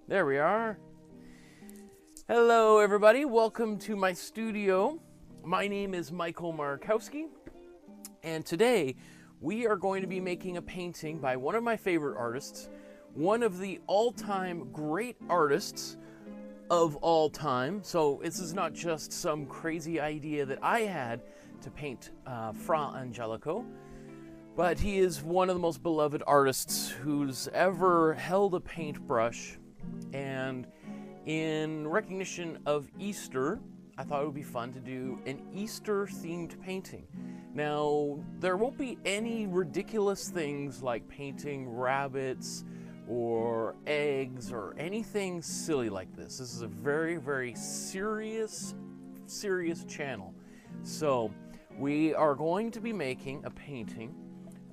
There we are. Hello everybody, welcome to my studio. My name is Michael Markowsky, and today we are going to be making a painting by one of my favorite artists, one of the all-time great artists of all time. So this is not just some crazy idea that I had to paint Fra Angelico, but he is one of the most beloved artists who's ever held a paintbrush. And in recognition of Easter, I thought it would be fun to do an Easter-themed painting. Now, there won't be any ridiculous things like painting rabbits or eggs or anything silly like this. This is a very, very serious channel. So, we are going to be making a painting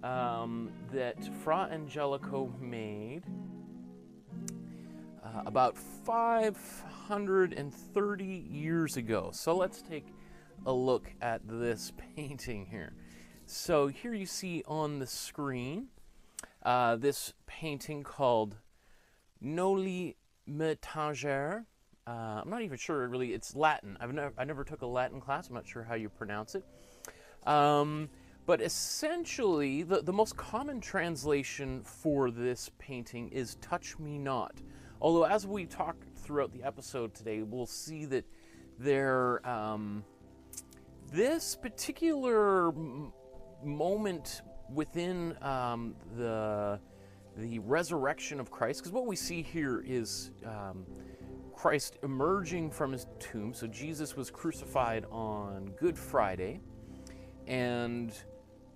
that Fra Angelico made about 530 years ago. So let's take a look at this painting here. So here you see on the screen this painting called Noli Tángere. I'm not even sure really, it's Latin. I never took a Latin class. I'm not sure how you pronounce it. But essentially, the most common translation for this painting is "Touch Me Not." Although, as we talk throughout the episode today, we'll see that this particular moment within the resurrection of Christ, because what we see here is Christ emerging from his tomb. So Jesus was crucified on Good Friday, and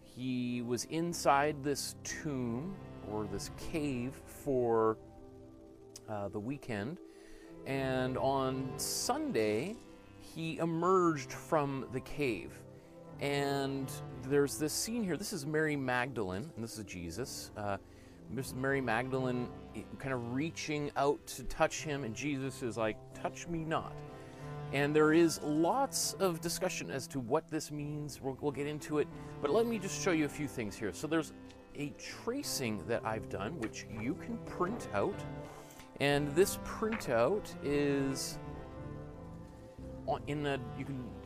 he was inside this tomb or this cave for the weekend, and on Sunday he emerged from the cave. And there's this scene here. This is Mary Magdalene, and this is Jesus. This is Mary Magdalene kind of reaching out to touch him, and Jesus is like, "Touch me not." And there is lots of discussion as to what this means. We'll get into it, but let me just show you a few things here. So there's a tracing that I've done, which you can print out. And this printout is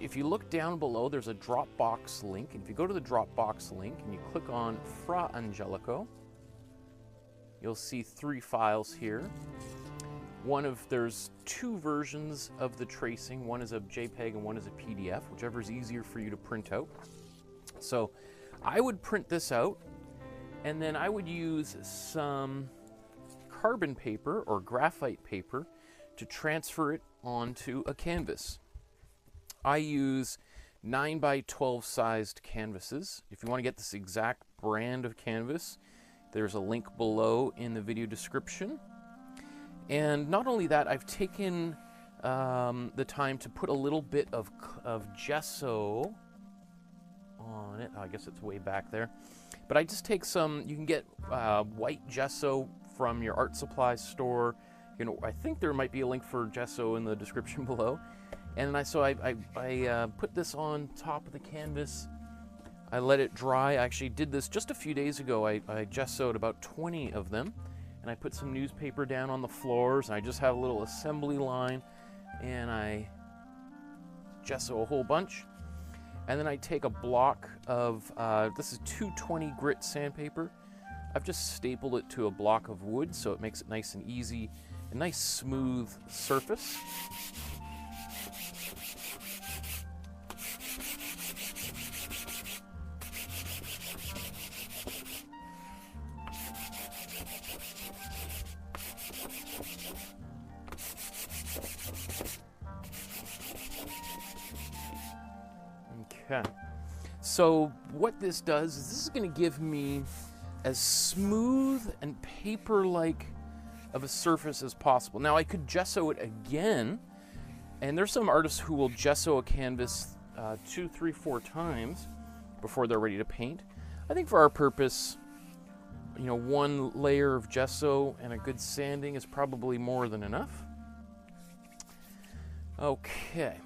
if you look down below, there's a Dropbox link. And if you go to the Dropbox link and you click on Fra Angelico, you'll see 3 files here. There's 2 versions of the tracing. One is a JPEG and one is a PDF, whichever is easier for you to print out. So I would print this out, and then I would use some carbon paper or graphite paper to transfer it onto a canvas. I use 9 by 12 sized canvases. If you want to get this exact brand of canvas, there's a link below in the video description. And not only that, I've taken the time to put a little bit of gesso on it. I guess it's way back there. But I just take some, you can get white gesso from your art supply store. You know, I think there might be a link for gesso in the description below. And I put this on top of the canvas. I let it dry. I actually did this just a few days ago. I gessoed about 20 of them, and I put some newspaper down on the floors, and I just have a little assembly line, and I gesso a whole bunch. And then I take a block of, this is 220 grit sandpaper. I've just stapled it to a block of wood so it makes it nice and easy, a nice smooth surface. Okay, so what this does is this is going to give me as smooth and paper-like of a surface as possible. Now I could gesso it again, and there's some artists who will gesso a canvas 2, 3, 4 times before they're ready to paint. I think for our purpose, you know, 1 layer of gesso and a good sanding is probably more than enough. Okay.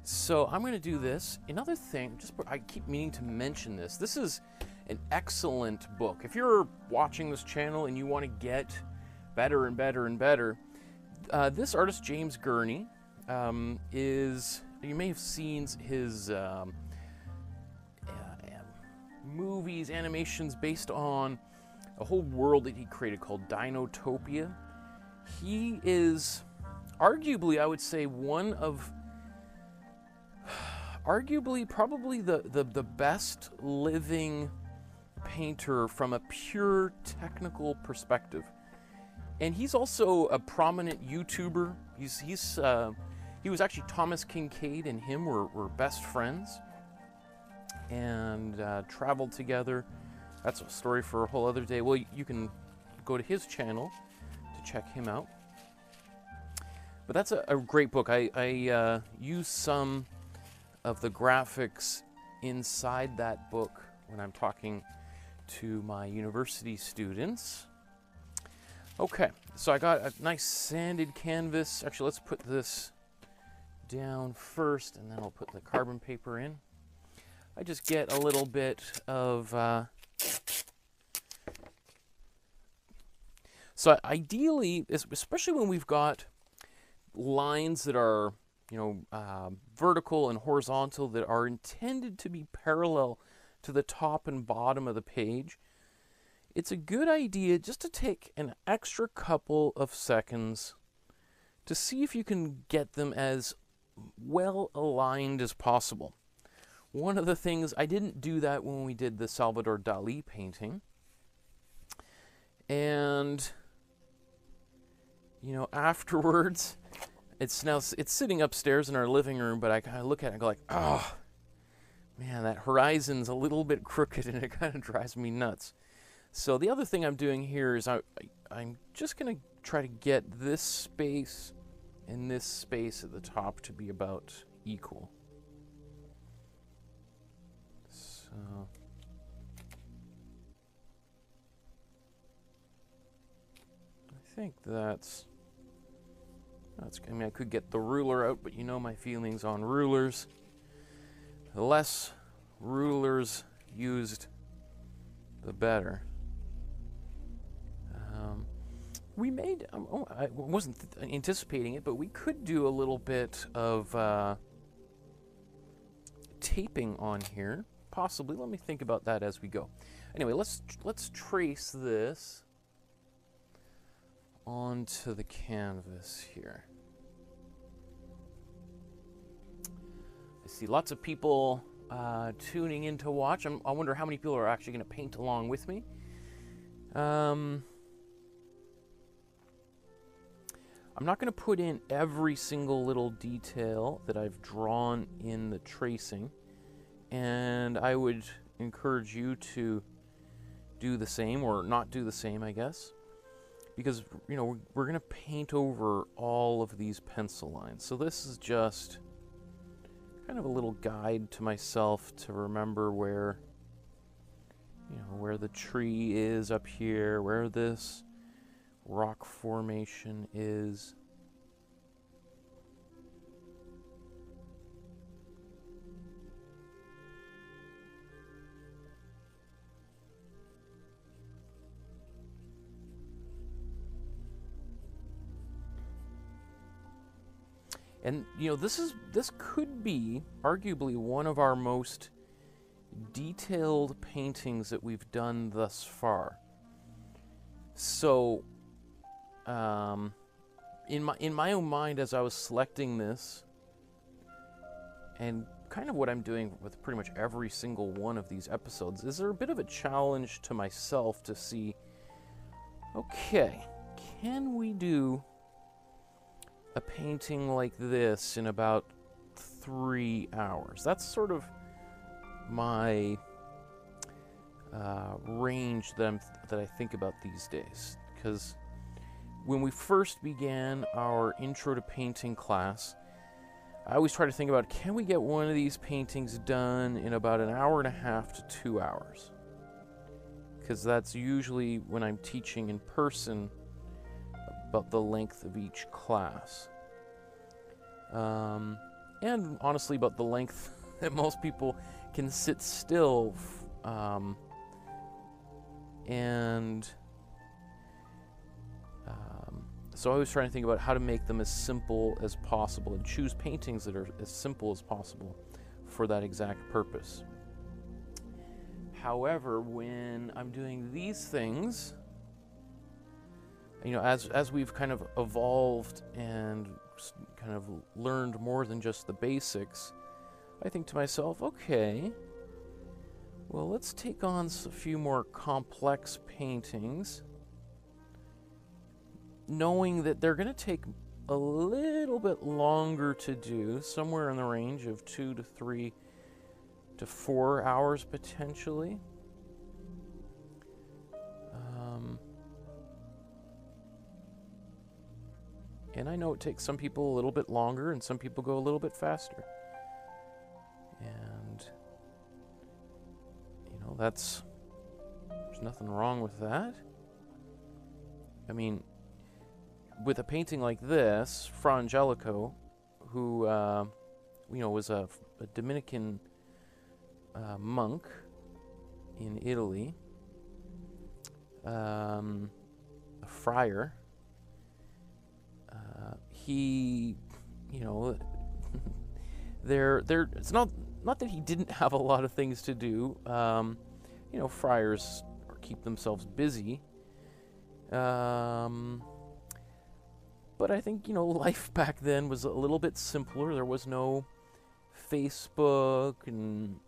So I'm going to do this. Another thing, I keep meaning to mention this. This is an excellent book. If you're watching this channel and you want to get better and better and better. This artist, James Gurney, is, you may have seen his movies, animations based on a whole world that he created called Dinotopia. He is arguably, I would say, one of, arguably probably the best living painter from a pure technical perspective. And he's also a prominent YouTuber. He was actually, Thomas Kincaid and him were best friends and traveled together. That's a story for a whole other day. Well, you can go to his channel to check him out. But that's a great book. I use some of the graphics inside that book when I'm talking to my university students. Okay, so I got a nice sanded canvas. Actually, let's put this down first, and then I'll put the carbon paper in. I just get a little bit of... So ideally, especially when we've got lines that are, vertical and horizontal, that are intended to be parallel to the top and bottom of the page, it's a good idea just to take an extra couple of seconds to see if you can get them as well aligned as possible. One of the things, I didn't do that when we did the Salvador Dali painting. And, afterwards, it's sitting upstairs in our living room, but I kind of look at it and go like, oh, man, that horizon's a little bit crooked and it kind of drives me nuts. So the other thing I'm doing here is I'm just going to try to get this space and this space at the top to be about equal. So I think that's I mean, I could get the ruler out, but you know my feelings on rulers. The less rulers used, the better. We made, I wasn't anticipating it, but we could do a little bit of taping on here, possibly. Let me think about that as we go. Anyway, let's trace this onto the canvas here. I see lots of people tuning in to watch. I wonder how many people are actually going to paint along with me. I'm not going to put in every single little detail that I've drawn in the tracing, and I would encourage you to do the same, or not do the same, I guess, because, we're going to paint over all of these pencil lines. So this is just kind of a little guide to myself to remember where, where the tree is up here, where this rock formation is. And this could be arguably one of our most detailed paintings that we've done thus far. So in my own mind, as I was selecting this, and kind of what I'm doing with pretty much every single one of these episodes, is there a bit of a challenge to myself to see, okay, can we do a painting like this in about 3 hours? That's sort of my range that I think about these days, because when we first began our Intro to Painting class, I always try to think about, can we get one of these paintings done in about 1.5 hours to 2 hours? Because that's usually when I'm teaching in person about the length of each class. And honestly, about the length that most people can sit still. So I was trying to think about how to make them as simple as possible and choose paintings that are as simple as possible for that exact purpose. However, when I'm doing these things, you know, as we've kind of evolved and kind of learned more than just the basics, I think to myself, okay, well, let's take on a few more complex paintings, knowing that they're going to take a little bit longer to do, somewhere in the range of 2 to 3 to 4 hours potentially. And I know it takes some people a little bit longer and some people go a little bit faster. And, you know, there's nothing wrong with that. I mean, with a painting like this, Fra Angelico, who, you know, was a Dominican monk in Italy, a friar, he, you know, it's not that he didn't have a lot of things to do. You know, friars keep themselves busy. But I think, you know, life back then was a little bit simpler. There was no Facebook and,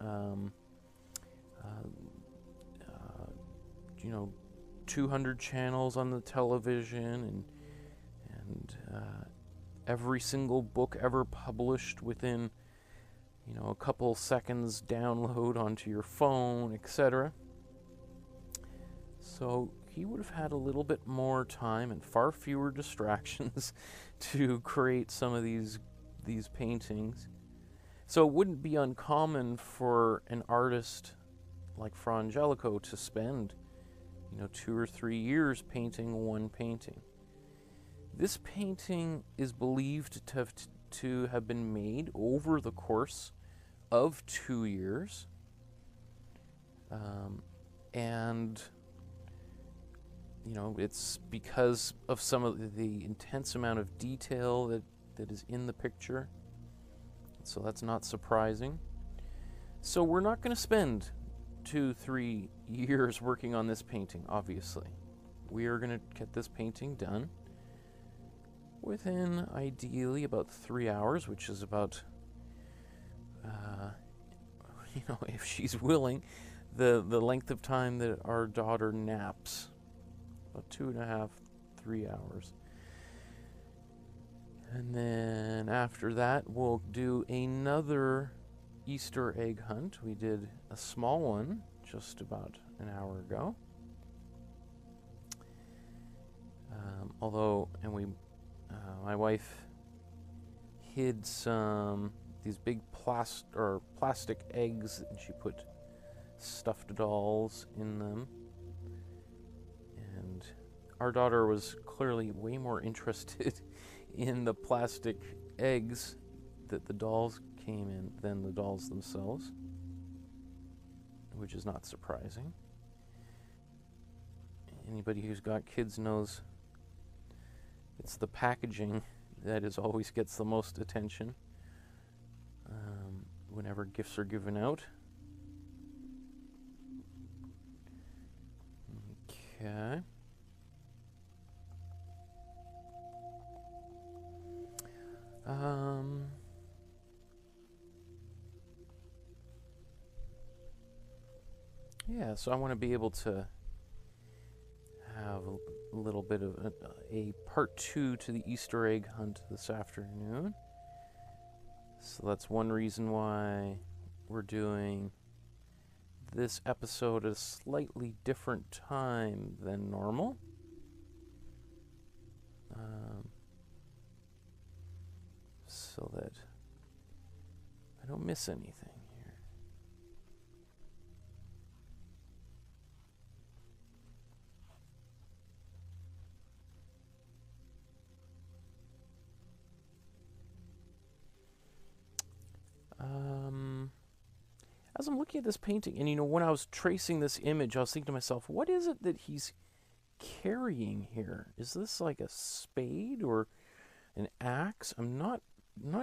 you know, 200 channels on the television, and every single book ever published within, you know, a couple seconds download onto your phone, etc. So he would have had a little bit more time and far fewer distractions to create some of these paintings. So it wouldn't be uncommon for an artist like Fra Angelico to spend, you know, 2 or 3 years painting one painting. This painting is believed to have been made over the course of 2 years, and you know, it's because of some of the intense amount of detail that is in the picture. So that's not surprising. So we're not going to spend 2-3 years working on this painting, obviously. We are going to get this painting done within, ideally, about 3 hours, which is about, you know, if she's willing, the length of time that our daughter naps. About 2.5, 3 hours. And then after that, we'll do another Easter egg hunt. We did a small one just about an hour ago. My wife hid these big plastic eggs, and she put stuffed dolls in them. And our daughter was clearly way more interested in the plastic eggs that the dolls came in than the dolls themselves, which is not surprising. Anybody who's got kids knows it's the packaging that always gets the most attention whenever gifts are given out. Okay. Yeah, so I want to be able to have a little bit of a part 2 to the Easter egg hunt this afternoon. So that's one reason why we're doing this episode at a slightly different time than normal. So that I don't miss anything here. As I'm looking at this painting, and you know, when I was tracing this image, I was thinking to myself, what is it that he's carrying here? Is this like a spade or an axe? I'm not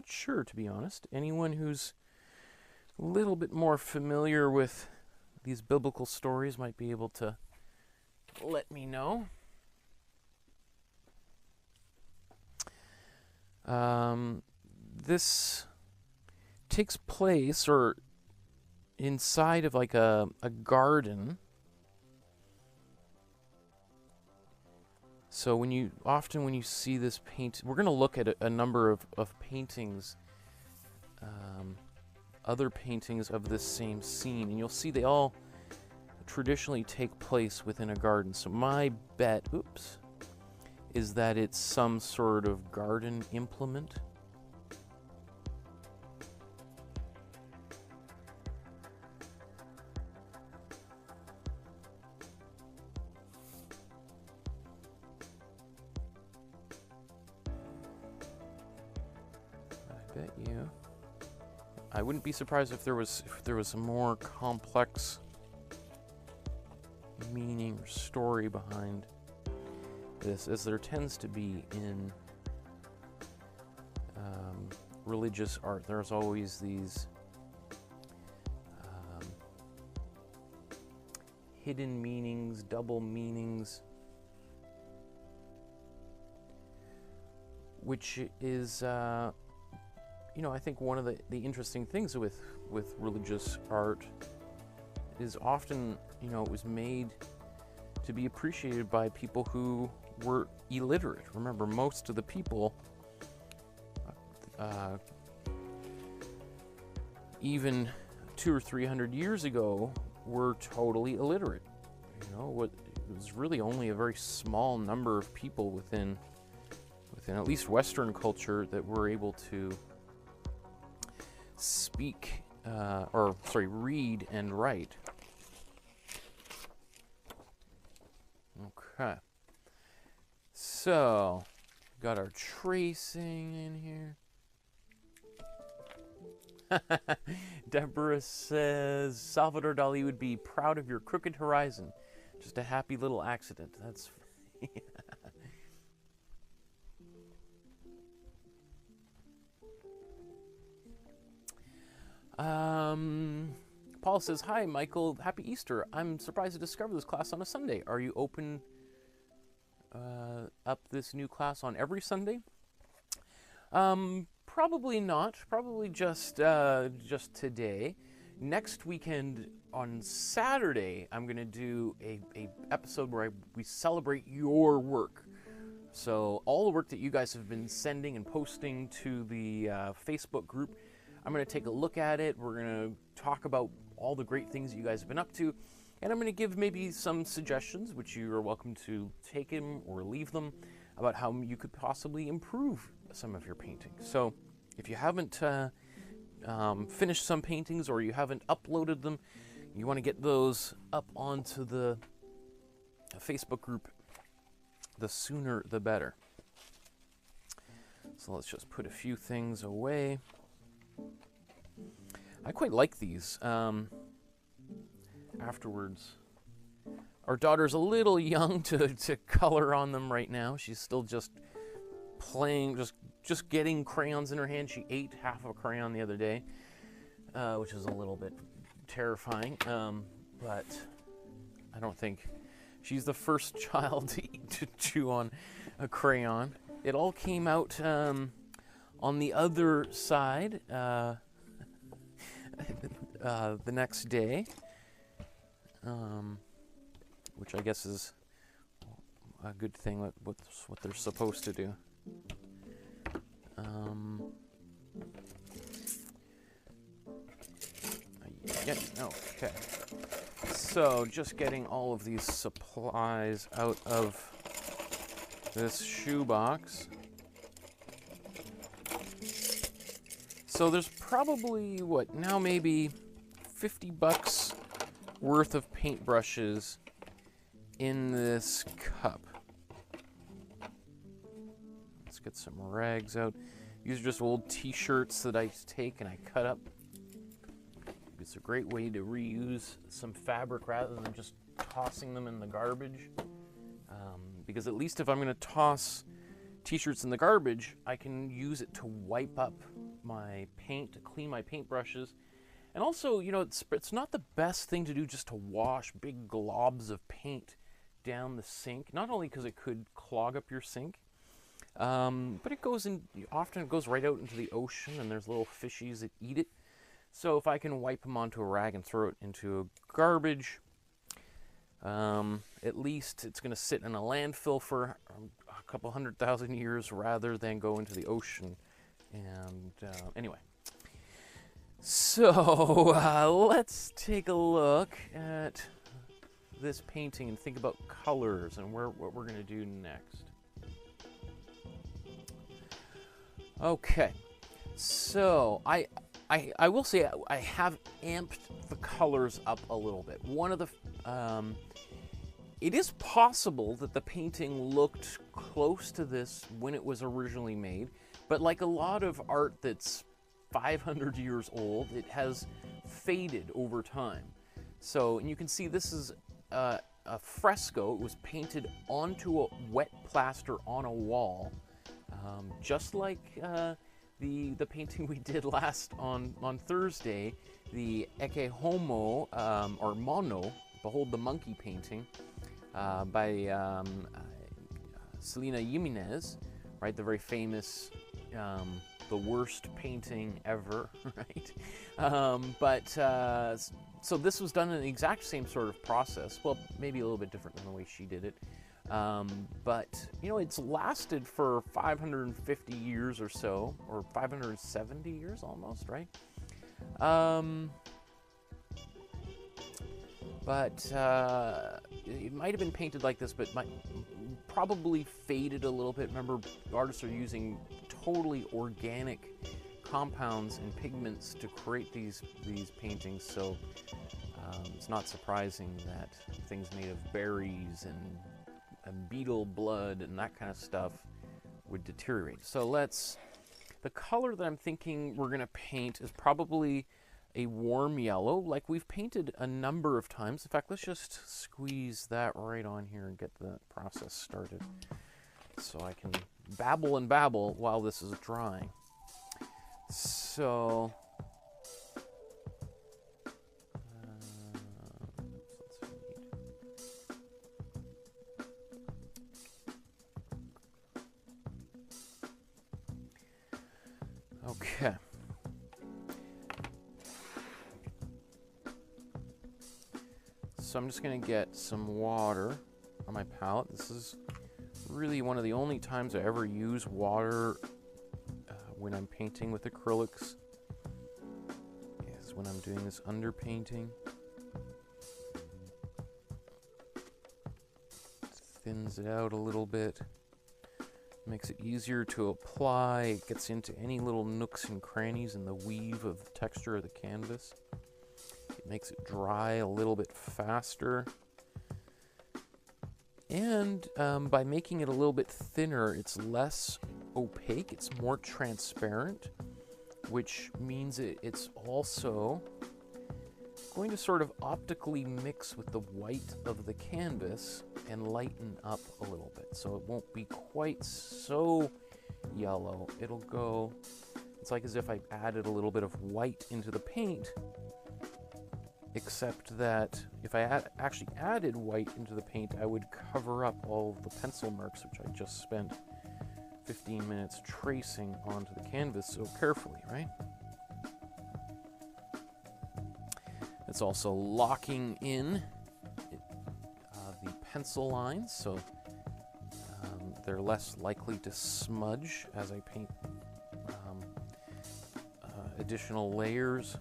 sure, to be honest. Anyone who's a little bit more familiar with these biblical stories might be able to let me know. This takes place or inside of like a garden. So when you see this paint, we're going to look at a number of paintings, other paintings of this same scene, and you'll see they all traditionally take place within a garden. So my bet, is that it's some sort of garden implement. I wouldn't be surprised if there was a more complex meaning or story behind this, as there tends to be in religious art. There's always these hidden meanings, double meanings, which is I think one of the interesting things with religious art is often, it was made to be appreciated by people who were illiterate. Remember, most of the people, even 200 or 300 years ago, were totally illiterate. It was really only a very small number of people within at least Western culture that were able to read and write. Okay. So, got our tracing in here. Deborah says, Salvador Dali would be proud of your crooked horizon. Just a happy little accident. That's... Paul says, hi, Michael. Happy Easter. I'm surprised to discover this class on a Sunday. Are you open up this new class on every Sunday? Probably not. Probably just today. Next weekend on Saturday, I'm going to do a episode where we celebrate your work. So all the work that you guys have been sending and posting to the Facebook group, I'm going to take a look at it. We're going to talk about all the great things that you guys have been up to. And I'm going to give maybe some suggestions, which you are welcome to take them or leave them, about how you could possibly improve some of your paintings. So if you haven't finished some paintings or you haven't uploaded them, you want to get those up onto the Facebook group, the sooner the better. So let's just put a few things away. I quite like these. Afterwards, our daughter's a little young to color on them right now. She's still just playing, just getting crayons in her hand. She ate half a crayon the other day, which is a little bit terrifying. But I don't think she's the first child to chew on a crayon. It all came out on the other side the next day, which I guess is a good thing. What they're supposed to do. Okay. So just getting all of these supplies out of this shoebox. So there's probably, now maybe $50 worth of paintbrushes in this cup. Let's get some rags out. These are just old t-shirts that I take and I cut up. It's a great way to reuse some fabric rather than just tossing them in the garbage. because at least if I'm going to toss t-shirts in the garbage, I can use it to wipe up my paint, to clean my paintbrushes. And also, you know, it's not the best thing to do just to wash big globs of paint down the sink. Not only because it could clog up your sink, but it goes in, often it goes right out into the ocean, and there's little fishies that eat it. So if I can wipe them onto a rag and throw it into garbage, at least it's going to sit in a landfill for a couple 100,000 years rather than go into the ocean. And anyway, so let's take a look at this painting and think about colors and what we're going to do next. Okay, so I will say I have amped the colors up a little bit. One of the it is possible that the painting looked close to this when it was originally made, but like a lot of art that's 500 years old, it has faded over time. So, and you can see this is a fresco. It was painted onto a wet plaster on a wall, just like the painting we did last on Thursday, the Ecce Homo, or Mono, Behold the Monkey painting, by Celina Jimenez, right? The very famous, the worst painting ever, right? So this was done in the exact same sort of process. Well, maybe a little bit different than the way she did it. But, you know, it's lasted for 550 years or so, or 570 years almost, right? It might have been painted like this, but probably faded a little bit. Remember, artists are using totally organic compounds and pigments to create these paintings, so it's not surprising that things made of berries and beetle blood and that kind of stuff would deteriorate. So the color that I'm thinking we're going to paint is probably a warm yellow, like we've painted a number of times. In fact, let's just squeeze that right on here and get the process started so I can babble and babble while this is drying. So okay. So I'm just going to get some water on my palette. This is really one of the only times I ever use water when I'm painting with acrylics, is when I'm doing this underpainting. Thins it out a little bit. Makes it easier to apply. It gets into any little nooks and crannies in the weave of the texture of the canvas. It makes it dry a little bit faster. And by making it a little bit thinner, it's less opaque, it's more transparent, which means it's also going to sort of optically mix with the white of the canvas and lighten up a little bit. So it won't be quite so yellow. It'll go, it's like as if I added a little bit of white into the paint, except that if I actually added white into the paint, I would cover up all of the pencil marks, which I just spent 15 minutes tracing onto the canvas so carefully, right? It's also locking in the pencil lines, so they're less likely to smudge as I paint additional layers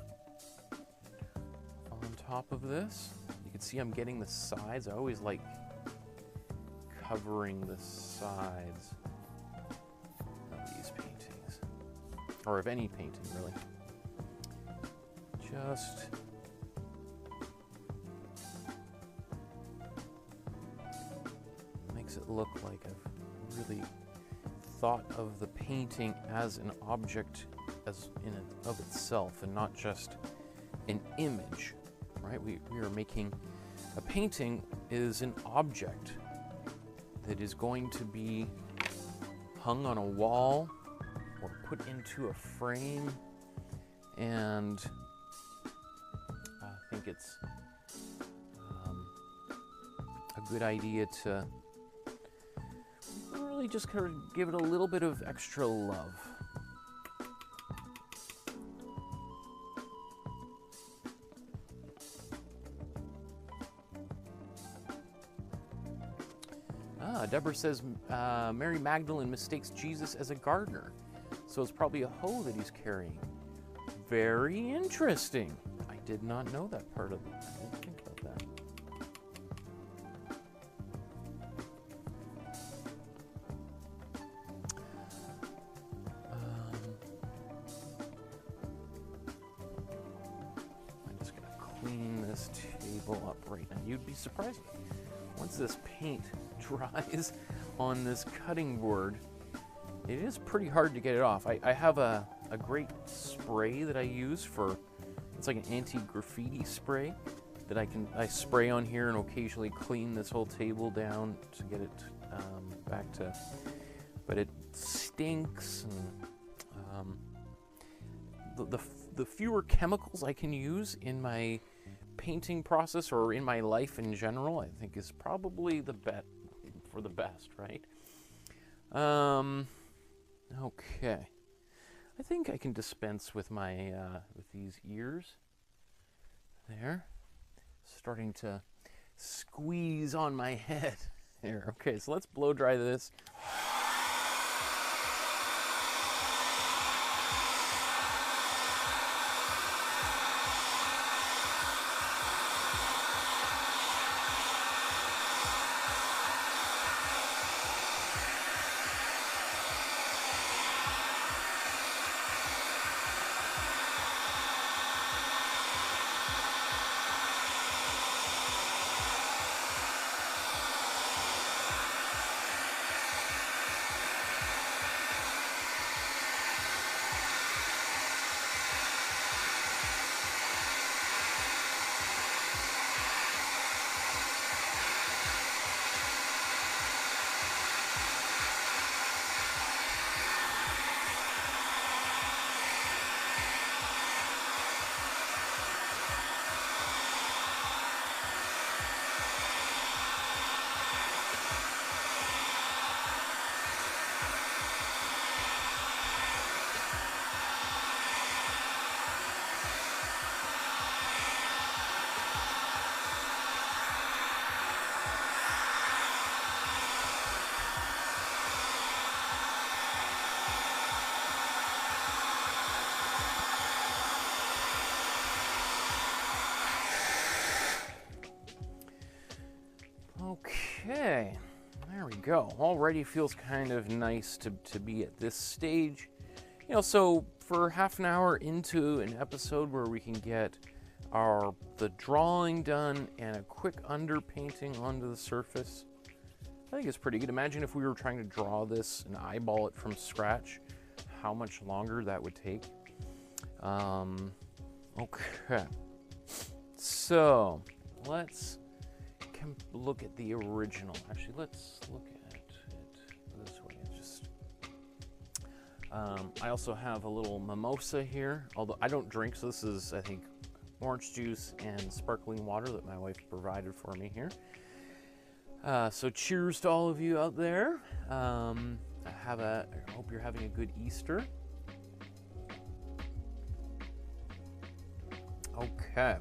on top of this. You can see I'm getting the sides. I always like covering the sides of these paintings, or of any painting really. Just makes it look like I've really thought of the painting as an object, as in and of itself, and not just an image, right? We are making a painting is an object that is going to be hung on a wall or put into a frame, and I think it's a good idea to really just kind of give it a little bit of extra love. Deborah says Mary Magdalene mistakes Jesus as a gardener, so it's probably a hoe that he's carrying. Very interesting. I did not know that part of it. I didn't think about that. I'm just going to clean this table up right now. You'd be surprised. Once this paint dries on this cutting board, it is pretty hard to get it off. I have a great spray that I use for, it's like an anti-graffiti spray that I spray on here and occasionally clean this whole table down to get it back to, but it stinks, and the fewer chemicals I can use in my painting process or in my life in general, I think is probably the bet for the best, right? Okay. I think I can dispense with my with these ears. There. Starting to squeeze on my head. There. Okay, so let's blow dry this. Okay, there we go. Already feels kind of nice to be at this stage. You know, so for half an hour into an episode where we can get the drawing done and a quick underpainting onto the surface, I think it's pretty good. Imagine if we were trying to draw this and eyeball it from scratch, how much longer that would take. Okay, so let's look at the original. Actually, let's look at it this way. Just I also have a little mimosa here, although I don't drink, so this is, I think, orange juice and sparkling water that my wife provided for me here. So cheers to all of you out there. I hope you're having a good Easter. Okay.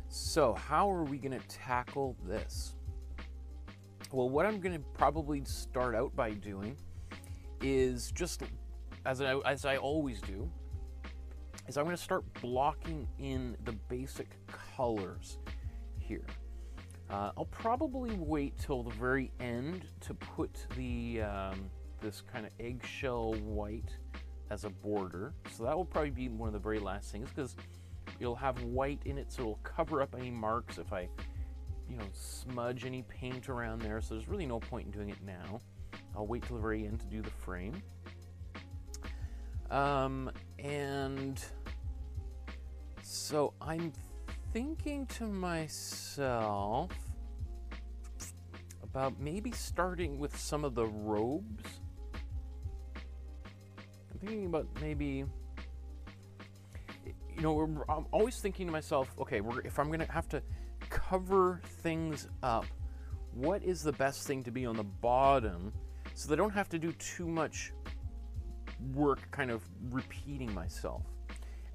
So how are we going to tackle this? Well, what I'm going to probably start out by doing is just, as I always do, is I'm going to start blocking in the basic colors here. I'll probably wait till the very end to put the this kind of eggshell white as a border. So that will probably be one of the very last things, because it'll have white in it, so it'll cover up any marks if I, smudge any paint around there. So there's really no point in doing it now. I'll wait till the very end to do the frame. And so I'm thinking to myself, about maybe starting with some of the robes. I'm thinking about maybe, you know, I'm always thinking to myself, okay, if I'm going to have to cover things up, what is the best thing to be on the bottom so that I don't have to do too much work kind of repeating myself?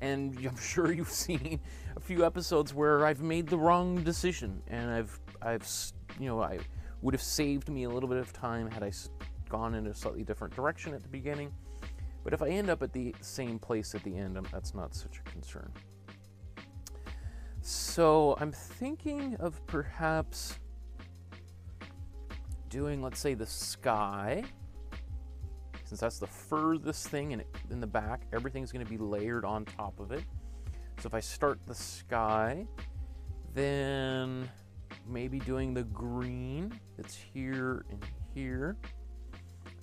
And I'm sure you've seen a few episodes where I've made the wrong decision, and I would have saved me a little bit of time had I gone in a slightly different direction at the beginning. But if I end up at the same place at the end, that's not such a concern. So I'm thinking of perhaps doing, let's say, the sky, since that's the furthest thing in the back. Everything's going to be layered on top of it. So if I start the sky, then maybe doing the green that's here and here,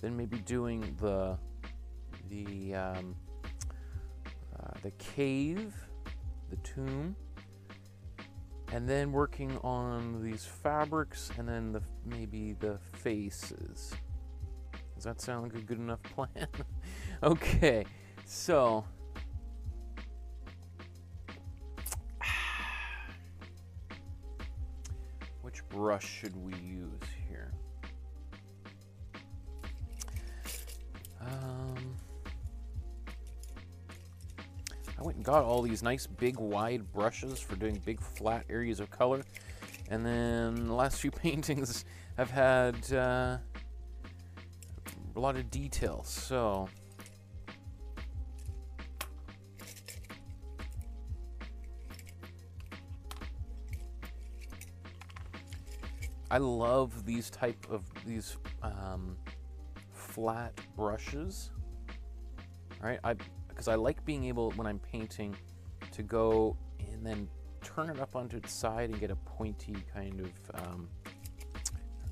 then maybe doing the cave, the tomb, and then working on these fabrics, and then maybe the faces. Does that sound like a good enough plan? Okay, so which brush should we use here? I went and got all these nice big wide brushes for doing big flat areas of color, and then the last few paintings have had a lot of detail, so I love these type of flat brushes. All right, because I like being able, when I'm painting, to go and then turn it up onto its side and get a pointy kind of,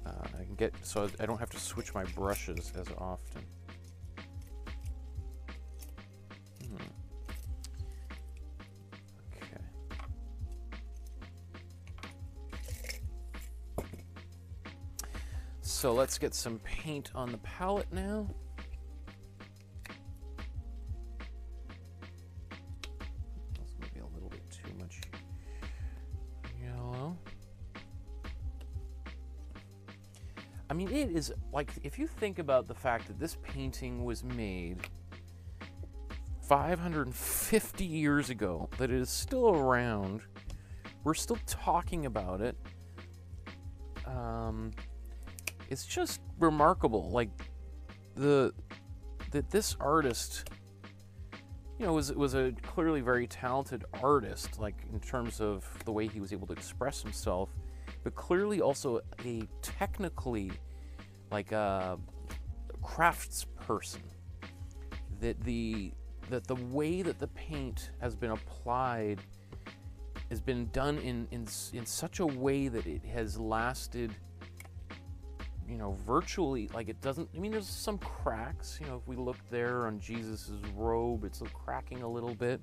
I can get, so I don't have to switch my brushes as often. Okay. So let's get some paint on the palette now. I mean, it is like, if you think about the fact that this painting was made 550 years ago, that it is still around, we're still talking about it. It's just remarkable, like that this artist, you know, was a clearly very talented artist, like in terms of the way he was able to express himself, but clearly also a technically, like a craftsperson. That the way that the paint has been applied has been done in such a way that it has lasted, you know, virtually, like it doesn't, I mean, there's some cracks, you know, if we look there on Jesus's robe, it's cracking a little bit.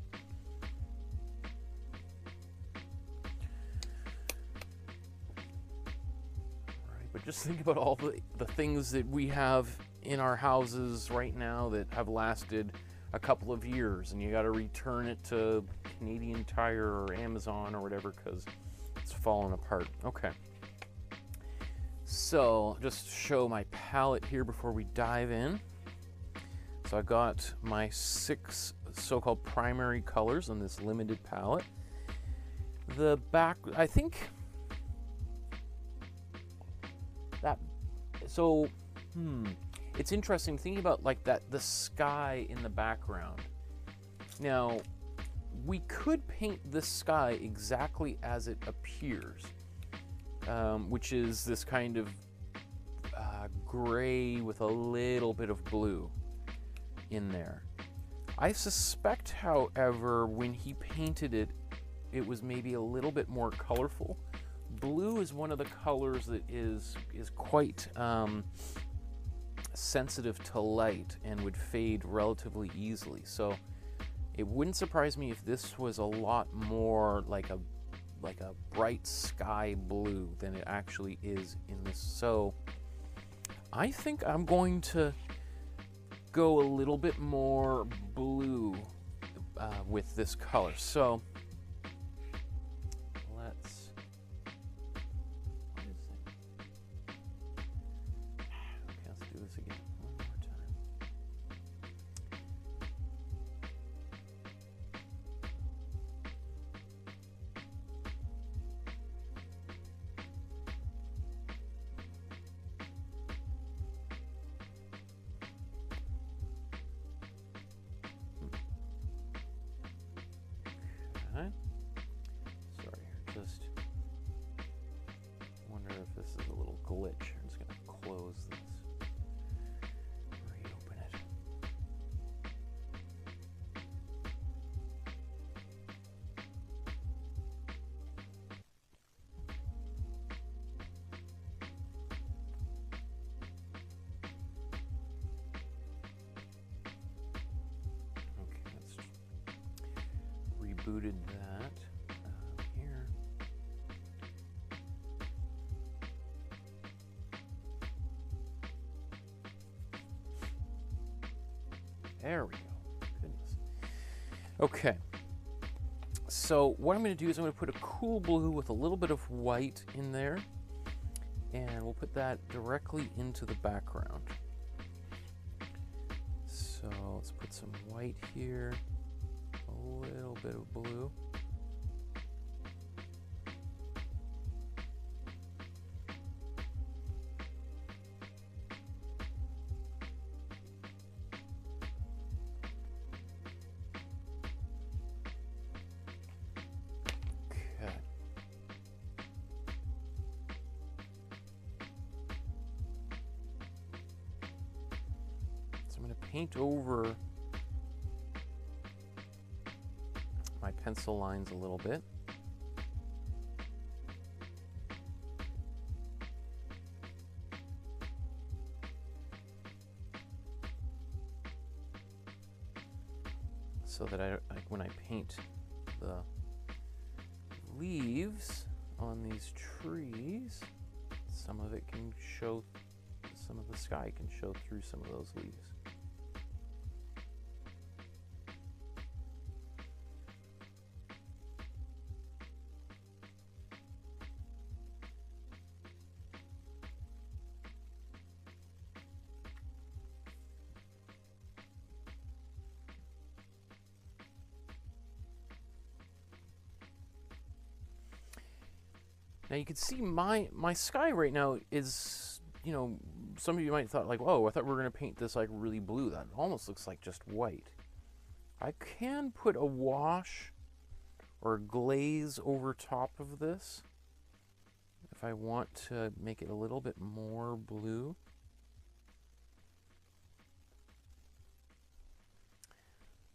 But just think about all the things that we have in our houses right now that have lasted a couple of years, and you got to return it to Canadian Tire or Amazon or whatever because it's fallen apart. Okay. So just show my palette here before we dive in. So I got my 6 so-called primary colors on this limited palette. The back, I think. So, it's interesting thinking about like that, the sky in the background. Now, we could paint the sky exactly as it appears, which is this kind of gray with a little bit of blue in there. I suspect, however, when he painted it, it was maybe a little bit more colorful. Blue is one of the colors that is quite sensitive to light and would fade relatively easily. So it wouldn't surprise me if this was a lot more like a like a bright sky blue than it actually is in this. So I think I'm going to go a little bit more blue with this color. So let's, what is it? Okay, let's do this again one more time. Okay. Sorry, just wonder if this is a little glitch. I'm just going to close this. Reopen it. Okay, let's rebooted that here. There we go. Goodness. Okay. So what I'm going to do is I'm going to put a cool blue with a little bit of white in there, and we'll put that directly into the background. So let's put some white here, a little bit of blue. Okay. So I'm going to paint over my pencil lines a little bit. So that when I paint the leaves on these trees, some of it can show, some of the sky can show through some of those leaves. Now you can see my sky right now is, you know, some of you might have thought like, whoa, I thought we were going to paint this like really blue. That almost looks like just white. I can put a wash or a glaze over top of this if I want to make it a little bit more blue.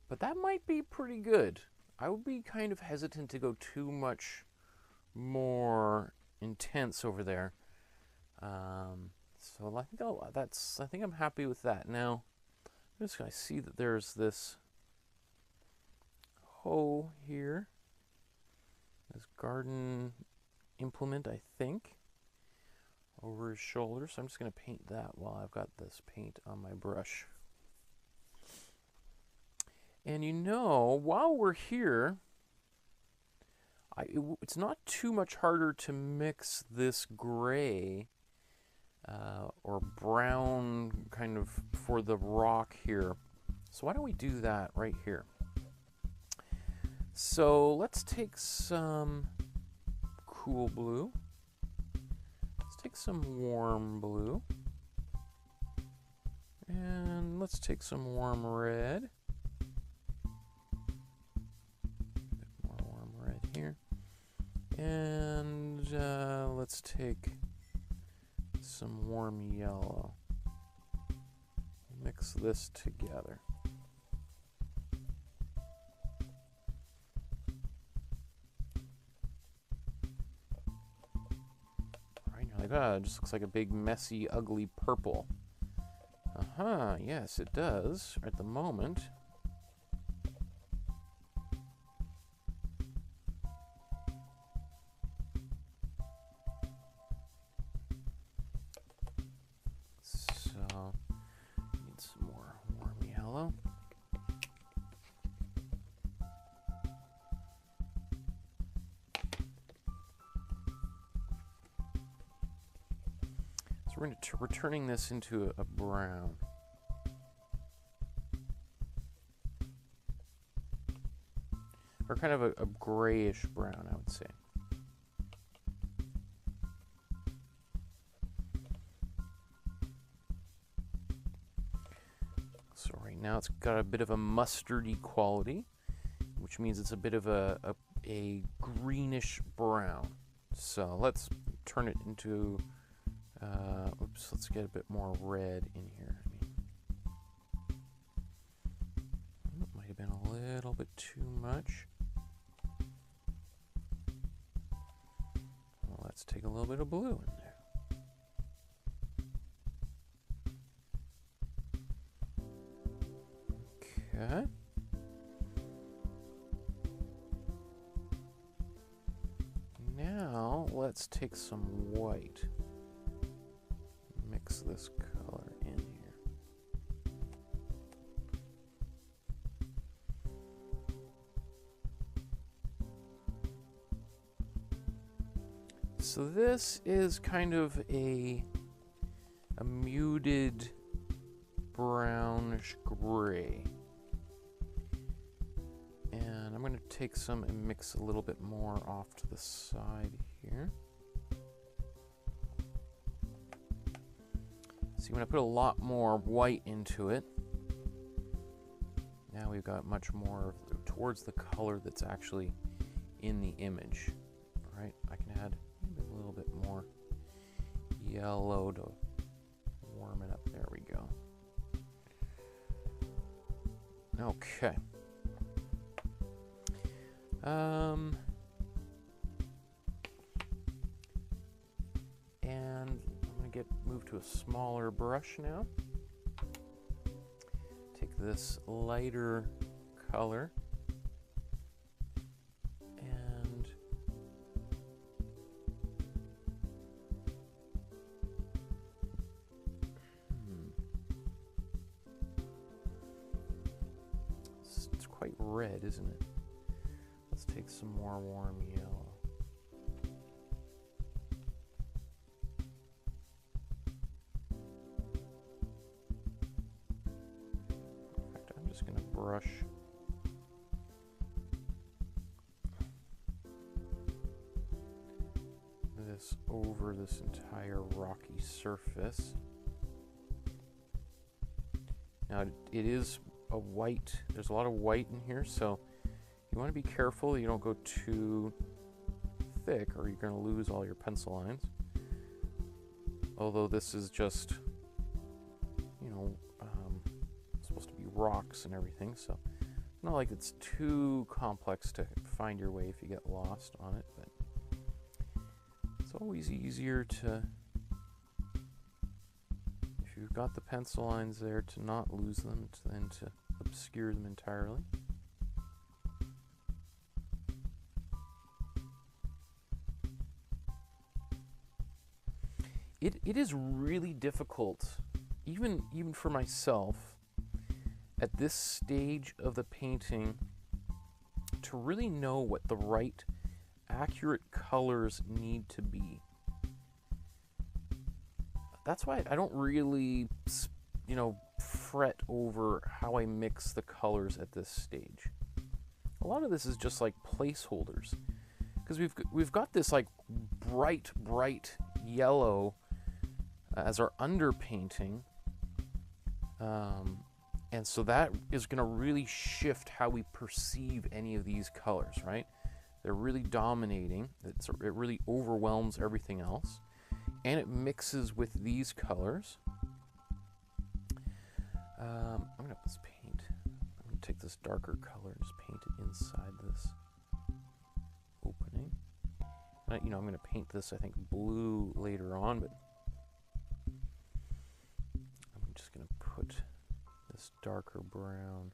But that might be pretty good. I would be kind of hesitant to go too much more intense over there. So I think I think I'm happy with that. Now, I'm just gonna see that there's this hoe here, this garden implement, I think, over his shoulder. So I'm just gonna paint that while I've got this paint on my brush. And you know, while we're here, it's not too much harder to mix this gray or brown kind of for the rock here. So why don't we do that right here? So let's take some cool blue. Let's take some warm blue. And let's take some warm red. Here, and let's take some warm yellow. Mix this together. Right, you're like, oh, it just looks like a big, messy, ugly purple. Yes, it does at the moment. yellow. So we're returning this into a brown. Or kind of a grayish brown, I would say. So right now it's got a bit of a mustardy quality, which means it's a bit of a greenish brown. So let's turn it into, oops, let's get a bit more red in here. It might have been a little bit too much. Well, let's take a little bit of blue in there. Okay. Now let's take some white. Mix this color in here. So this is kind of a muted brownish gray. And I'm going to take some and mix a little bit more off to the side here. See, when I put a lot more white into it, now we've got much more towards the color that's actually in the image. All right, I can add maybe a little bit more yellow to warm it up. There we go. Okay. And I'm going to move to a smaller brush now. Take this lighter color and it's quite red, isn't it? Let's take some more warm yellow. In fact, I'm just going to brush this over this entire rocky surface. Now, it is a white, there's a lot of white in here, so you want to be careful you don't go too thick or you're going to lose all your pencil lines. Although this is just, you know, supposed to be rocks and everything, so it's not like it's too complex to find your way if you get lost on it, but it's always easier to, if you've got the pencil lines there, to not lose them than to obscure them entirely. It is really difficult, even for myself, at this stage of the painting, to really know what the right, accurate colors need to be. That's why I don't really, you know, fret over how I mix the colors at this stage. A lot of this is just like placeholders, because we've got this like bright yellow as our underpainting, and so that is going to really shift how we perceive any of these colors, right? They're really dominating. It really overwhelms everything else, and it mixes with these colors. I'm going to paint. I'm going to take this darker color and just paint it inside this opening. You know, I'm going to paint this, I think, blue later on, but I'm just going to put this darker brown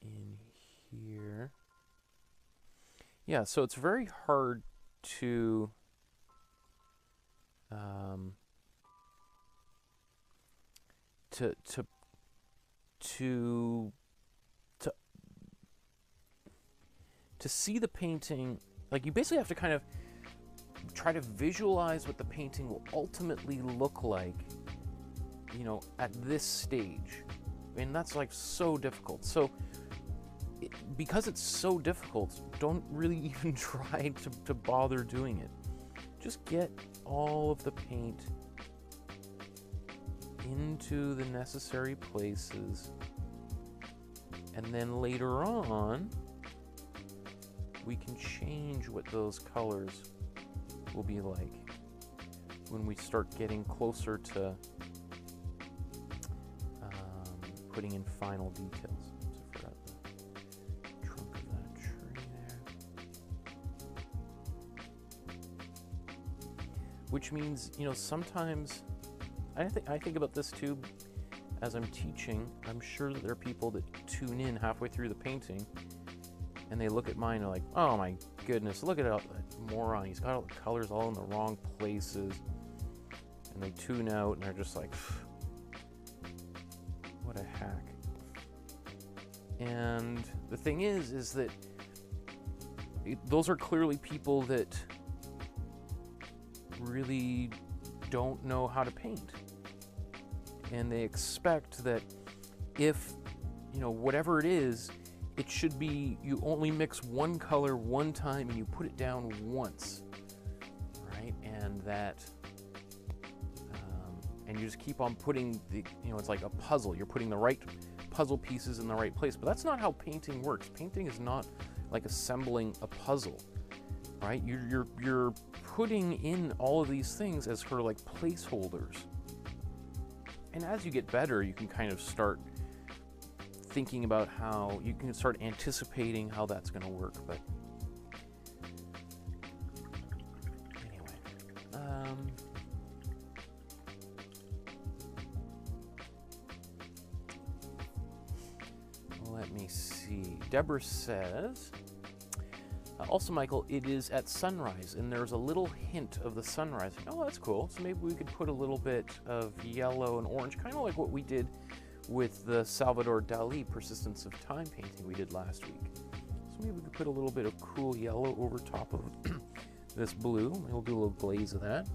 in here. Yeah, so it's very hard to to see the painting, like you basically have to kind of try to visualize what the painting will ultimately look like, you know, at this stage. And that's like so difficult. So because it's so difficult, don't really even try to bother doing it. Just get all of the paint into the necessary places, and then later on we can change what those colors will be like when we start getting closer to putting in final details. So I forgot the trunk of that tree there. Which means, you know, sometimes I think about this too as I'm teaching. I'm sure that there are people that tune in halfway through the painting and they look at mine and are like, oh my goodness, look at that moron. He's got all the colors all in the wrong places. And they tune out and they're just like, what a hack. And the thing is that those are clearly people that really don't know how to paint. And they expect that if, you know, whatever it is, it should be, you only mix one color one time and you put it down once, right? And that, and you just keep on putting the, you know, it's like a puzzle. You're putting the right puzzle pieces in the right place, but that's not how painting works. Painting is not like assembling a puzzle, right? You're putting in all of these things as sort of like placeholders. And as you get better, you can kind of start thinking about how you can start anticipating how that's going to work. But anyway, let me see. Deborah says, also, Michael, it is at sunrise, and there's a little hint of the sunrise. Oh, that's cool. So maybe we could put a little bit of yellow and orange, kind of like what we did with the Salvador Dali Persistence of Time painting we did last week. So maybe we could put a little bit of cool yellow over top of this blue. We'll do a little glaze of that.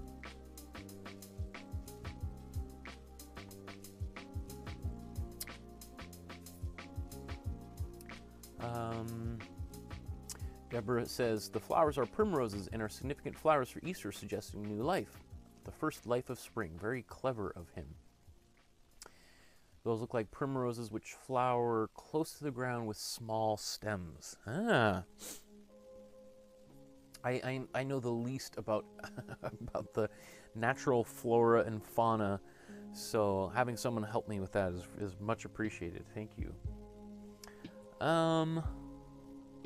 Deborah says, the flowers are primroses and are significant flowers for Easter, suggesting new life. The first life of spring. Very clever of him. Those look like primroses which flower close to the ground with small stems. Ah. I know the least about about the natural flora and fauna, so having someone help me with that is much appreciated. Thank you.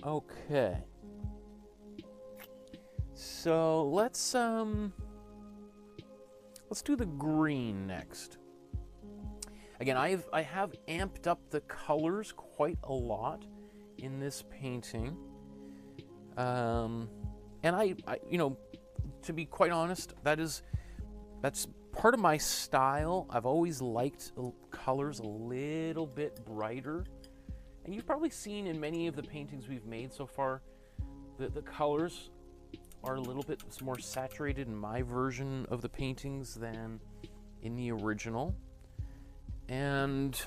Okay. So let's do the green next. Again, I have amped up the colors quite a lot in this painting. And I you know, to be quite honest, that's part of my style. I've always liked colors a little bit brighter. And you've probably seen in many of the paintings we've made so far that the colors are a little bit more saturated in my version of the paintings than in the original. And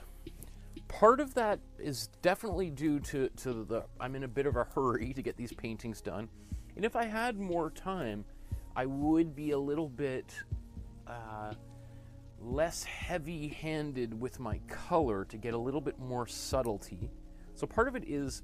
part of that is definitely due to the, I'm in a bit of a hurry to get these paintings done. And if I had more time, I would be a little bit less heavy-handed with my color to get a little bit more subtlety. So part of it is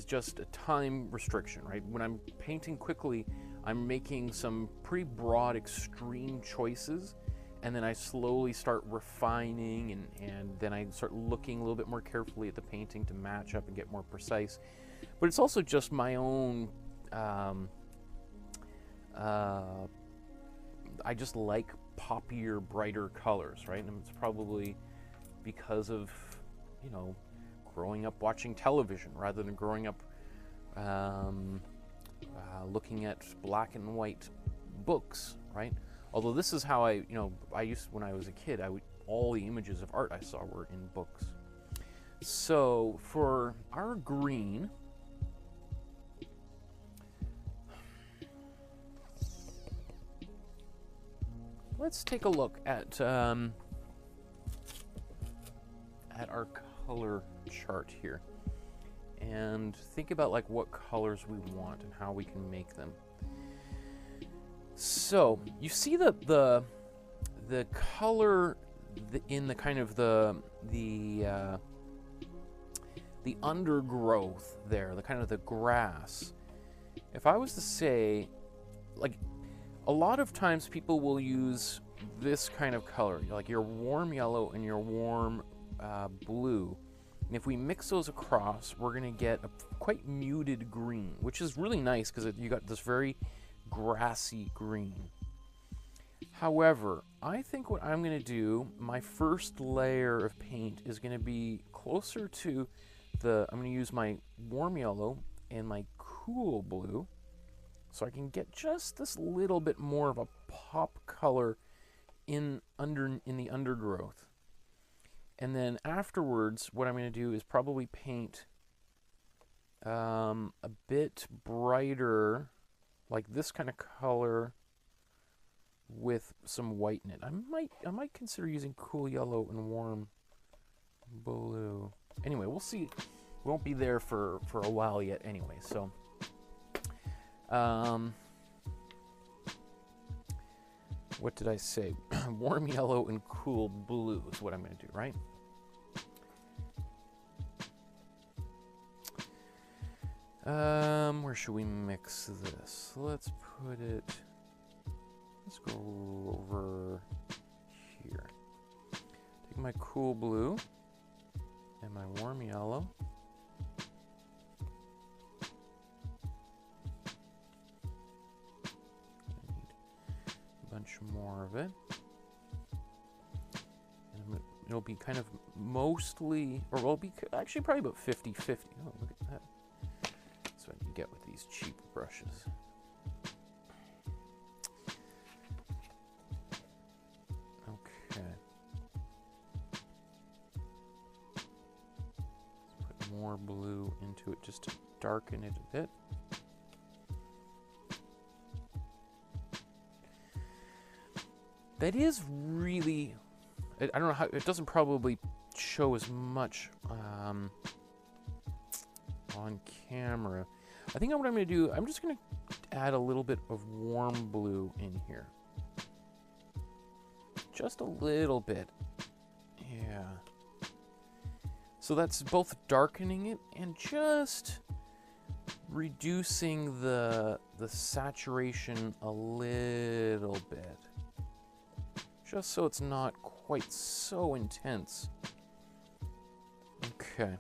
just a time restriction, right? When I'm painting quickly, I'm making some pretty broad, extreme choices, and then I slowly start refining, and then I start looking a little bit more carefully at the painting to match up and get more precise. But it's also just my own, I just like poppier, brighter colors, right? And it's probably because of, you know, growing up watching television rather than growing up looking at black and white books, right? Although this is how I used when I was a kid, all the images of art I saw were in books. So for our green, let's take a look at our color chart here and think about like what colors we want and how we can make them. So you see the color in the kind of the undergrowth there, the kind of the grass. If I was to say, like, a lot of times people will use this kind of color, like your warm yellow and your warm blue. And if we mix those across, we're going to get a quite muted green, which is really nice because you got this very grassy green. However, I think what I'm going to do, my first layer of paint is going to be closer to I'm going to use my warm yellow and my cool blue, so I can get just this little bit more of a pop color in the undergrowth. And then afterwards, what I'm going to do is probably paint a bit brighter, like this kind of color with some white in it. I might consider using cool yellow and warm blue. Anyway, we'll see. We won't be there for a while yet anyway, so what did I say? Warm yellow and cool blue is what I'm going to do, right? Where should we mix this? Let's go over here. Take my cool blue and my warm yellow. I need a bunch more of it. And it'll be kind of mostly, or it'll be actually probably about 50-50. Oh, look at that. That's what you get with these cheap brushes. More blue into it just to darken it a bit. That is really, I don't know how, it doesn't probably show as much on camera. I think what I'm going to do, I'm just going to add a little bit of warm blue in here. Just a little bit. Yeah. So that's both darkening it and just reducing the saturation a little bit. Just so it's not quite so intense. Okay.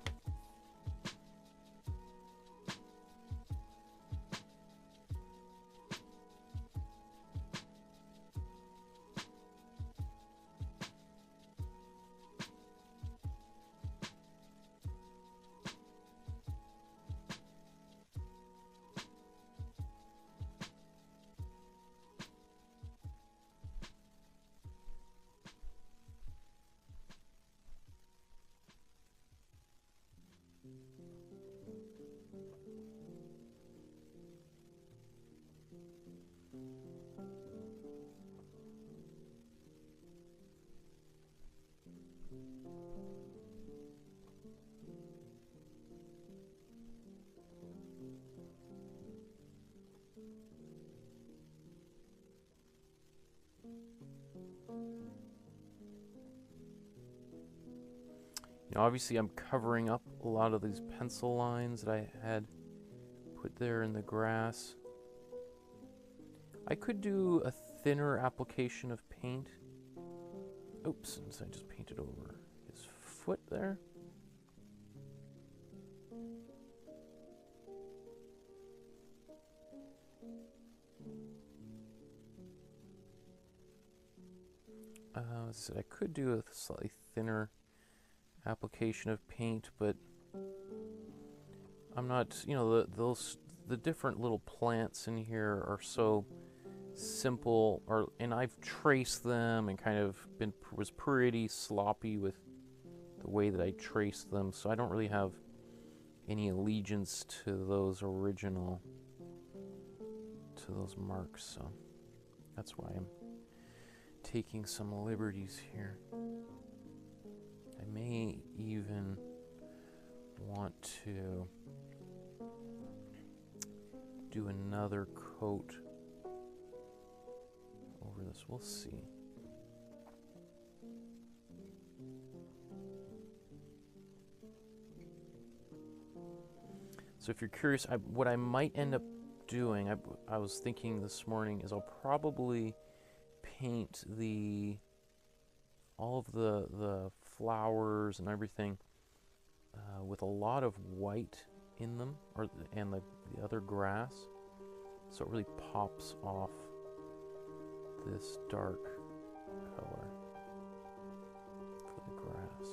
Now, obviously, I'm covering up a lot of these pencil lines that I had put there in the grass. I could do a thinner application of paint. Oops, since I just painted over his foot there. So I could do a slightly thinner application of paint, but I'm not, you know, the different little plants in here are so simple, and I've traced them and kind of was pretty sloppy with the way that I trace them, so I don't really have any allegiance to those original, to those marks, so that's why I'm taking some liberties here. I may even want to do another coat over this. We'll see. So if you're curious, what I might end up doing, I was thinking this morning, is I'll probably paint all of the flowers and everything with a lot of white in them, and the other grass, so it really pops off this dark color for the grass.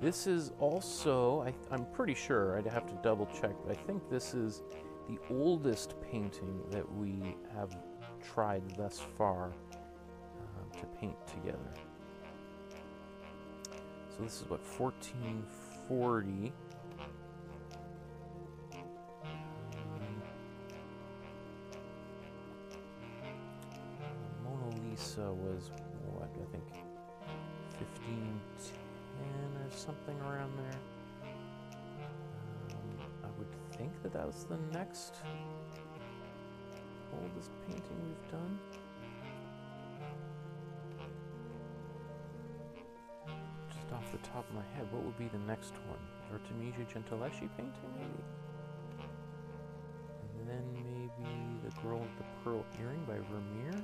This is also, I'm pretty sure, I'd have to double check, but I think this is the oldest painting that we have tried thus far to paint together. So this is what, 1440. Mona Lisa was, what, I think 1510 or something around there. I would think that was the next oldest painting we've done. Just off the top of my head, what would be the next one? Artemisia Gentileschi painting, maybe? And then maybe The Girl with the Pearl Earring by Vermeer?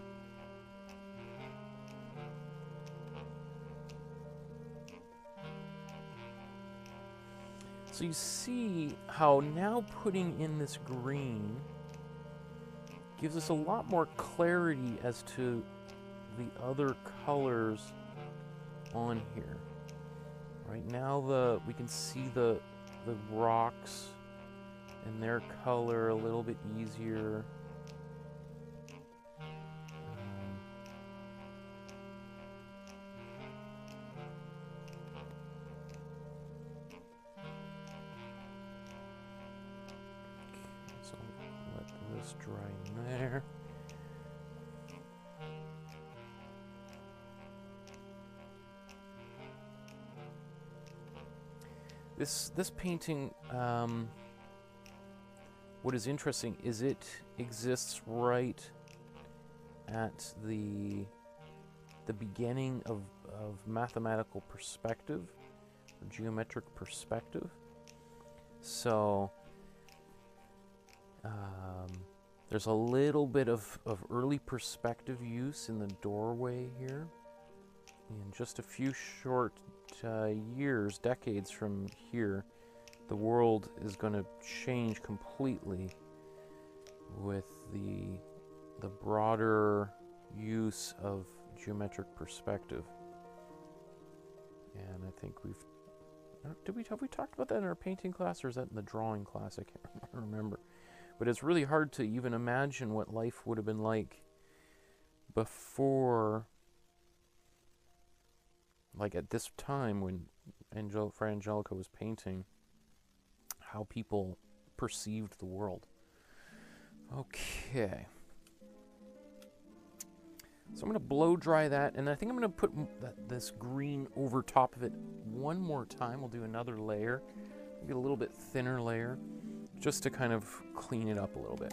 So you see how now putting in this green gives us a lot more clarity as to the other colors on here. Right now we can see the rocks and their color a little bit easier. Dry in there. This painting, what is interesting is it exists right at the beginning of mathematical perspective, or geometric perspective. So there's a little bit of early perspective use in the doorway here. In just a few short years, decades from here, the world is going to change completely with the broader use of geometric perspective. And I think have we talked about that in our painting class, or is that in the drawing class? I can't remember. But it's really hard to even imagine what life would have been like before, like at this time when Fra Angelico was painting, how people perceived the world. Okay. So I'm going to blow dry that, and I think I'm going to put this green over top of it one more time. We'll do another layer, maybe a little bit thinner layer, just to kind of clean it up a little bit.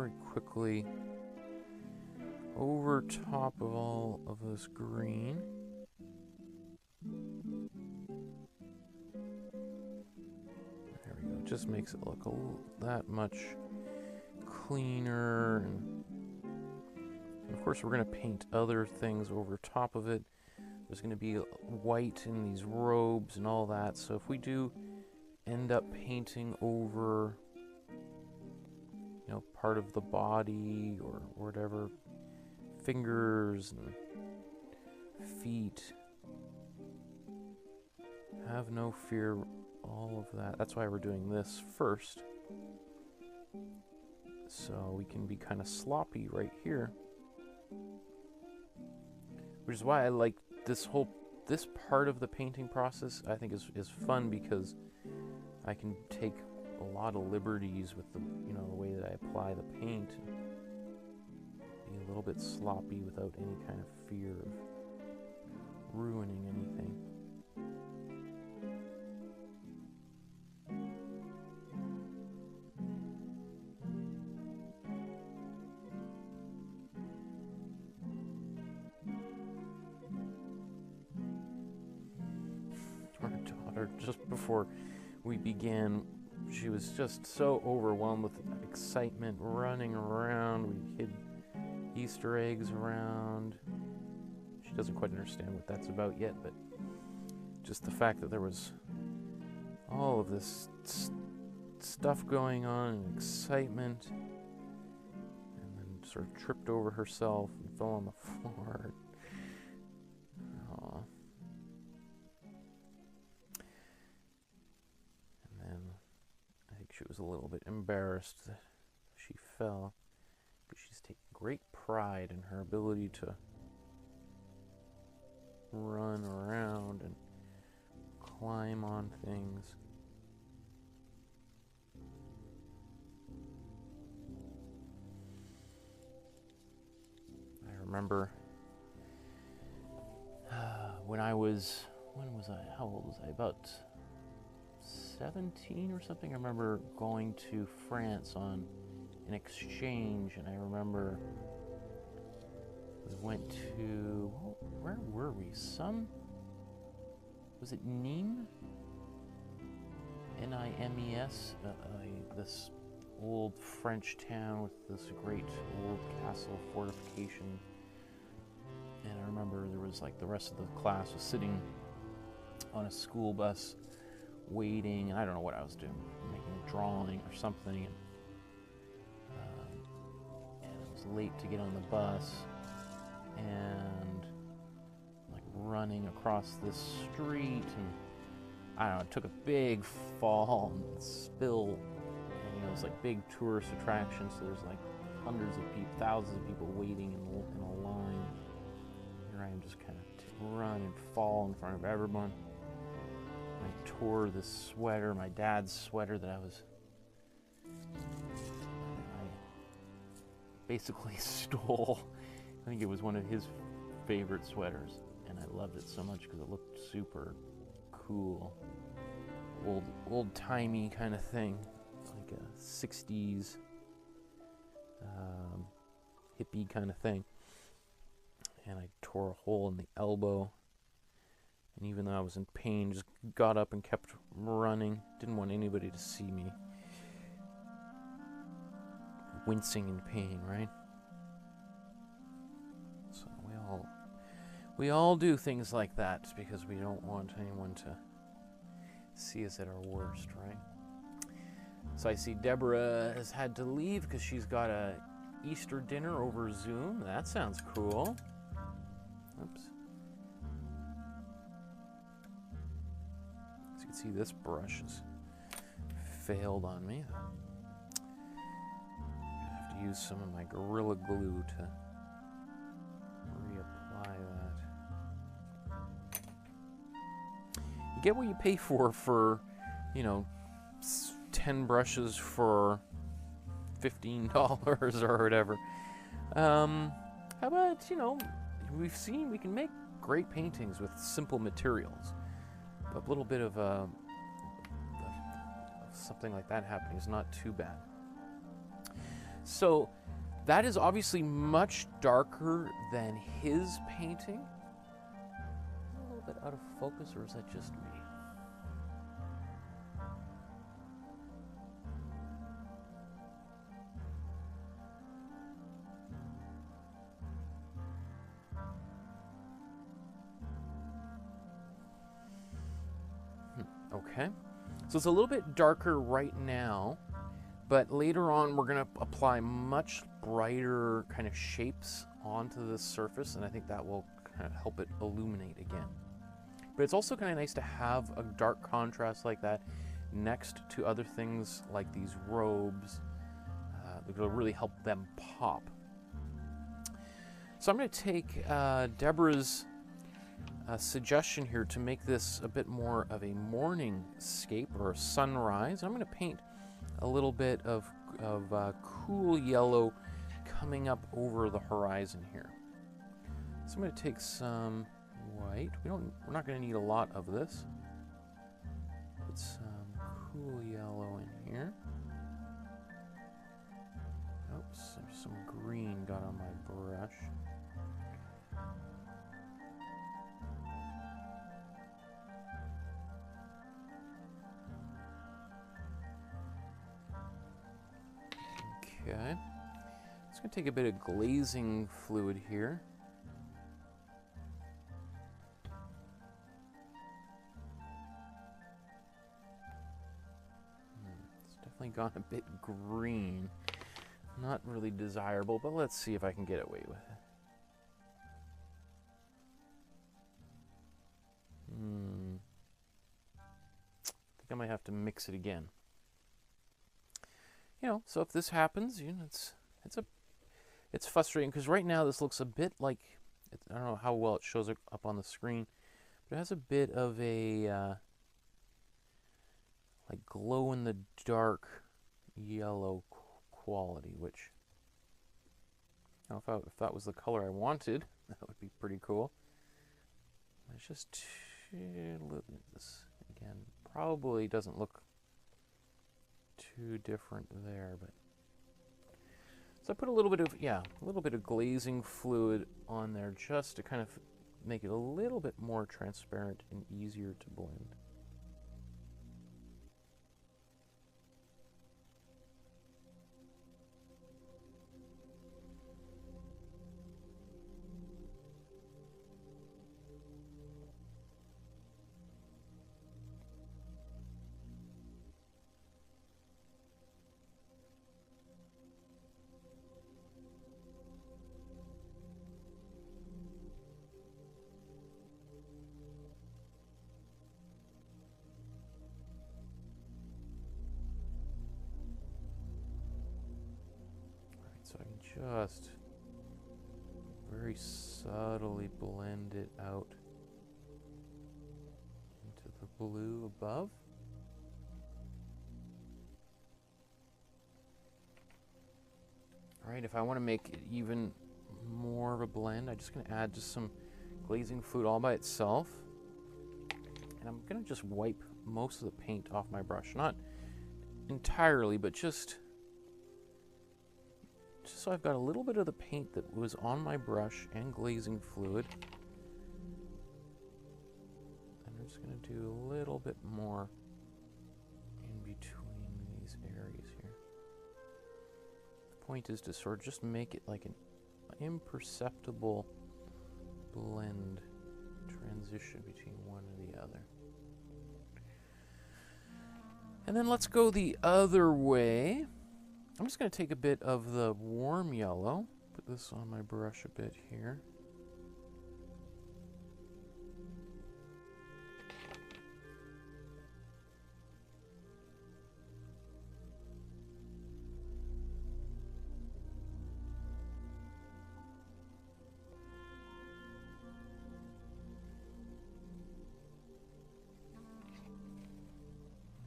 very quickly over top of all of this green. There we go. It just makes it look that much cleaner. And of course, we're going to paint other things over top of it. There's going to be white in these robes and all that. So if we do end up painting over, you know, part of the body or whatever, fingers and feet, have no fear, all of that. That's why we're doing this first, so we can be kind of sloppy right here, which is why I like this part of the painting process. I think is fun because I can take a lot of liberties with the, you know, the way that I apply the paint, and be a little bit sloppy without any kind of fear of ruining anything. Our daughter, just before we began, she was just so overwhelmed with excitement, running around. We hid Easter eggs around. She doesn't quite understand what that's about yet, but just the fact that there was all of this stuff going on and excitement, and then sort of tripped over herself and fell on the floor. Aww. And then I think she was a little bit embarrassed that she fell, because she's taking great pride in her ability to run around and climb on things. I remember how old was I? About 17 or something. I remember going to France on an exchange, and I remember we went to, where were we? Was it Nîmes? N-I-M-E-S? This old French town with this great old castle fortification. And I remember there was, like, the rest of the class was sitting on a school bus waiting, and I don't know what I was doing, making a drawing or something, and I was late to get on the bus, and like running across this street, and I don't know, took a big fall and spill. And, you know, it's like big tourist attraction, so there's like hundreds of people, thousands of people waiting in a line. Here I am, just kind of run and fall in front of everyone. I tore this sweater, my dad's sweater that I basically stole. I think it was one of his favorite sweaters, and I loved it so much because it looked super cool. Old-timey kind of thing, like a 60s hippie kind of thing. And I tore a hole in the elbow. And even though I was in pain, just got up and kept running. Didn't want anybody to see me wincing in pain, right? So we all do things like that because we don't want anyone to see us at our worst, right? So I see Deborah has had to leave because she's got a Easter dinner over Zoom. That sounds cool. Oops. As you can see, this brush has failed on me. I have to use some of my Gorilla Glue to reapply that. You get what you pay for, you know, 10 brushes for $15 or whatever. How about, you know, we've seen we can make great paintings with simple materials. A little bit of something like that happening is not too bad. So that is obviously much darker than his painting. A little bit out of focus, or is that just me? Okay, so it's a little bit darker right now, but later on we're going to apply much brighter kind of shapes onto this surface, and I think that will kind of help it illuminate again. But it's also kind of nice to have a dark contrast like that next to other things like these robes. It'll really help them pop. So I'm going to take Deborah's suggestion here to make this a bit more of a morning-scape or a sunrise. I'm going to paint a little bit of cool yellow coming up over the horizon here. So I'm going to take some white. We're not going to need a lot of this. Put some cool yellow in here. Oops, some green got on my brush. Okay, it's going to take a bit of glazing fluid here. It's definitely gone a bit green. Not really desirable, but let's see if I can get away with it. I think I might have to mix it again. You know, so if this happens, you know, it's frustrating because right now this looks a bit like, I don't know how well it shows up on the screen, but it has a bit of a like glow in the dark yellow quality, which, you know, if that was the color I wanted, that would be pretty cool. Let's just look at this again. Probably doesn't look too different there, but so I put a little bit of glazing fluid on there just to kind of make it a little bit more transparent and easier to blend. So I can just very subtly blend it out into the blue above. All right, if I want to make it even more of a blend, I'm just going to add just some glazing fluid all by itself. And I'm going to just wipe most of the paint off my brush. Not entirely, but just so I've got a little bit of the paint that was on my brush and glazing fluid. And I'm just going to do a little bit more in between these areas here. The point is to sort of just make it like an imperceptible blend, transition between one and the other. And then let's go the other way. I'm just going to take a bit of the warm yellow, put this on my brush a bit here.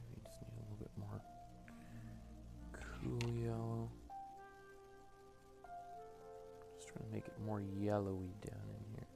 Maybe just need a little bit more cool yellow. Just trying to make it more yellowy down in here.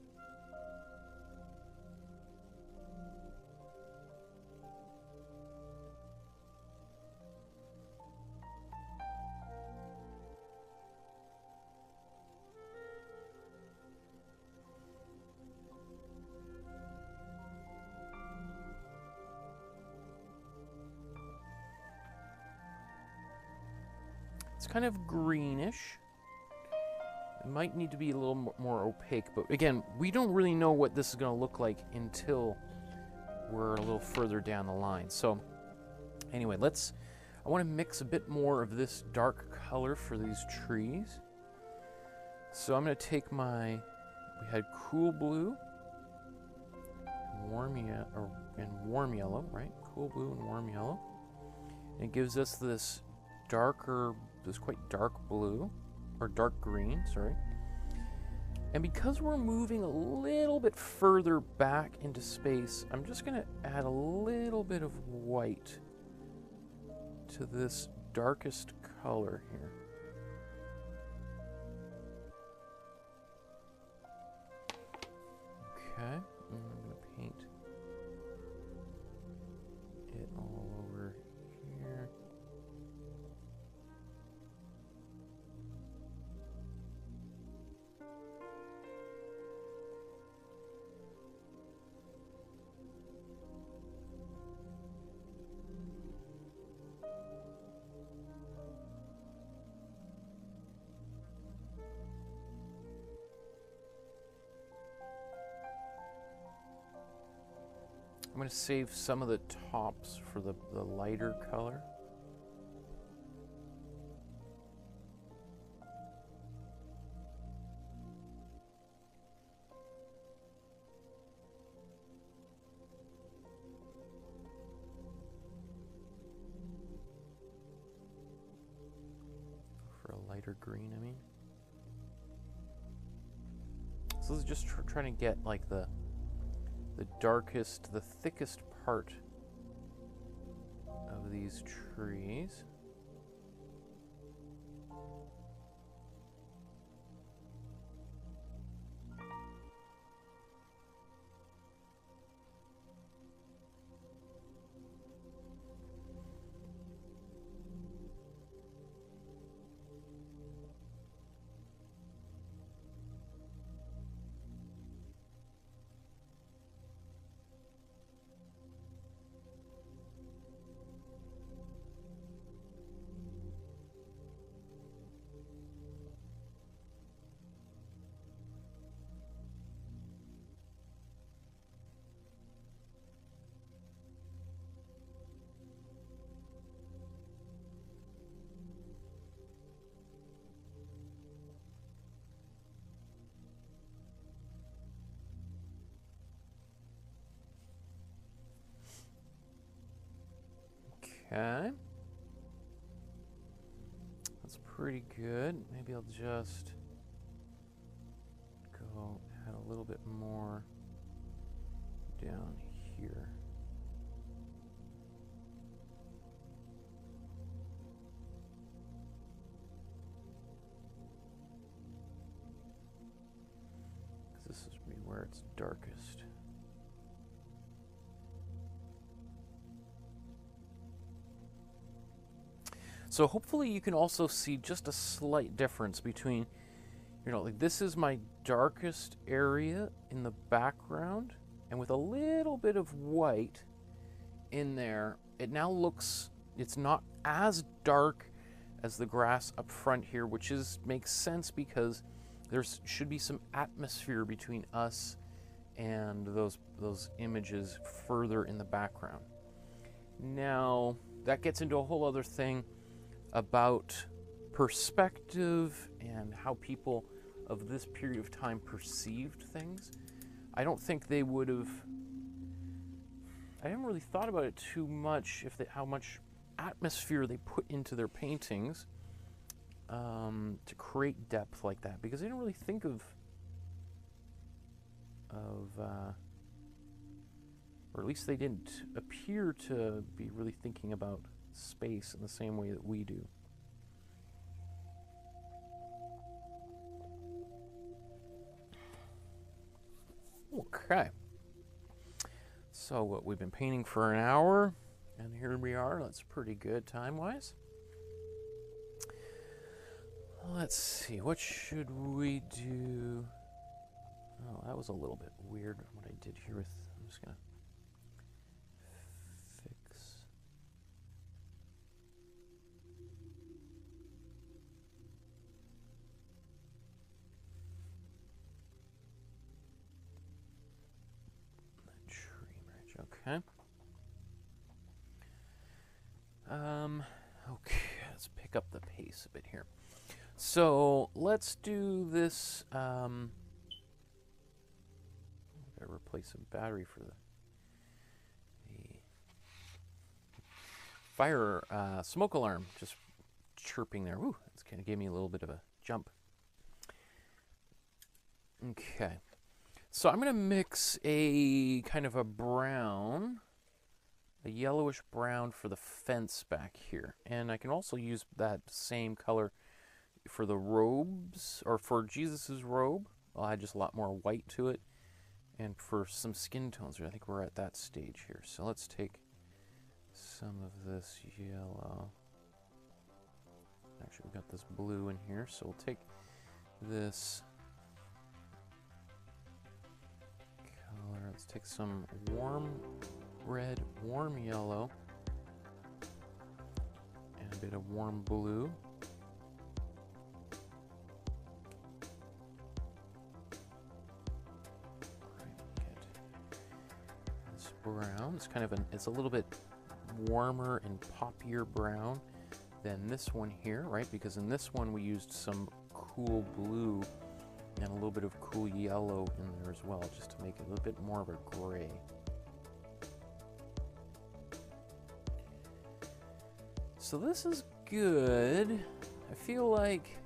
kind of greenish. It might need to be a little more opaque, but again, we don't really know what this is going to look like until we're a little further down the line. So anyway, I want to mix a bit more of this dark color for these trees. So I'm going to take we had cool blue, warm yellow, right? Cool blue and warm yellow. And it gives us this quite dark blue, or dark green, sorry. And because we're moving a little bit further back into space, I'm just going to add a little bit of white to this darkest color here. Okay, and I'm going to paint it all over here. I'm going to save some of the tops for the lighter color. For a lighter green, I mean. So this is just trying to get like the darkest, the thickest part of these trees. Okay. That's pretty good. Maybe I'll just go add a little bit more down here. This is where it's darkest. So hopefully you can also see just a slight difference between, like this is my darkest area in the background, and with a little bit of white in there, it now looks, it's not as dark as the grass up front here, which makes sense because there should be some atmosphere between us and those images further in the background. Now, that gets into a whole other thing about perspective and how people of this period of time perceived things. I don't think they would have, I haven't really thought about it too much, how much atmosphere they put into their paintings to create depth like that, because they didn't really think of or at least they didn't appear to be really thinking about space in the same way that we do. Okay. So what, we've been painting for an hour, and here we are. That's pretty good time-wise. Let's see, what should we do? Oh, that was a little bit weird what I did here with, I'm just gonna fix. Okay. Okay, let's pick up the pace a bit here. So let's do this. I gotta replace a battery for the fire smoke alarm. Just chirping there. Ooh, that's kind of gave me a little bit of a jump. Okay, so I'm gonna mix a kind of a brown, a yellowish brown for the fence back here, and I can also use that same color for the robes, or for Jesus's robe. I'll add just a lot more white to it, and for some skin tones. I think we're at that stage here. So let's take some of this yellow. Actually, we've got this blue in here, so we'll take this color. Let's take some warm red, warm yellow, and a bit of warm blue. Brown. It's kind of it's a little bit warmer and poppier brown than this one here, right? Because in this one we used some cool blue and a little bit of cool yellow in there as well, just to make it a little bit more of a gray. So this is good. I feel like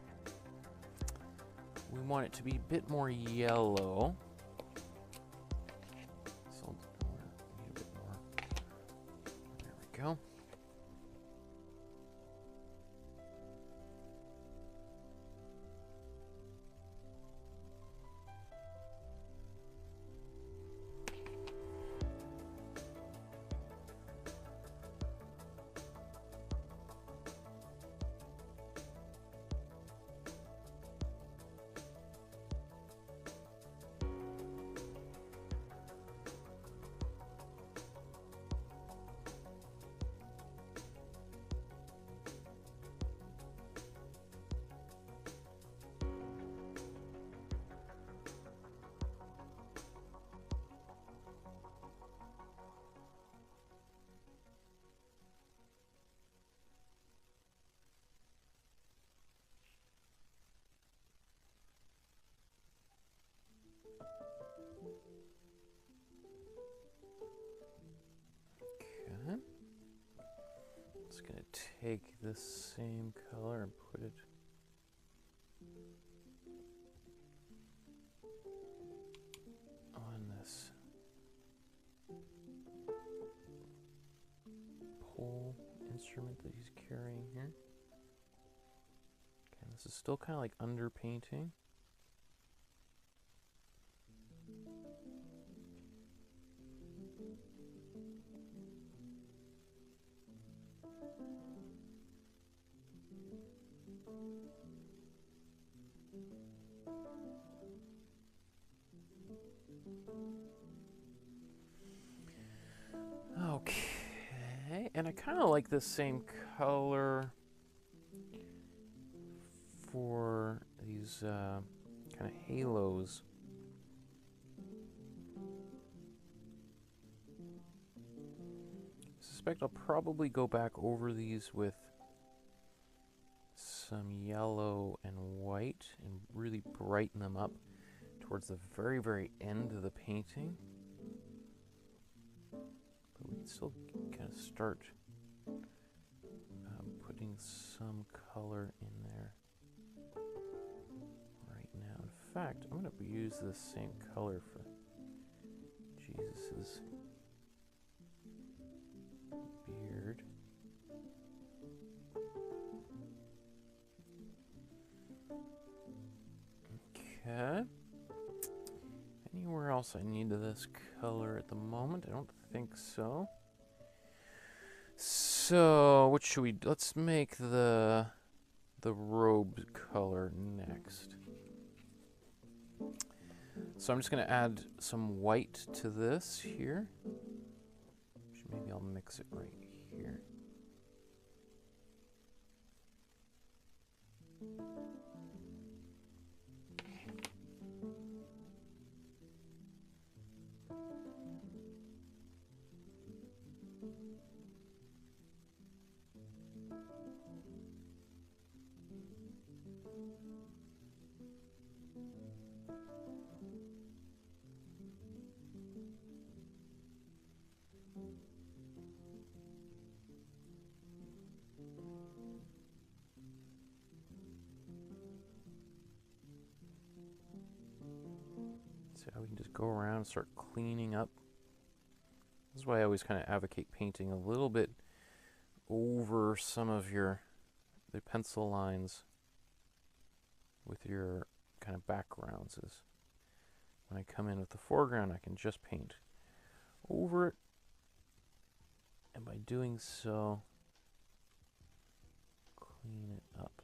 we want it to be a bit more yellow. Go. Okay. Just gonna take this same color and put it on this pole instrument that he's carrying here. Okay, this is still kind of like underpainting. Okay, and I kind of like this same color for these kind of halos. I suspect I'll probably go back over these with some yellow and white and really brighten them up towards the very, very end of the painting. But we can still kind of start putting some color in there right now. In fact, I'm going to use this same color for Jesus's beard. Okay. Anywhere else I need this color at the moment? I don't think so. So, what should we do? Let's make the robe color next. So I'm just going to add some white to this here. Maybe I'll mix it right here. we can just go around and start cleaning up. This is why I always kind of advocate painting a little bit over some of the pencil lines with your kind of backgrounds. Is when I come in with the foreground, I can just paint over it, and by doing so, clean it up.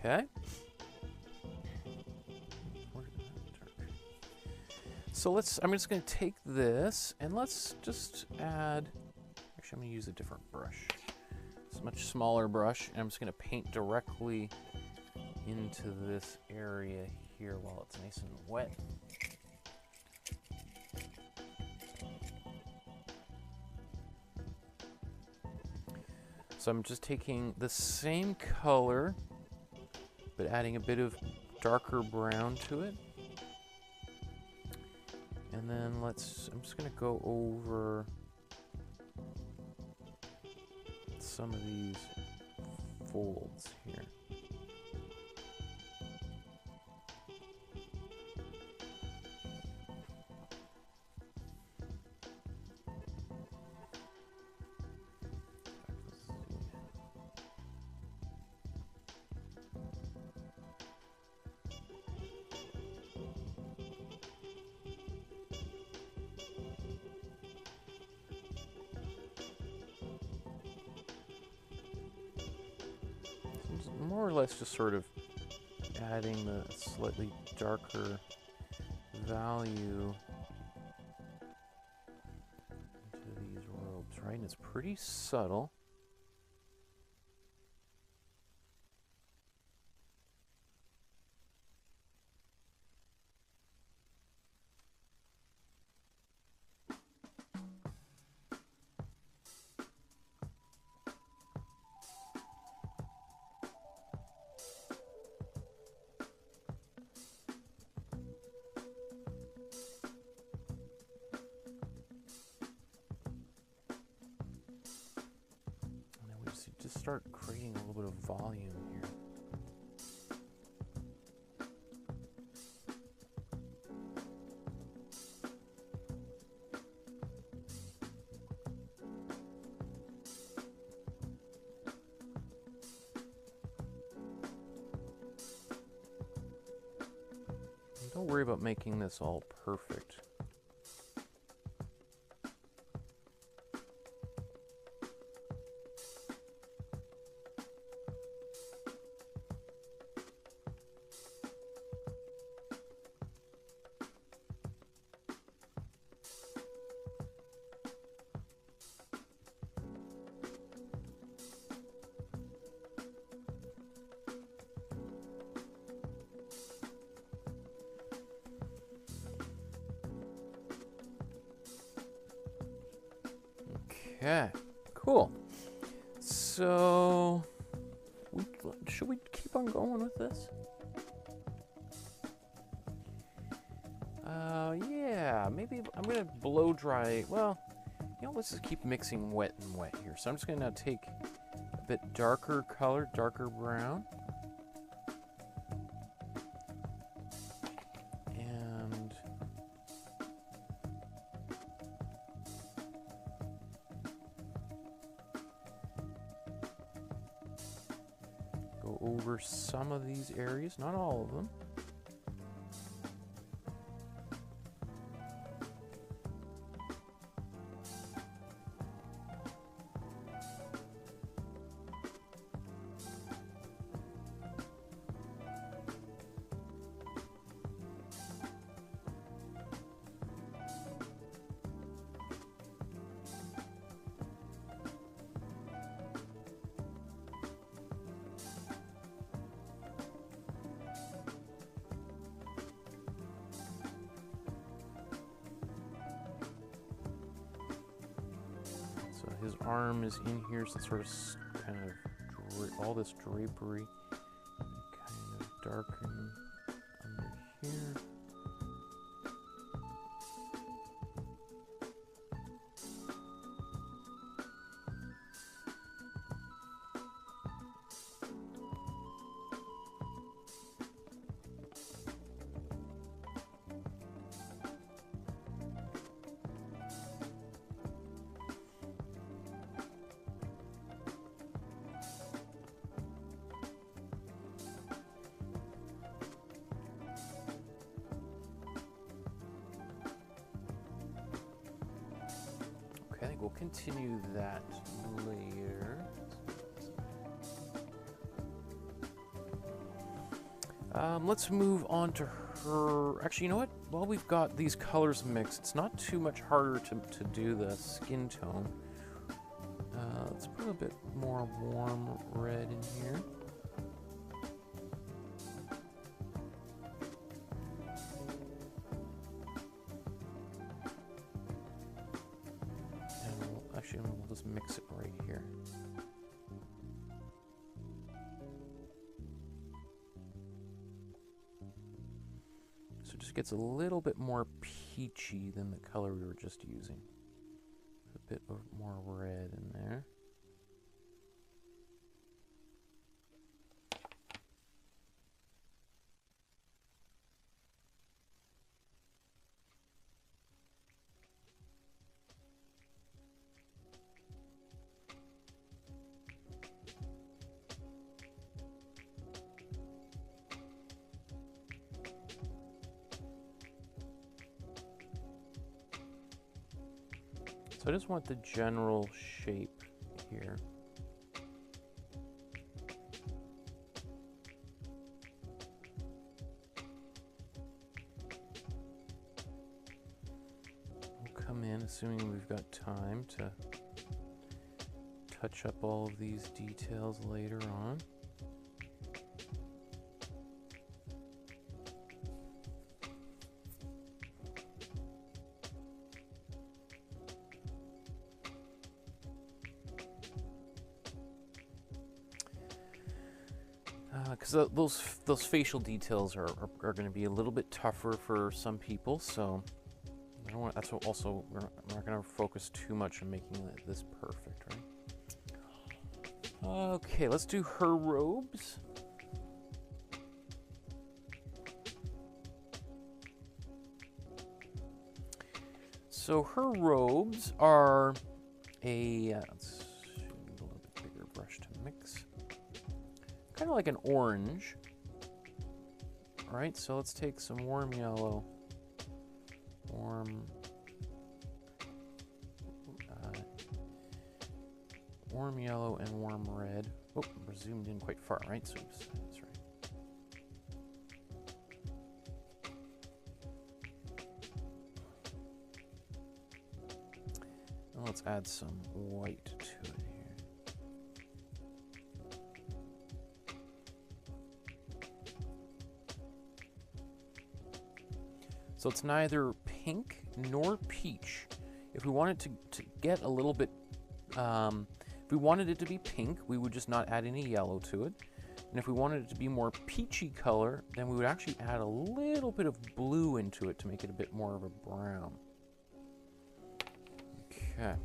Okay. So I'm just going to take this and let's just add, actually I'm going to use a different brush. It's a much smaller brush, and I'm just going to paint directly into this area here while it's nice and wet. So I'm just taking the same color, but adding a bit of darker brown to it. And then I'm just going to go over some of these folds here. More or less just sort of adding the slightly darker value into these robes, right? And it's pretty subtle. Just start creating a little bit of volume here. And don't worry about making this all perfect. Okay, cool. So, should we keep on going with this? Yeah, maybe I'm going to blow dry. Well, you know, let's just keep mixing wet and wet here. So I'm just going to now take a bit darker color, darker brown. Go over some of these areas, not all of them. His arm is in here, so it's sort of kind of all this drapery and kind of darken under here. I think we'll continue that later. Let's move on to her. Actually, you know what? While we've got these colors mixed, it's not too much harder to do the skin tone. Let's put a bit more warm red in here. Actually, we'll just mix it right here. So it just gets a little bit more peachy than the color we were just using. A bit of more red in there. So I just want the general shape here. We'll come in, assuming we've got time to touch up all of these details later on. Because those facial details are going to be a little bit tougher for some people, so I don't want. That's what also we're not going to focus too much on making this perfect, right? Okay, let's do her robes. So her robes are a let's use a little bit bigger brush to mix. Kind of like an orange. All right, so let's take some warm yellow, warm yellow and warm red. Oh, we're zoomed in quite far, right? So that's right. Now let's add some white to it. So it's neither pink nor peach. If we wanted to get a little bit, if we wanted it to be pink, we would just not add any yellow to it. And if we wanted it to be more peachy color, then we would actually add a little bit of blue into it to make it a bit more of a brown. Okay.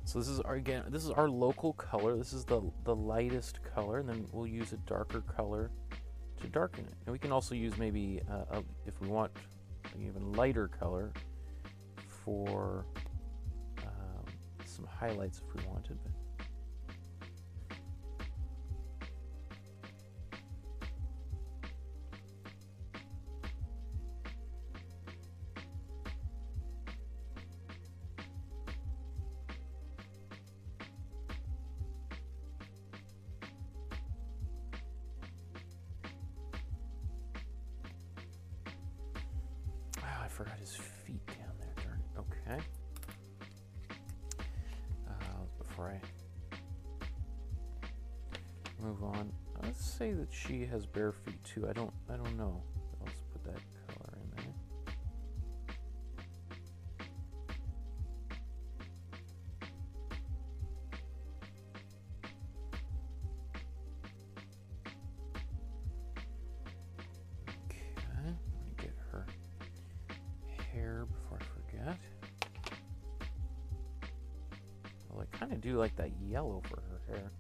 So this is our, again, this is our local color. This is the lightest color, and then we'll use a darker color to darken it. And we can also use maybe, if we want, an even lighter color for some highlights if we wanted. But I forgot his feet down there, darn it. Okay. Before I move on, let's say that she has bare feet too. I don't know. Let's put that color in there. Okay, let me get her hair before I forget. Well, I kind of do like that yellow for her hair.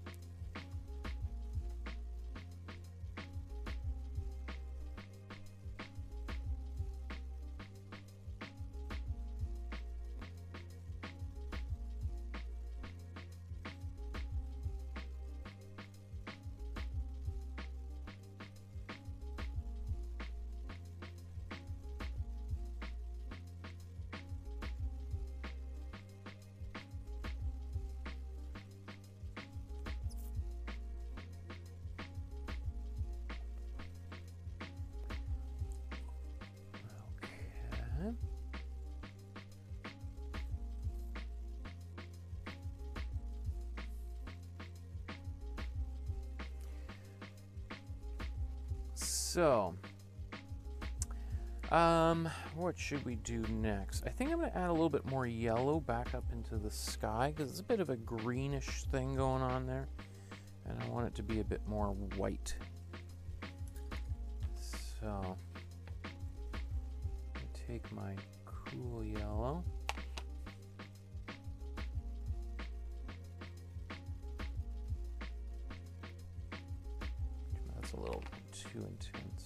So, what should we do next? I think I'm going to add a little bit more yellow back up into the sky because it's a bit of a greenish thing going on there, and I want it to be a bit more white. So, I take my cool yellow. That's a little too intense.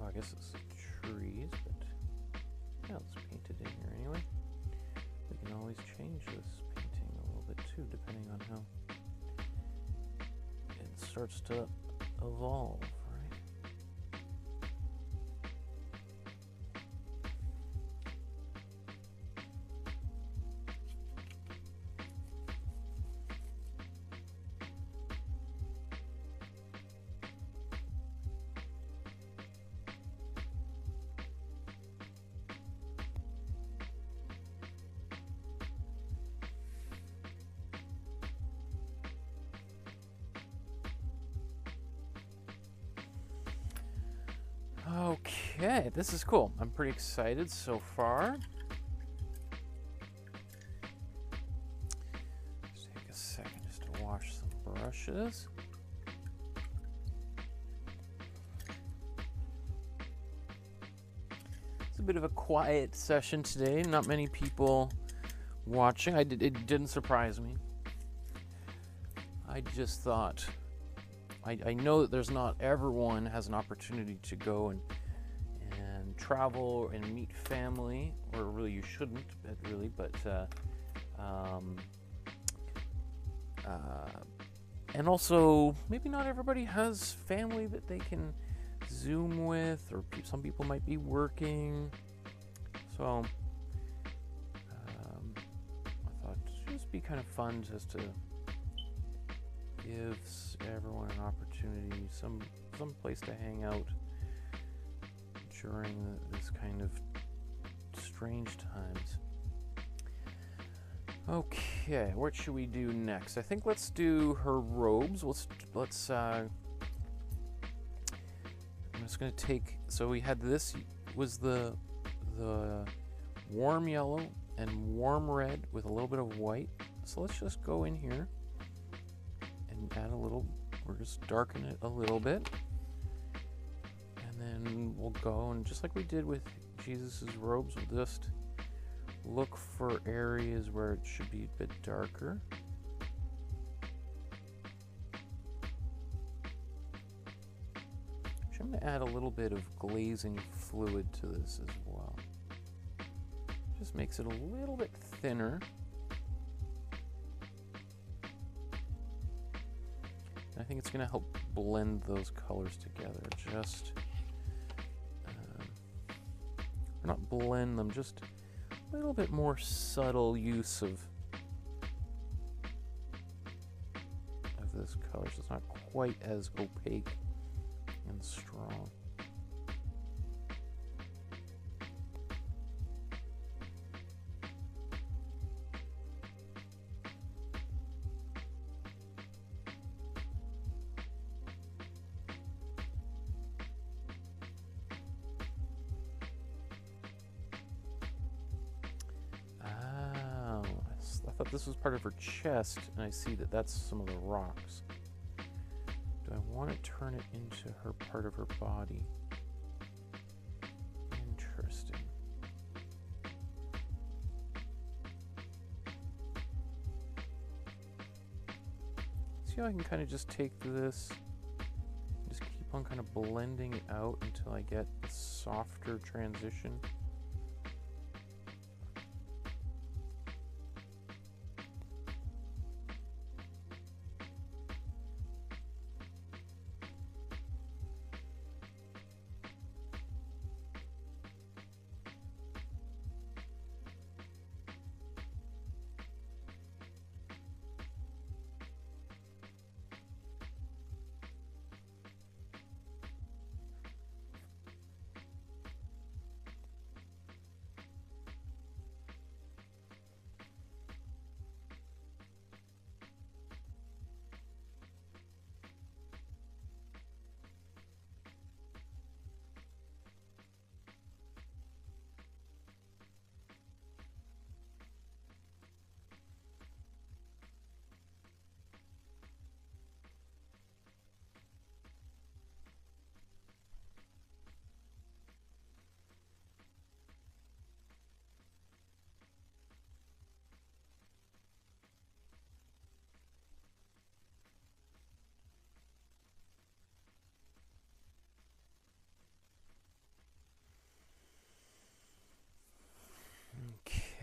I guess it's trees, but yeah, let's paint it in here anyway. We can always change this painting a little bit too, depending on how it starts to evolve, right? Okay, this is cool. I'm pretty excited so far. Just take a second just to wash some brushes. It's a bit of a quiet session today. Not many people watching. It didn't surprise me. I just thought, I know that there's not everyone has an opportunity to go and travel and meet family, or really you shouldn't, but and also maybe not everybody has family that they can Zoom with, or some people might be working. So I thought it'd just be kind kind of fun just to give everyone an opportunity, some place to hang out during this kind of strange times. Okay, what should we do next? I think let's do her robes. Let's I'm just gonna take, so we had this was the warm yellow and warm red with a little bit of white. So let's just go in here and add a little, we're just darken it a little bit. And then we'll go, and just like we did with Jesus's robes, we'll just look for areas where it should be a bit darker. I'm going to add a little bit of glazing fluid to this as well. Just makes it a little bit thinner. I think it's going to help blend those colors together. Just, or not blend them, just a little bit more subtle use of this color, so it's not quite as opaque and strong. I thought this was part of her chest, and I see that that's some of the rocks. Do I want to turn it into her part of her body? Interesting. See how I can kind of just take this, just keep on kind of blending it out until I get a softer transition.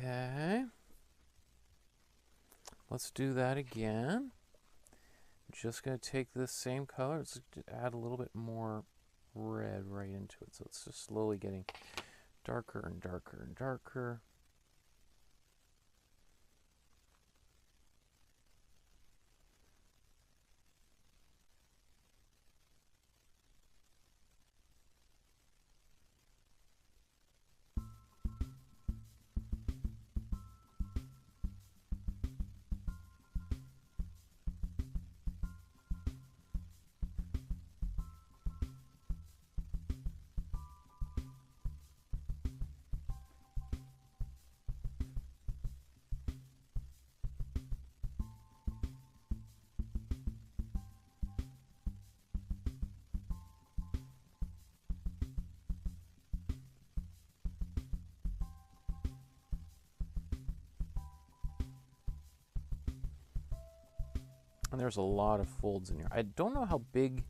Okay, let's do that again. Just going to take this same color, let's add a little bit more red right into it. So it's just slowly getting darker and darker and darker. And there's a lot of folds in here. I don't know how big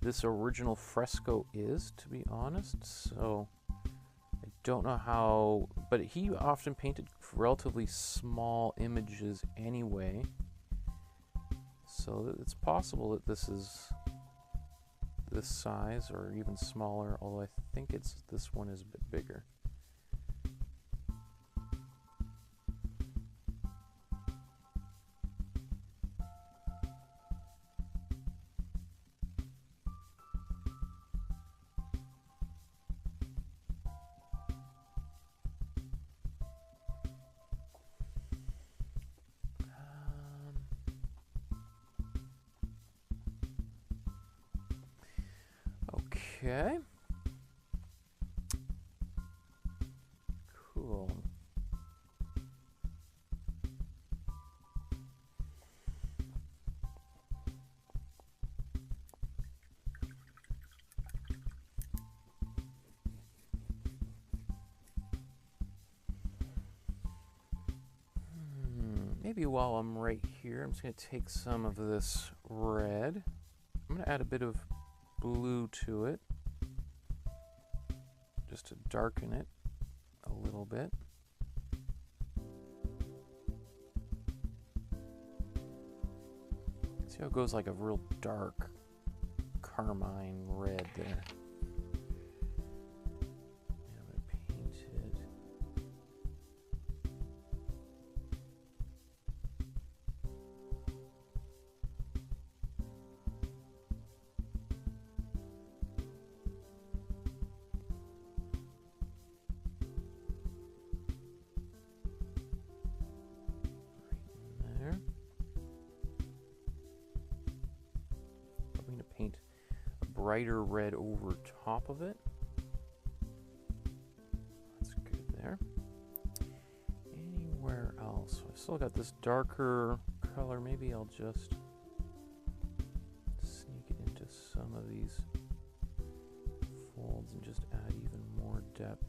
this original fresco is, to be honest, so I don't know how, but he often painted relatively small images anyway, so it's possible that this is this size or even smaller, although I think this one is a bit bigger. Okay. Cool. Maybe while I'm right here, I'm just going to take some of this red. I'm going to add a bit of blue to it, just to darken it a little bit. See how it goes like a real dark carmine red there. Paint a brighter red over top of it. That's good there. Anywhere else? I've still got this darker color. Maybe I'll just sneak it into some of these folds and just add even more depth.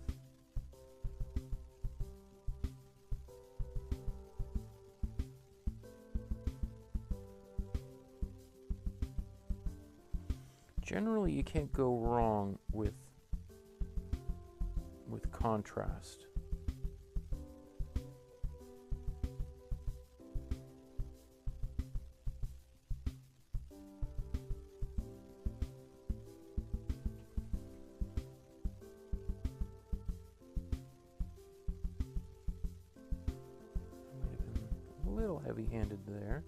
Generally, you can't go wrong with contrast. I might have been a little heavy-handed there.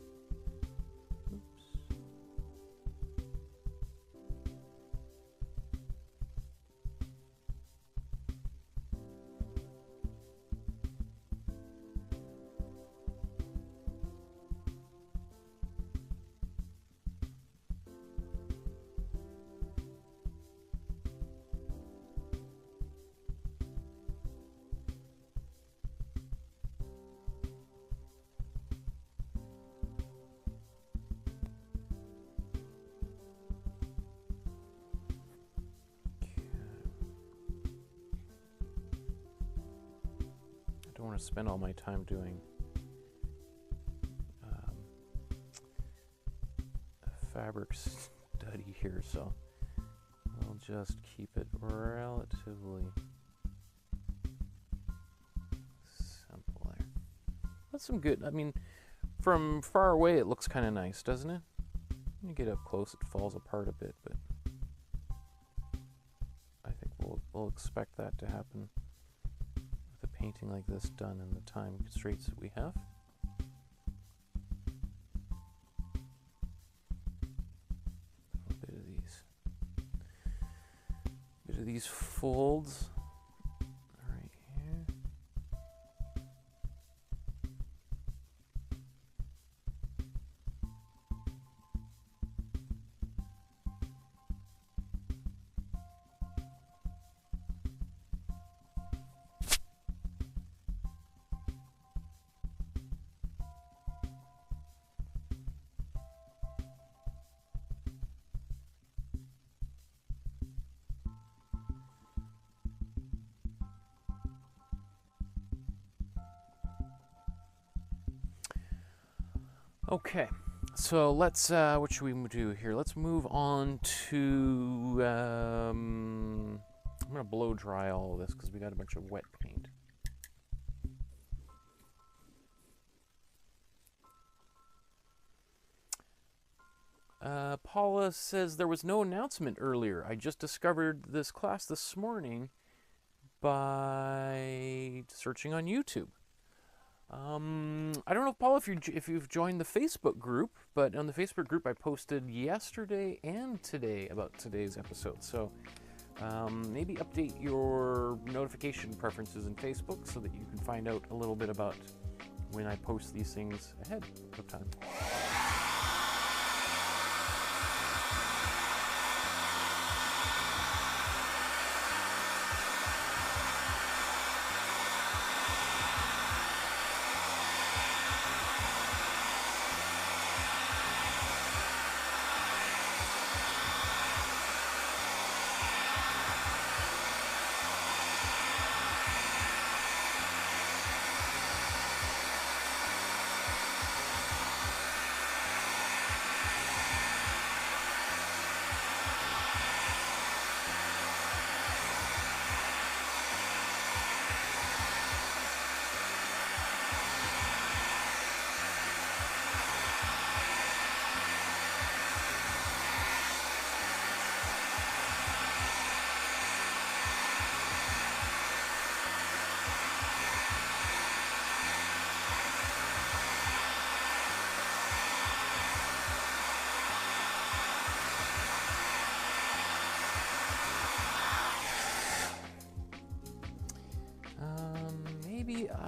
I don't want to spend all my time doing a fabric study here, so I'll just keep it relatively simple there. That's some good, I mean, from far away it looks kind of nice, doesn't it? When you get up close it falls apart a bit, but I think we'll expect that to happen. Painting like this done in the time constraints that we have. A bit of these folds right here. Okay, so let's, what should we do here? Let's move on to, I'm going to blow dry all of this because we got a bunch of wet paint. Paula says there was no announcement earlier. I just discovered this class this morning by searching on YouTube. I don't know, Paul, if you've joined the Facebook group, but on the Facebook group I posted yesterday and today about today's episode. So maybe update your notification preferences in Facebook so that you can find out a little bit about when I post these things ahead of time.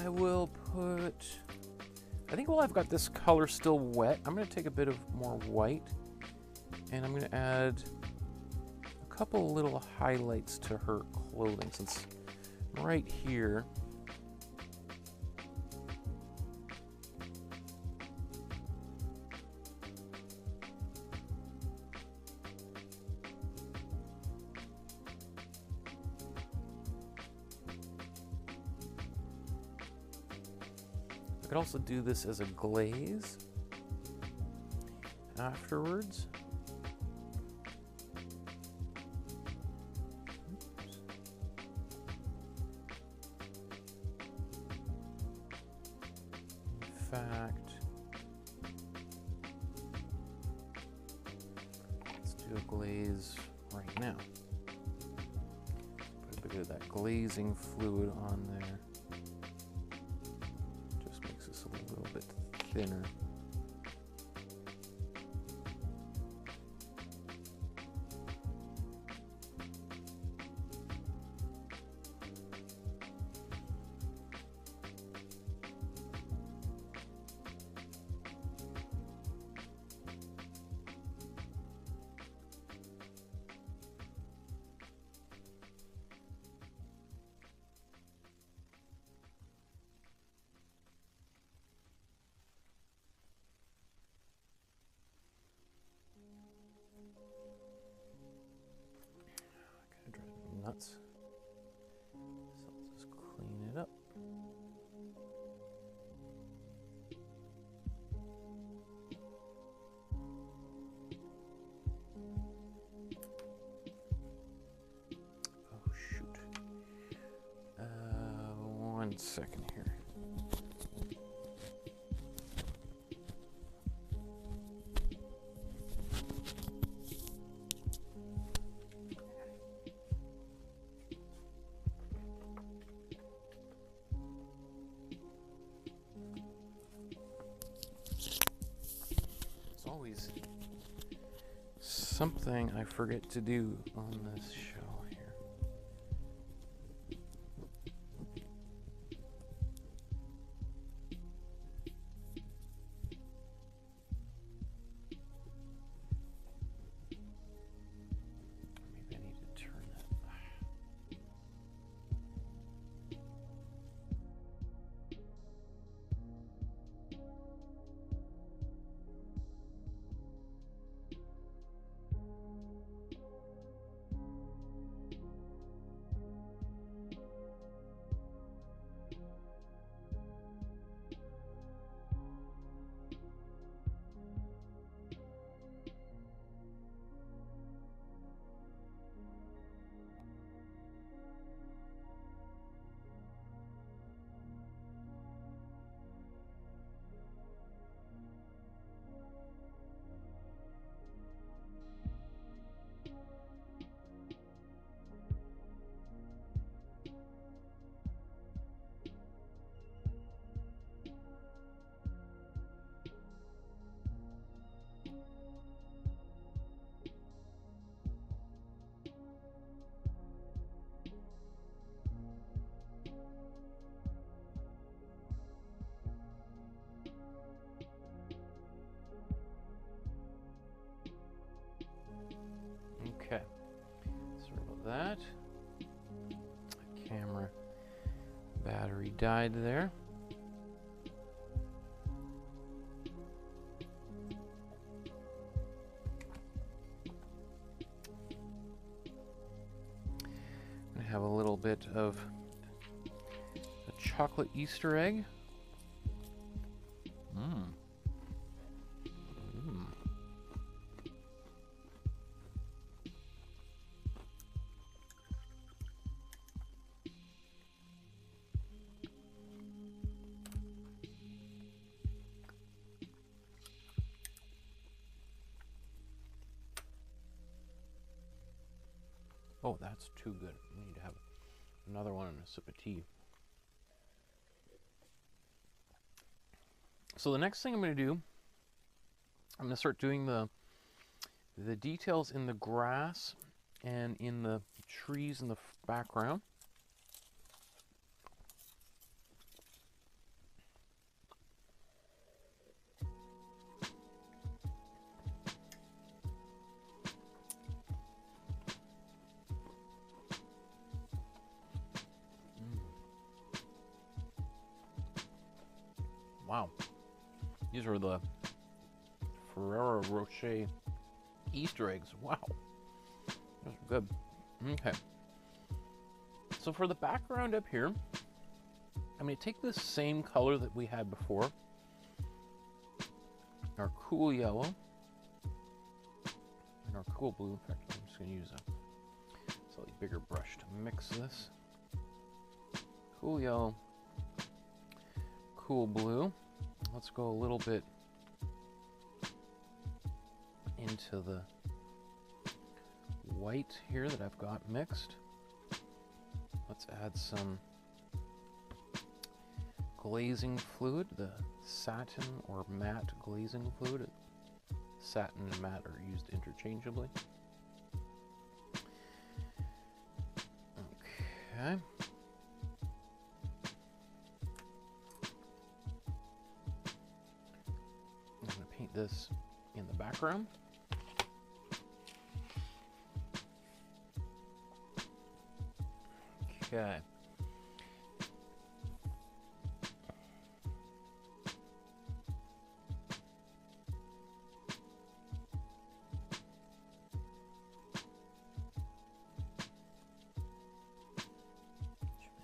I will put, I think while I've got this color still wet, I'm going to take a bit of more white and I'm going to add a couple little highlights to her clothing, since right here, I could also do this as a glaze afterwards. In fact, let's do a glaze right now. Put a bit of that glazing fluid on there. A little bit thinner. Nuts. So I'll just clean it up. Oh shoot. 1 second here. Always something I forget to do on this show here. Maybe I need to turn that. Okay, sorry about that. The camera battery died there. I have a little bit of a chocolate Easter egg. Oh, that's too good. We need to have another one and a sip of tea. So the next thing I'm going to do, I'm going to start doing the details in the grass and in the trees in the background. Wow. These are the Ferrero Rocher Easter eggs. Wow. Those are good. Okay. So for the background up here, I'm going to take this same color that we had before, our cool yellow, and our cool blue. In fact, I'm just going to use a slightly bigger brush to mix this. Cool yellow, cool blue. Let's go a little bit into the white here that I've got mixed. Let's add some glazing fluid, the satin or matte glazing fluid. Satin and matte are used interchangeably. Okay. I'm going to paint this in the background. Okay.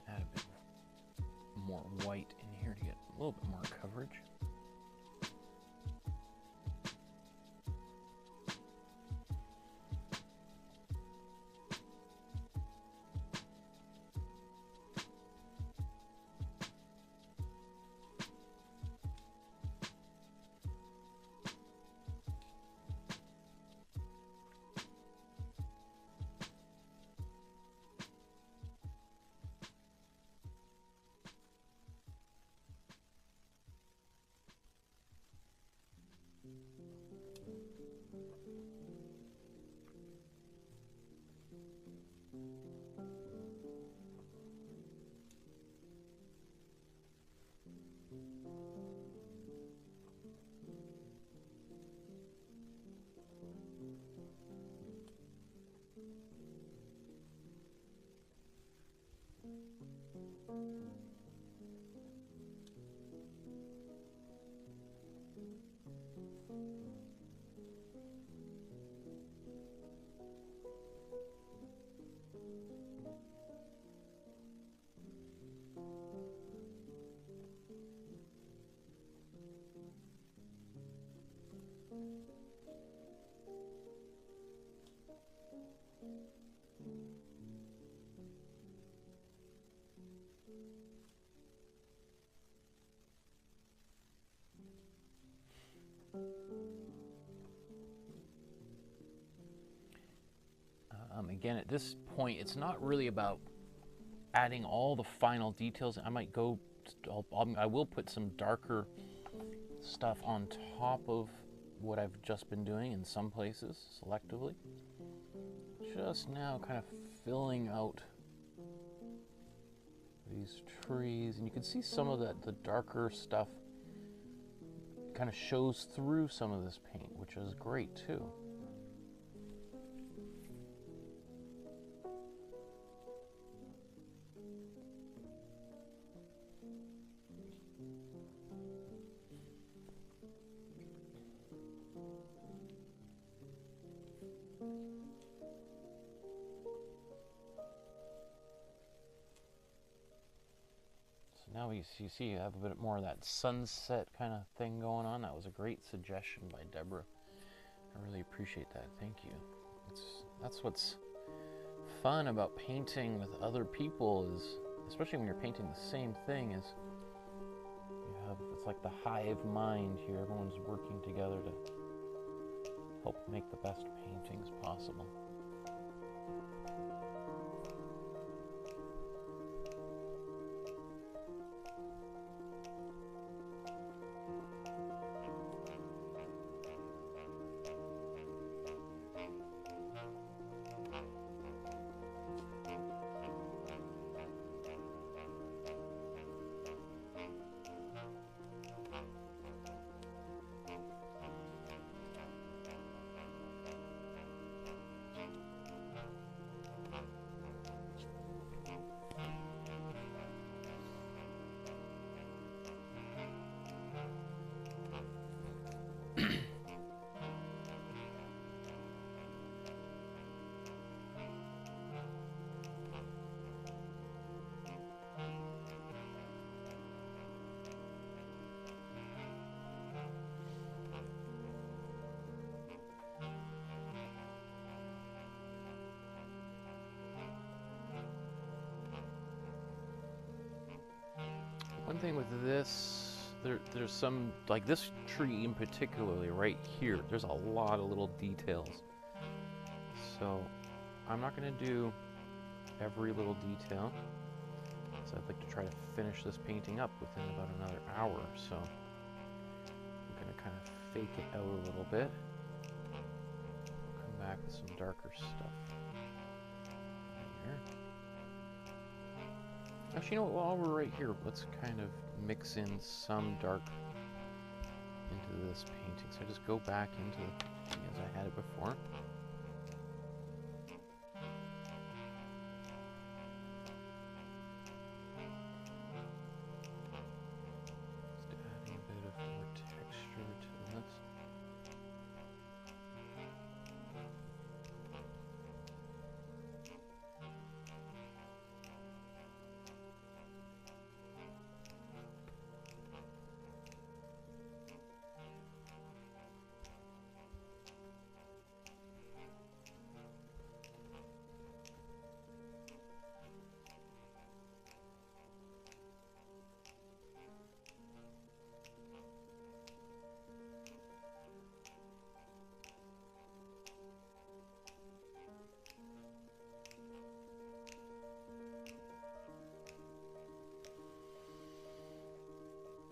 Add a bit more white in here to get a little bit more coverage. Again, at this point, it's not really about adding all the final details. I might go, I will put some darker stuff on top of what I've just been doing in some places, selectively. Just now kind of filling out these trees, and you can see some of the darker stuff kind of shows through some of this paint, which is great too. Now you see you have a bit more of that sunset kind of thing going on. That was a great suggestion by Deborah. I really appreciate that. Thank you. That's what's fun about painting with other people, is especially when you're painting the same thing, is it's like the hive mind here. Everyone's working together to help make the best paintings possible. One thing with this, there's some, like this tree in particularly right here, there's a lot of little details. So I'm not going to do every little detail. So I'd like to try to finish this painting up within about another hour or so. I'm going to kind of fake it out a little bit. Come back with some darker stuff. Here. Actually, you know what, while we're right here, let's kind of mix in some dark into this painting. So I just go back into the as I had it before.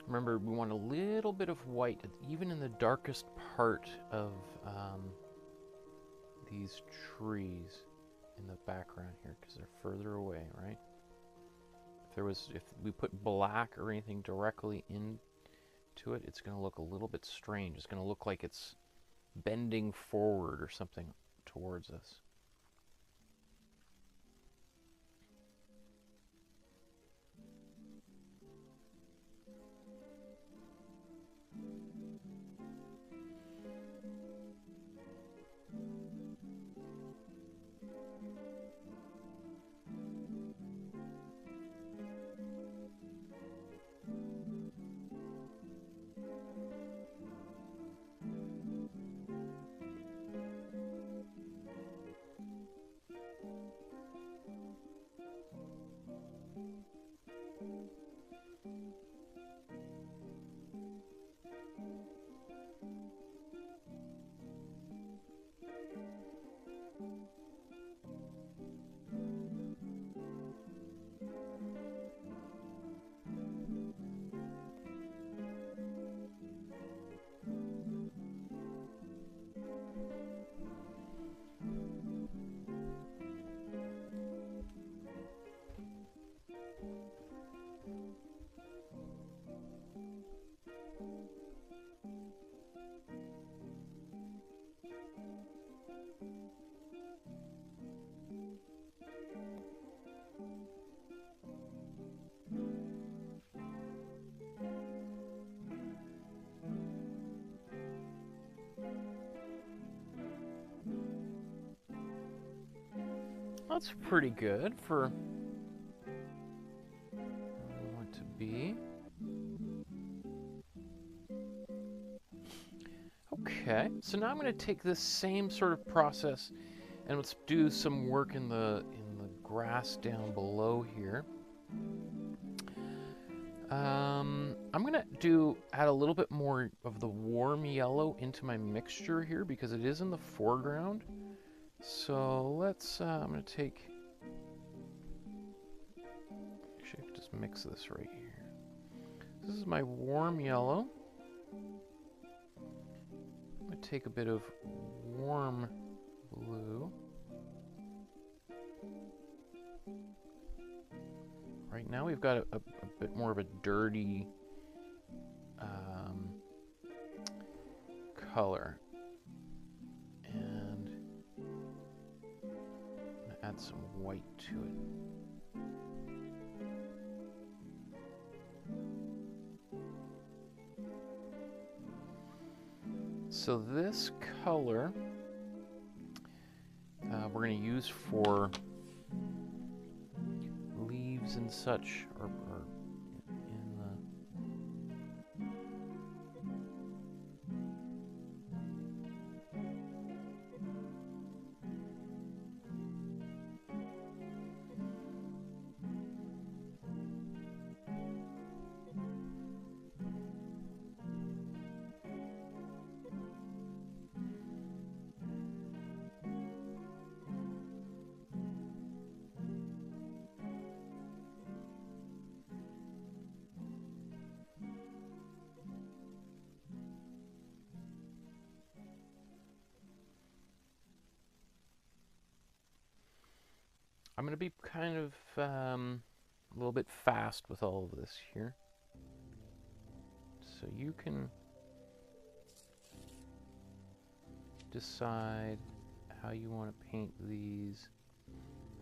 Remember, we want a little bit of white, even in the darkest part of these trees in the background here, because they're further away, right? If we put black or anything directly into it, it's going to look a little bit strange. It's going to look like it's bending forward or something towards us. That's pretty good for where we want to be. Okay, so now I'm going to take this same sort of process and let's do some work in the grass down below here. I'm going to add a little bit more of the warm yellow into my mixture here because it is in the foreground. So let's, I'm going to take, actually I can just mix this right here. This is my warm yellow. I'm going to take a bit of warm blue. Right now we've got a bit more of a dirty color. And I'm going to add some white to it. So this color we're going to use for leaves and such, or in the I'm going to be kind of a little bit fast with all of this here. So you can decide how you want to paint these,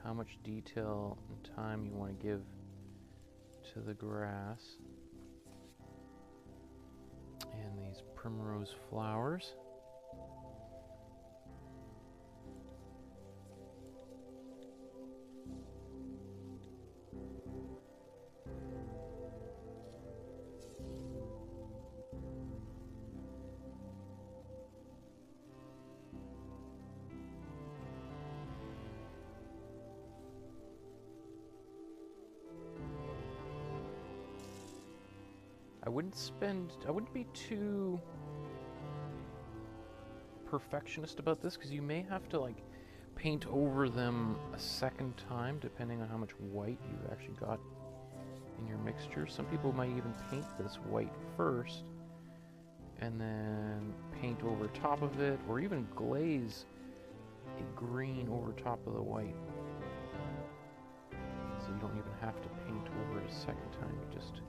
how much detail and time you want to give to the grass and these primrose flowers. I wouldn't be too perfectionist about this, because you may have to like paint over them a second time depending on how much white you've actually got in your mixture. Some people might even paint this white first and then paint over top of it, or even glaze a green over top of the white. So you don't even have to paint over it a second time, you just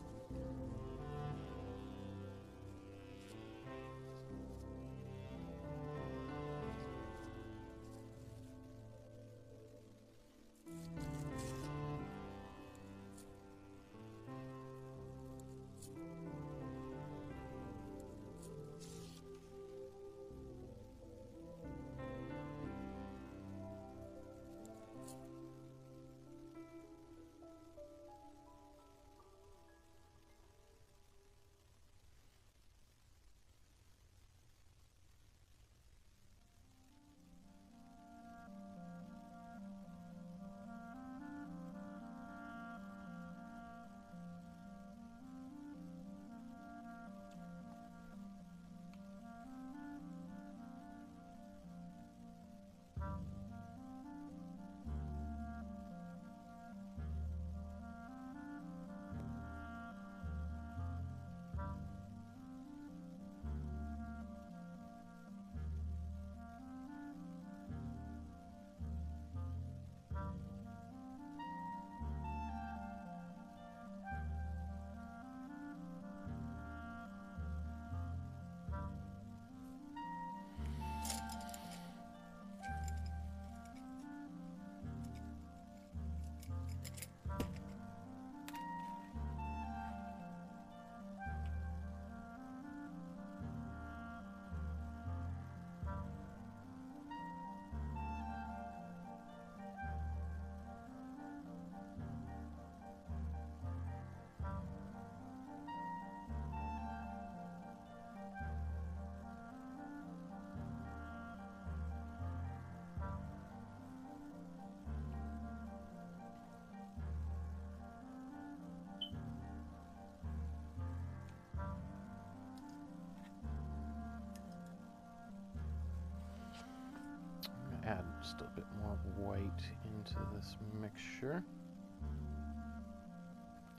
add just a bit more white into this mixture.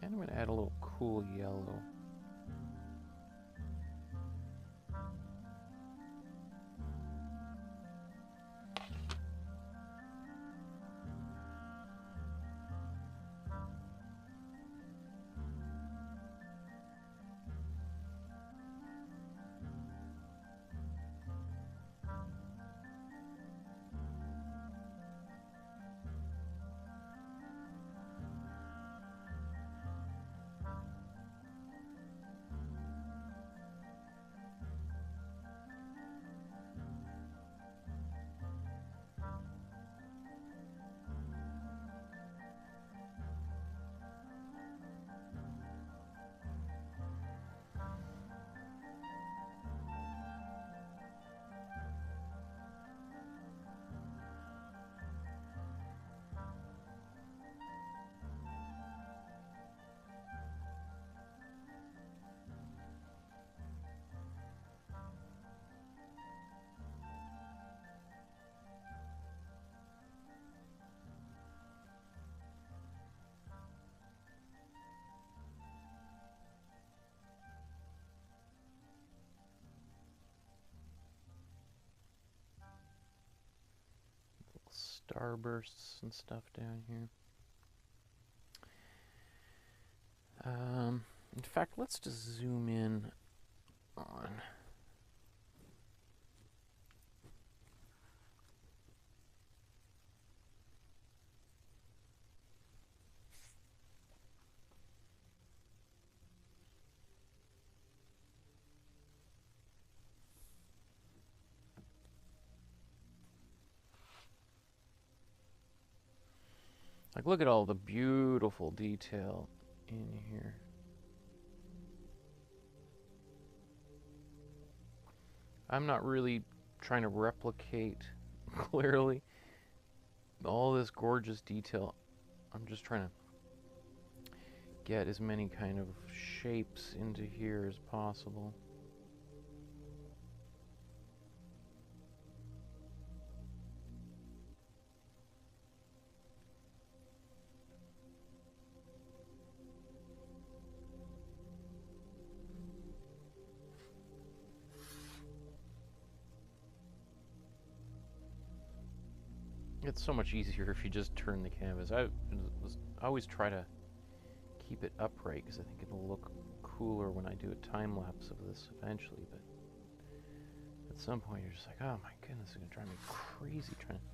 And I'm going to add a little cool yellow. starbursts and stuff down here. In fact, let's just zoom in on like, look at all the beautiful detail in here. I'm not really trying to replicate clearly all this gorgeous detail. I'm just trying to get as many kind of shapes into here as possible. It's so much easier if you just turn the canvas. I always try to keep it upright because I think it'll look cooler when I do a time lapse of this eventually. But at some point, you're just like, oh my goodness, it's gonna drive me crazy trying to.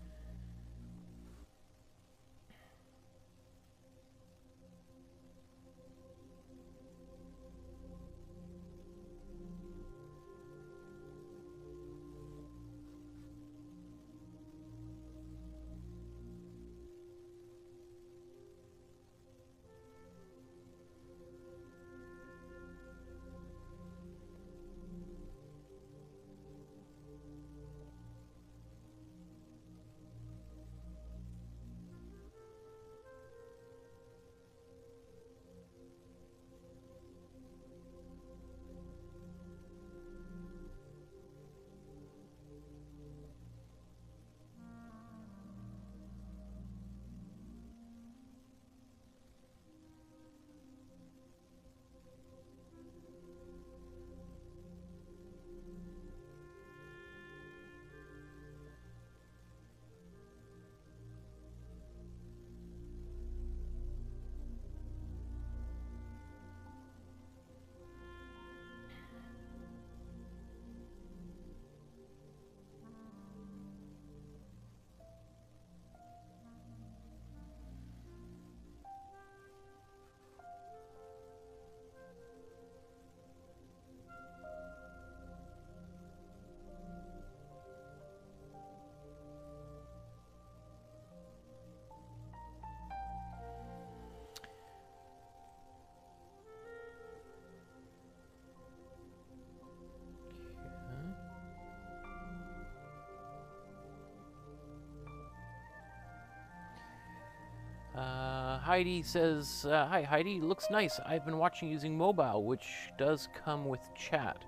Heidi says, hi Heidi, looks nice. I've been watching using mobile, which does come with chat.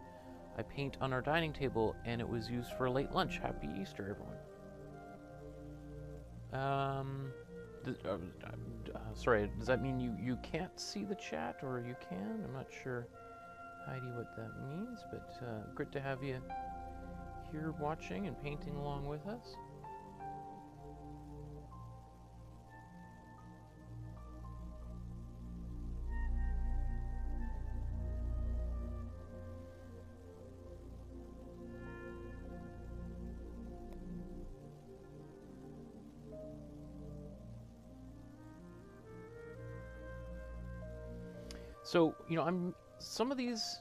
I paint on our dining table and it was used for a late lunch. Happy Easter, everyone. Sorry, does that mean you can't see the chat, or you can? I'm not sure, Heidi, what that means, but good to have you here watching and painting along with us. So, you know, some of these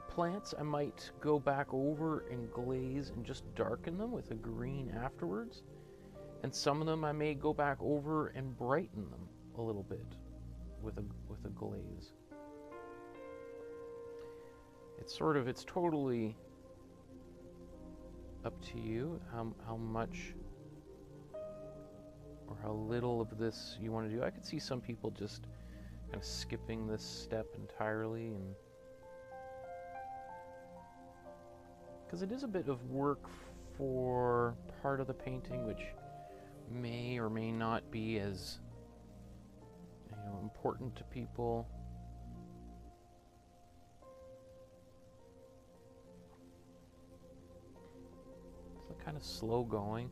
plants I might go back over and glaze and just darken them with a green afterwards. And some of them I may go back over and brighten them a little bit with a glaze. It's totally up to you how much or how little of this you want to do. I could see some people just kind of skipping this step entirely, and because it is a bit of work for part of the painting, which may or may not be as, you know, important to people. It's kind of slow going.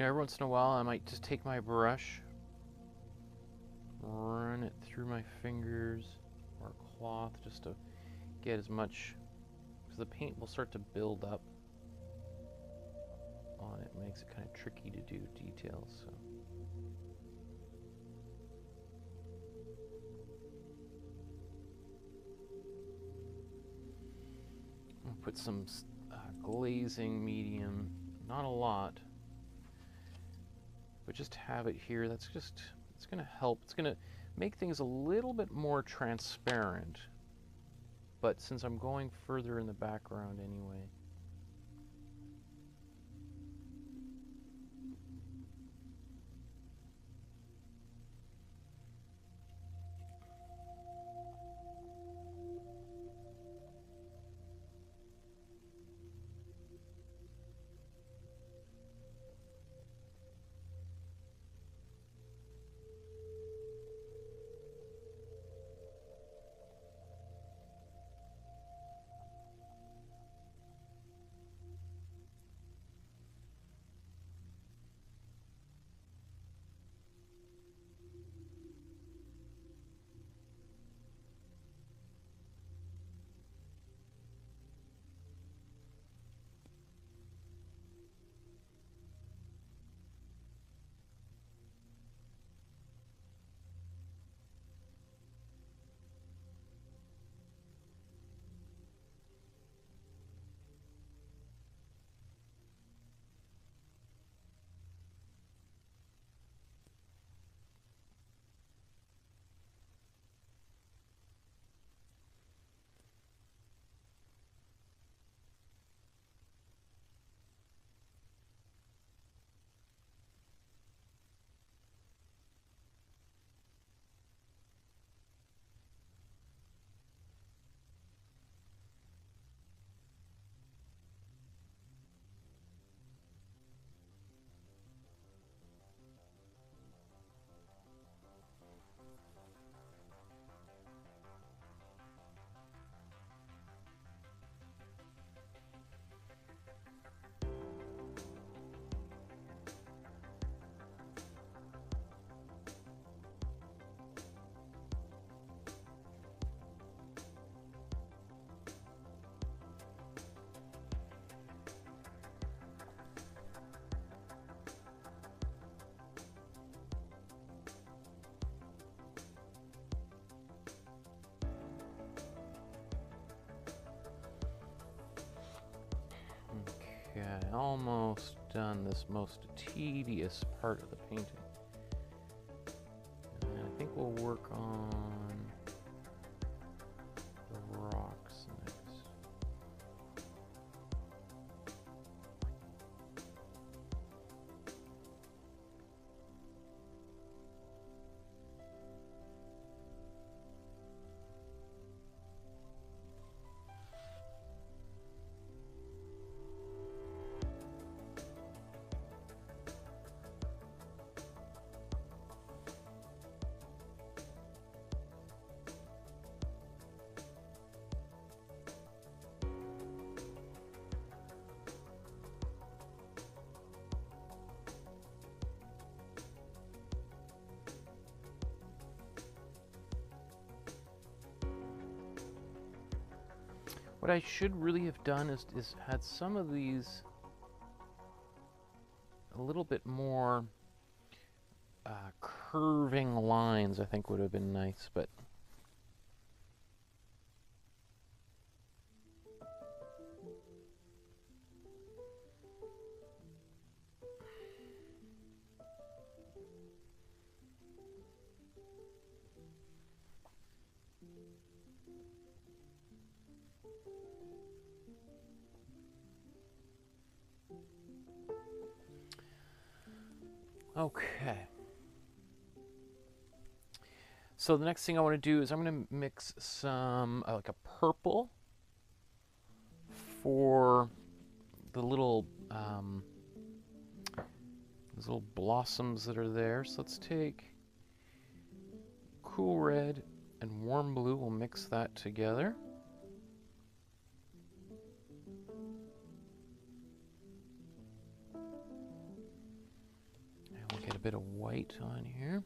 know, every once in a while I might just take my brush, run it through my fingers or cloth just to get as much, because the paint will start to build up on it. Makes it kind of tricky to do details. So. I'll put some glazing medium, not a lot, but just have it here. That's just, it's going to help. It's going to make things a little bit more transparent, but since I'm going further in the background anyway. Okay, almost done this most tedious part of the painting. And I think we'll work on the rocks next. What I should really have done is had some of these a little bit more curving lines. I think would have been nice, but okay. So the next thing I want to do is I'm going to mix some like a purple for the little those little blossoms that are there. So let's take cool red and warm blue. We'll mix that together. bit of white on here.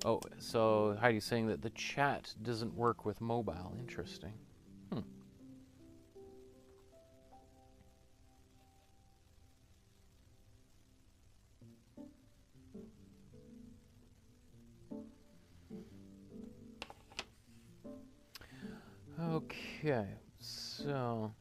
Oh, so Heidi's saying that the chat doesn't work with mobile. Interesting. Okay, so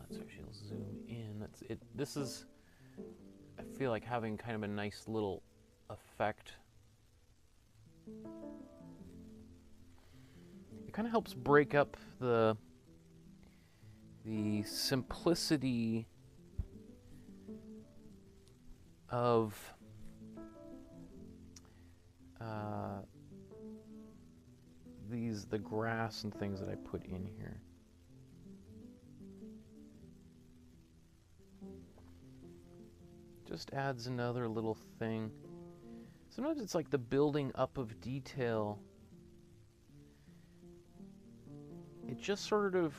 let's actually zoom in. That's it. This is, I feel like having kind of a nice little effect. It kind of helps break up the simplicity of the grass and things that I put in here. Just adds another little thing. Sometimes it's like the building up of detail. It just sort of,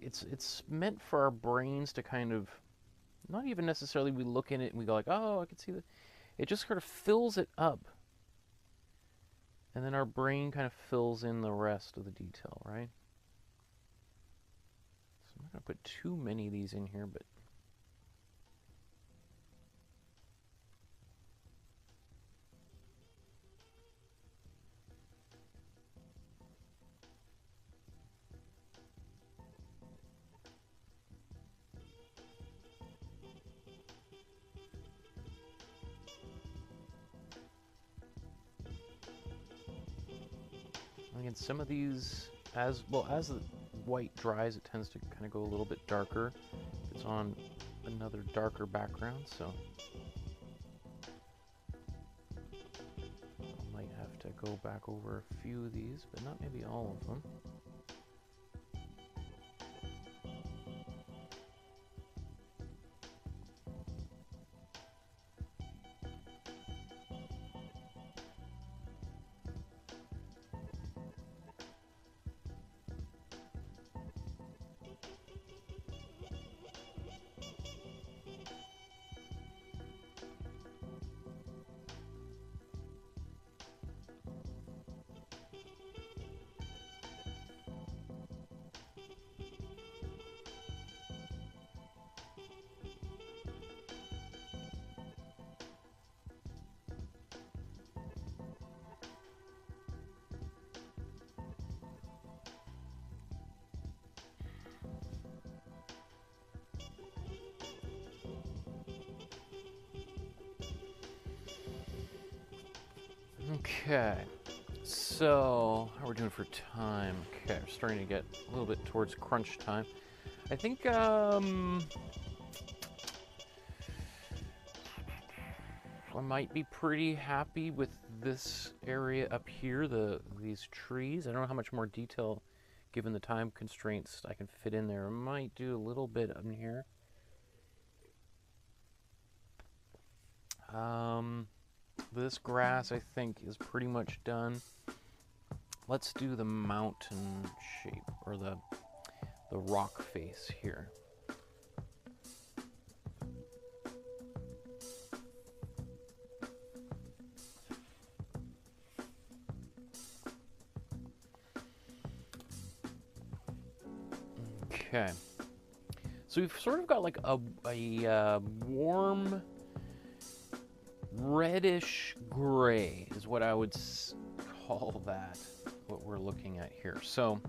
it's meant for our brains to kind of, not even necessarily we look in it and we go like, oh, I can see that. It just sort of fills it up. And then our brain kind of fills in the rest of the detail, right? So I'm not going to put too many of these in here, but again, some of these, as the white dries, it tends to kind of go a little bit darker. It's on another darker background, so I might have to go back over a few of these, but not maybe all of them. Okay, so how are we doing for time? Okay, we're starting to get a little bit towards crunch time. I think I might be pretty happy with this area up here, these trees. I don't know how much more detail, given the time constraints, I can fit in there. I might do a little bit in here. This grass, I think, is pretty much done. Let's do the mountain shape, or the rock face here. Okay. So we've sort of got like a warm reddish gray is what I would call that, what we're looking at here. So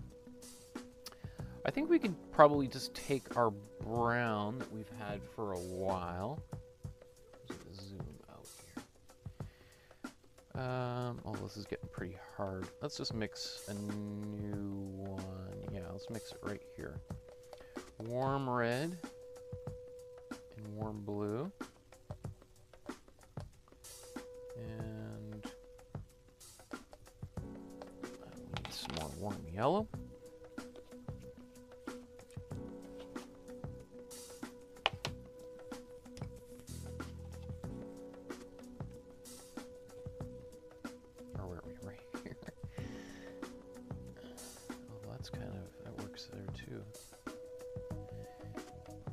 I think we could probably just take our brown that we've had for a while, Oh, this is getting pretty hard. Let's just mix a new one. Yeah, let's mix it right here. Warm red and warm blue. And we need some more warm yellow.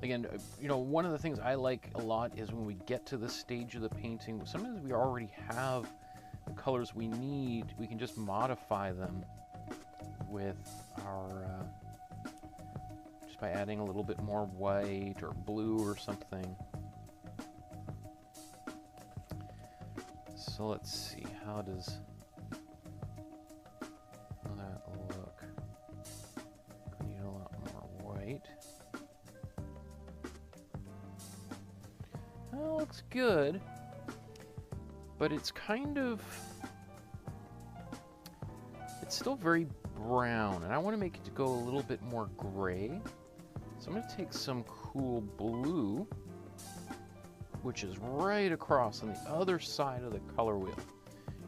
Again, you know, one of the things I like a lot is when we get to this stage of the painting, sometimes we already have the colors we need. We can just modify them with our, just by adding a little bit more white or blue or something. So let's see, how does that look? We need a lot more white. That looks good, but it's kind of, it's still very brown, and I want to make it to go a little bit more gray. So I'm going to take some cool blue, which is right across on the other side of the color wheel.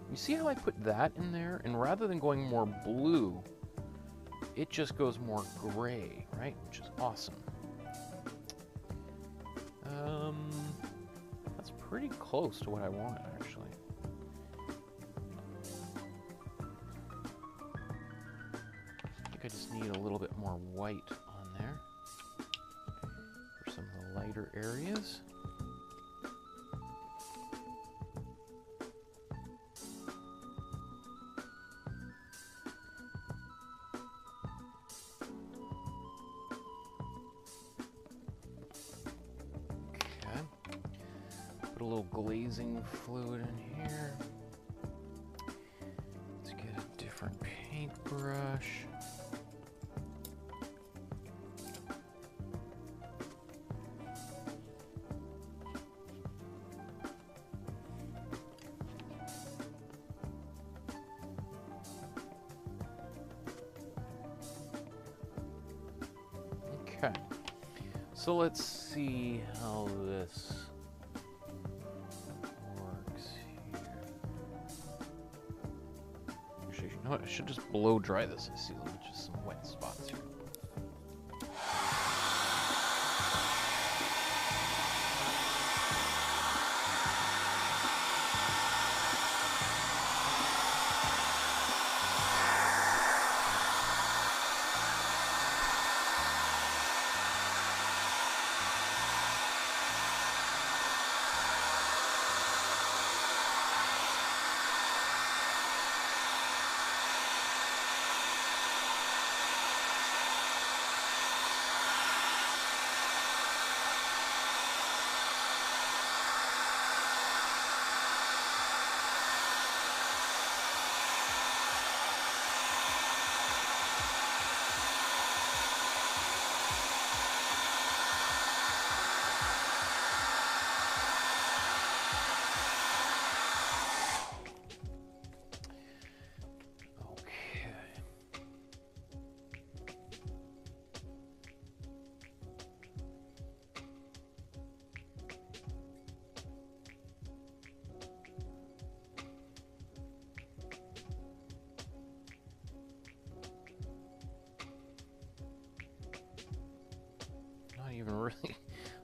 You see how I put that in there? And rather than going more blue, it just goes more gray, right? Which is awesome. That's pretty close to what I want, actually. I think I just need a little bit more white on there for some of the lighter areas. A little glazing fluid in here. Let's get a different paintbrush. Okay, so let's see how this I should just blow dry this. I see just some wet spots here. Even really,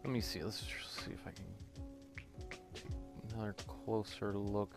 let me see, let's see if I can take another closer look.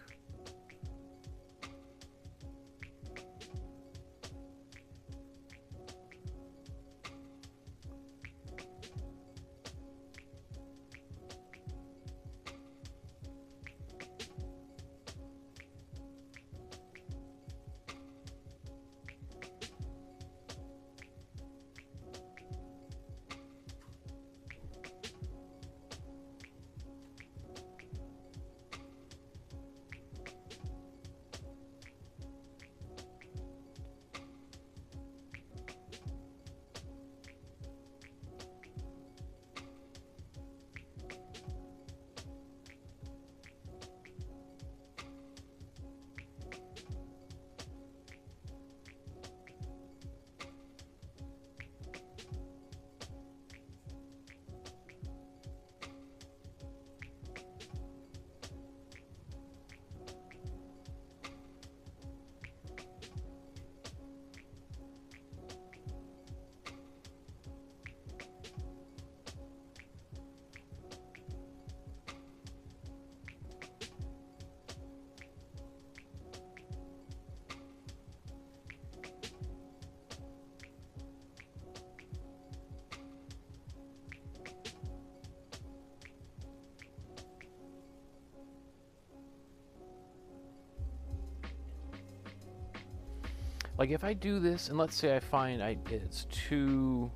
Like if I do this, and let's say I find it's too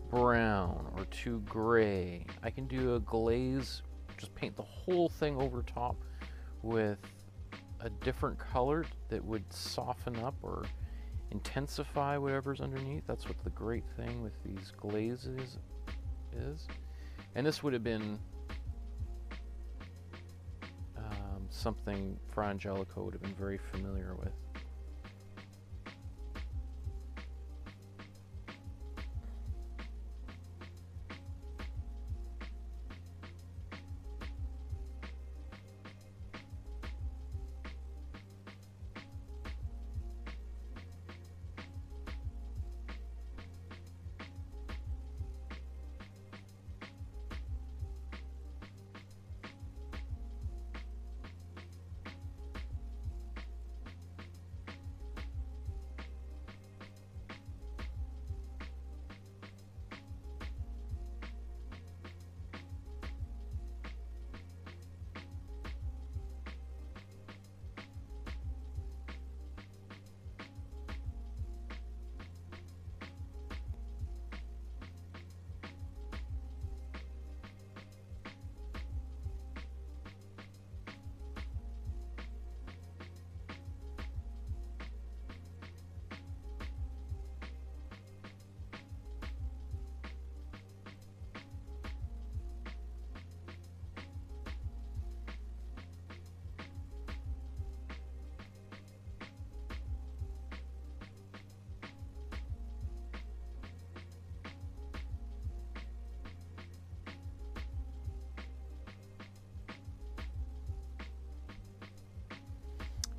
brown or too gray, I can do a glaze, just paint the whole thing over top with a different color that would soften up or intensify whatever's underneath. That's what the great thing with these glazes is. And this would have been something Fra Angelico would have been very familiar with.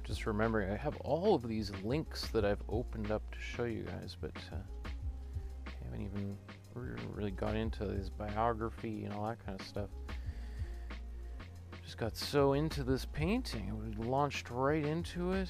Just remembering, I have all of these links that I've opened up to show you guys, but I haven't even really got into his biography and all that kind of stuff. Just got so into this painting, we launched right into it.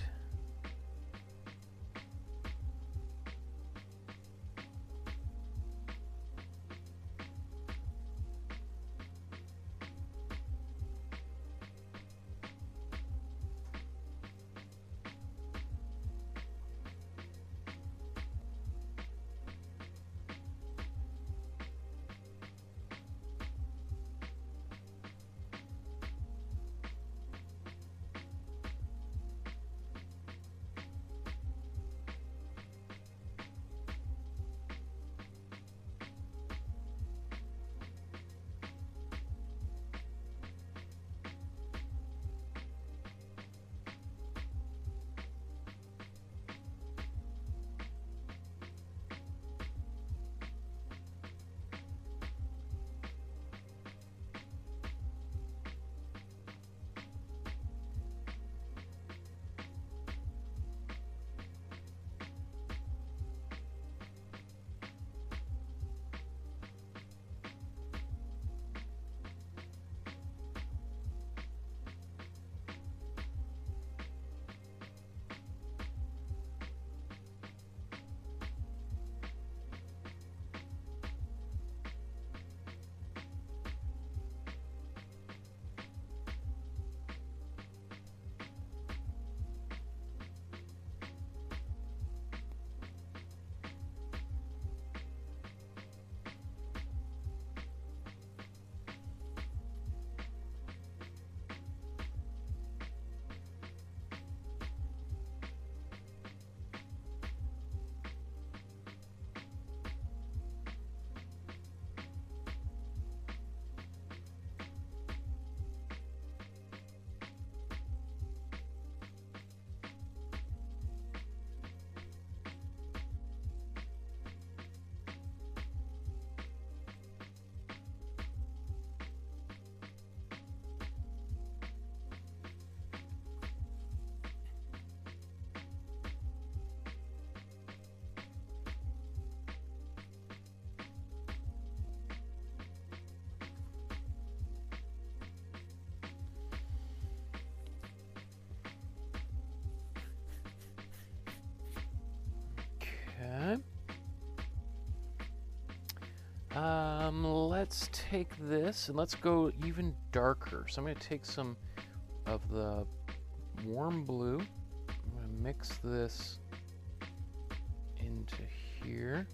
Let's take this and let's go even darker. So I'm going to take some of the warm blue. I'm going to mix this into here.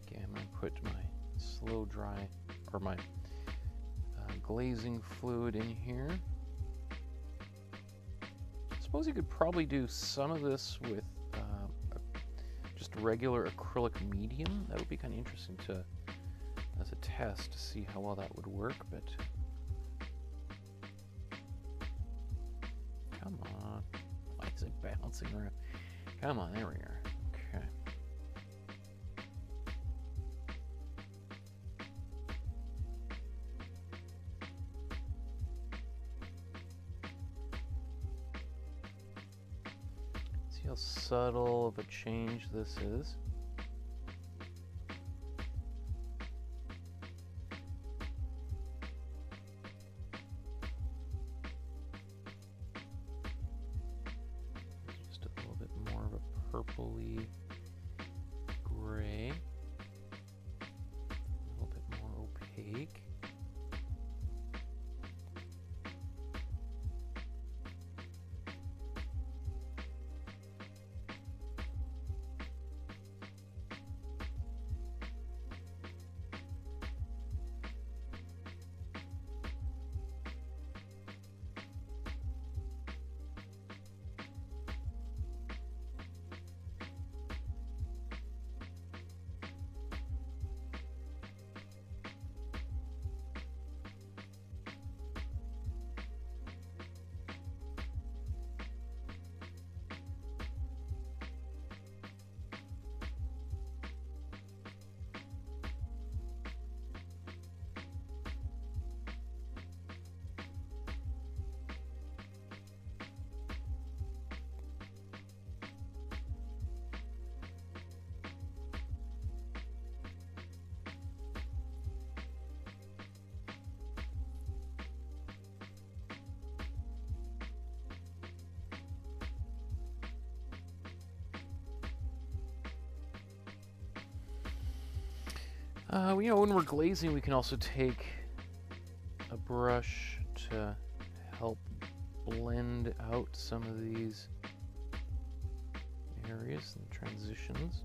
Again, I'm going to put my slow dry, or my glazing fluid in here. I suppose you could probably do some of this with just regular acrylic medium. That would be kind of interesting to, as a test, to see how well that would work, but come on. Why is it bouncing around? Come on, there we are. Okay. See how subtle of a change this is? Just a little bit more of a purpley gray, a little bit more opaque. You know, when we're glazing, we can also take a brush to help blend out some of these areas and transitions.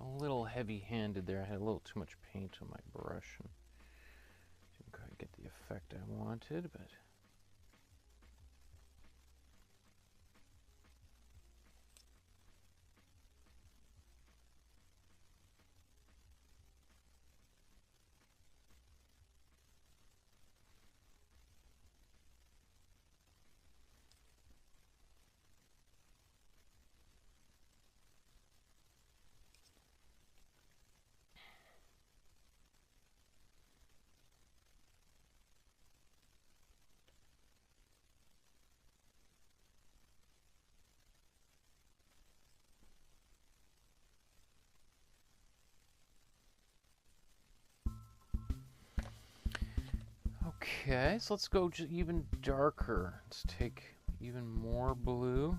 A little heavy-handed there. I had a little too much paint on my brush and didn't quite get the effect I wanted, but Okay, so let's go just even darker. Let's take even more blue.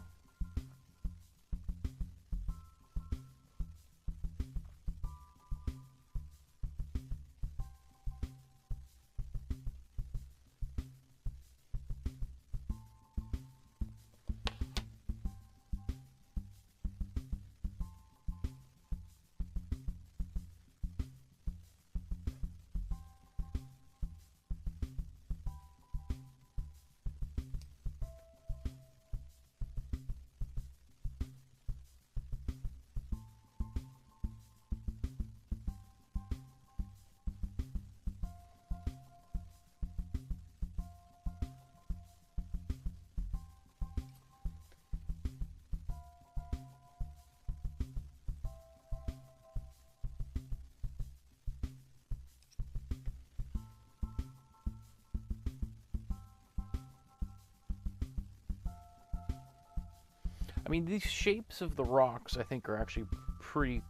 I mean, these shapes of the rocks, I think, are actually pretty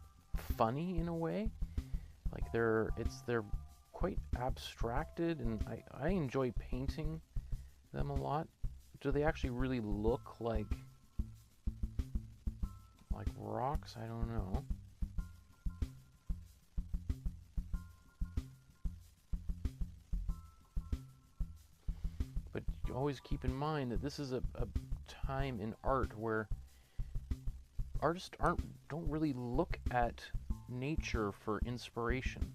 funny in a way. Like they're quite abstracted, and I enjoy painting them a lot. Do they actually really look like rocks? I don't know. But you always keep in mind that this is a time in art where artists don't really look at nature for inspiration.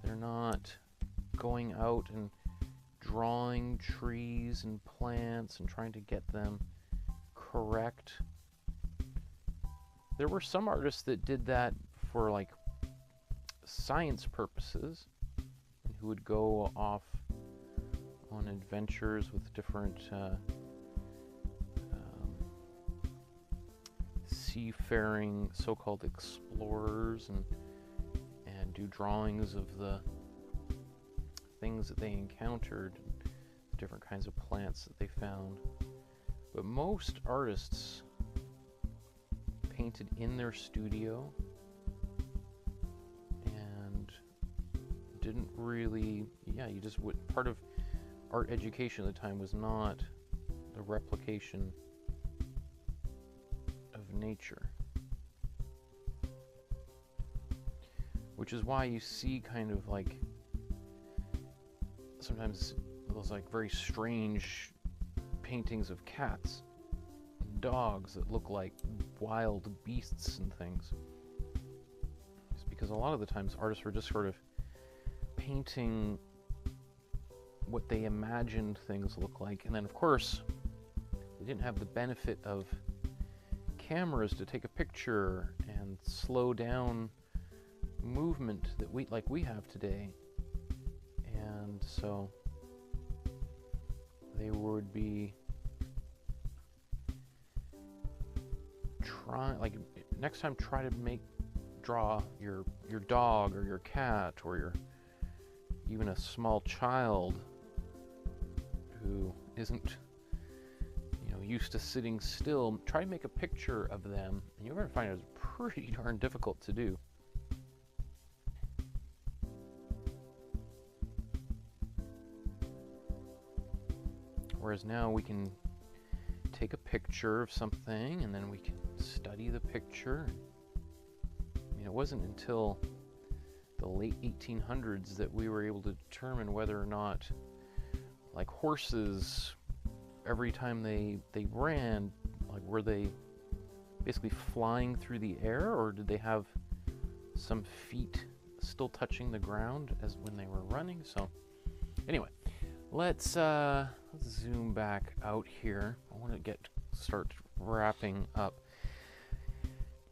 They're not going out and drawing trees and plants and trying to get them correct. There were some artists that did that for like science purposes, and who would go off on adventures with different seafaring so-called explorers and do drawings of the things that they encountered, different kinds of plants that they found. But most artists painted in their studio and didn't really, you just would, part of art education at the time was not the replication of nature. Which is why you see kind of like sometimes those like very strange paintings of cats and dogs that look like wild beasts and things. It's because a lot of the times artists were just sort of painting what they imagined things look like, and then of course they didn't have the benefit of cameras to take a picture and slow down movement that we have today, and so they would be next time try to draw your dog or your cat or even a small child who isn't used to sitting still. Try to make a picture of them, and you're going to find it's pretty darn difficult to do. Whereas now we can take a picture of something and then we can study the picture. It wasn't until the late 1800s that we were able to determine whether or not, like horses, every time they ran, were they basically flying through the air, or did they have some feet still touching the ground as when they were running? So anyway, let's zoom back out here. I want to start wrapping up.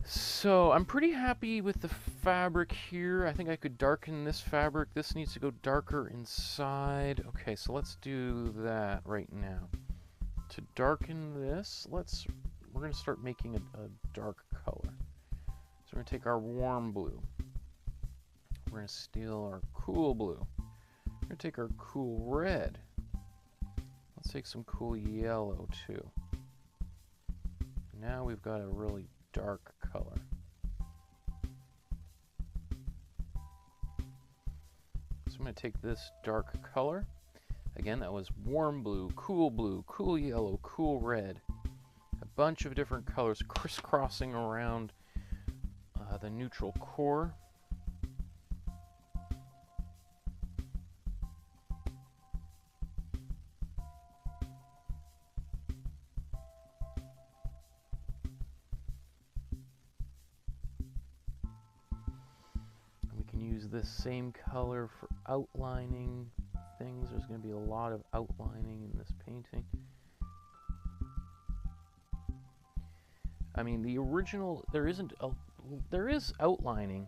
So I'm pretty happy with the fabric here. I think I could darken this fabric. This needs to go darker inside. Okay, so let's do that right now. To darken this, we're going to start making a dark color. So we're going to take our warm blue. We're going to steal our cool blue. We're going to take our cool red. Let's take some cool yellow too. Now we've got a really dark color. So I'm going to take this dark color Again, that was warm blue, cool yellow, cool red. A bunch of different colors crisscrossing around the neutral core. And we can use this same color for outlining things. There's going to be a lot of outlining in this painting. I mean, the original, there is outlining,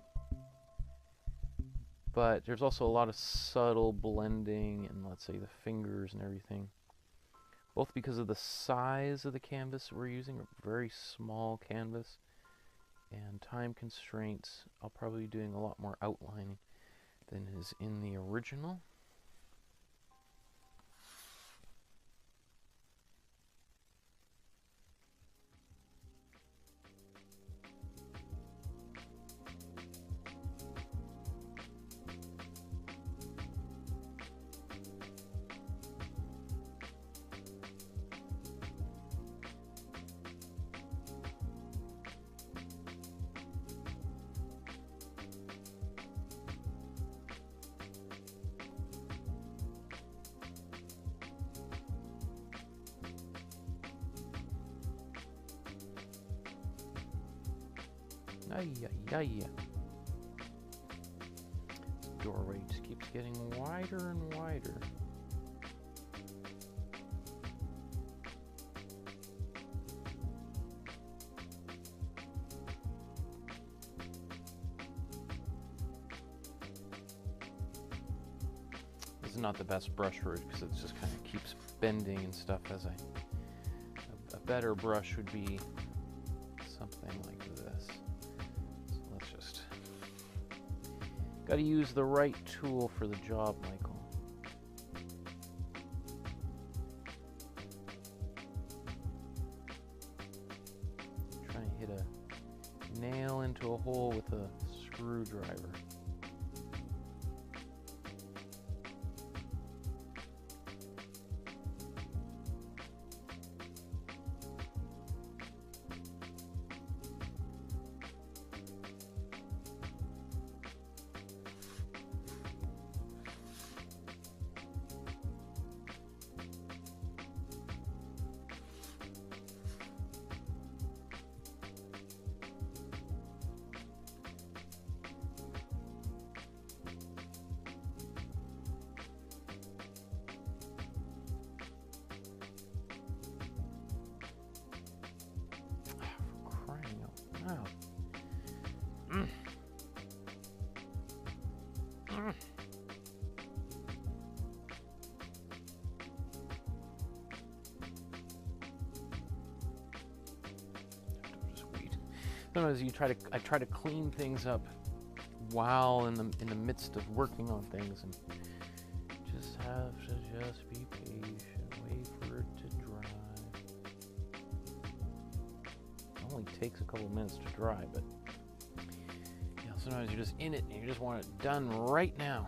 but there's also a lot of subtle blending and, let's say, the fingers and everything. Both because of the size of the canvas we're using, a very small canvas, and time constraints. I'll probably be doing a lot more outlining than is in the original. This doorway just keeps getting wider and wider. This is not the best brush for it because it just kind of keeps bending and stuff. As a better brush would be something like this. So let's just got to use the right tool for the job, Michael. Try and hit a nail into a hole with a screwdriver. Wow. Just wait. Sometimes I try to clean things up while in the midst of working on things, and just have to just be patient, wait for it to dry. It only takes a couple minutes to dry, but you know, sometimes you're just in it and you just want it done right now.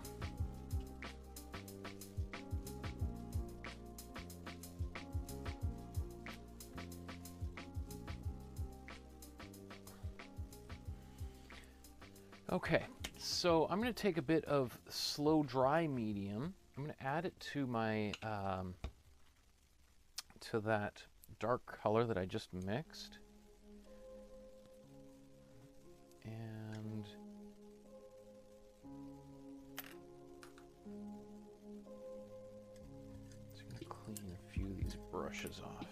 Okay, so I'm going to take a bit of slow dry medium. I'm going to add it to my to that dark color that I just mixed. And just going to clean a few of these brushes off.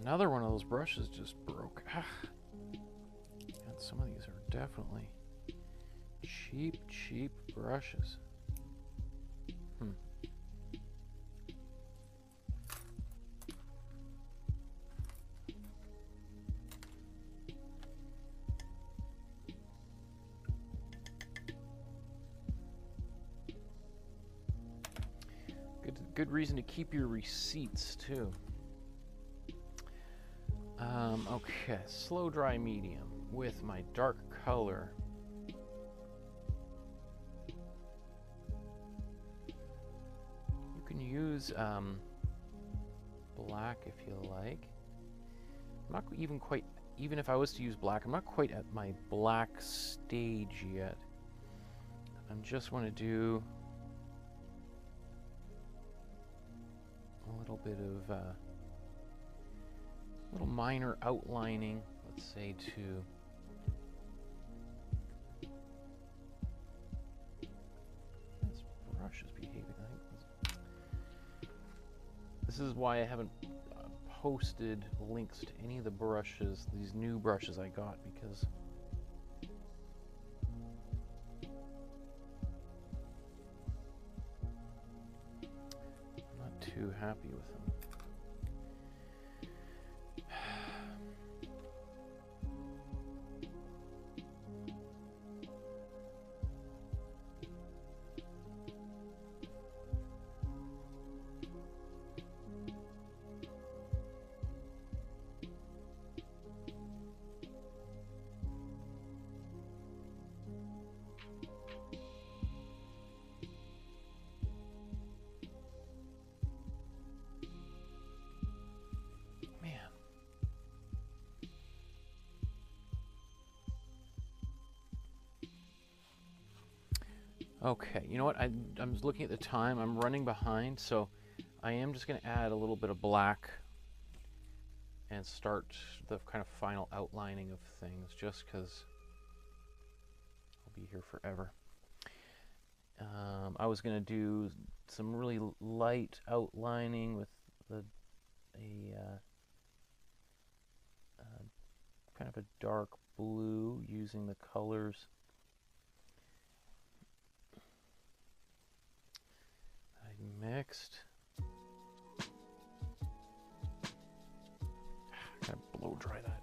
Another one of those brushes just broke. Ah. God, some of these are definitely cheap brushes. So Good reason to keep your receipts too. Okay, slow dry medium with my dark color. You can use black if you like. I'm not even quite, even if I was to use black, I'm not quite at my black stage yet. I just want to do a little bit of little minor outlining, let's say to this brush is behaving. This is why I haven't posted links to any of the brushes, these new brushes I got, because I'm not too happy with them. Okay, you know what? I'm just looking at the time. I'm running behind, so I am just going to add a little bit of black and start the kind of final outlining of things, just because I'll be here forever. I was going to do some really light outlining with kind of a dark blue using the colors I mixed. Gotta blow dry that.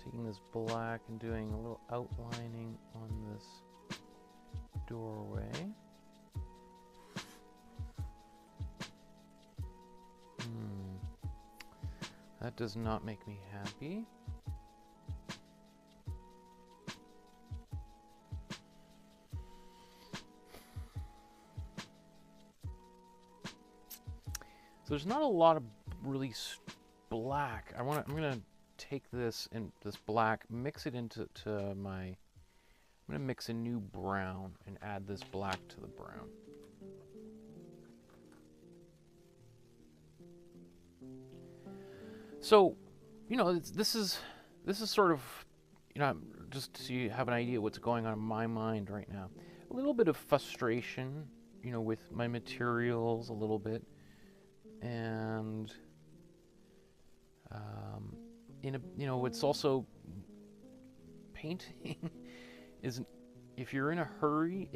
Taking this black and doing a little outlining on this doorway. That does not make me happy. So there's not a lot of really black. I'm gonna take this and this black, mix it into my. I'm gonna mix a new brown and add this black to the brown. So, you know, this is sort of, you know, just so you have an idea what's going on in my mind right now. A little bit of frustration, you know, with my materials, a little bit, and you know, it's also painting isn't if you're in a hurry,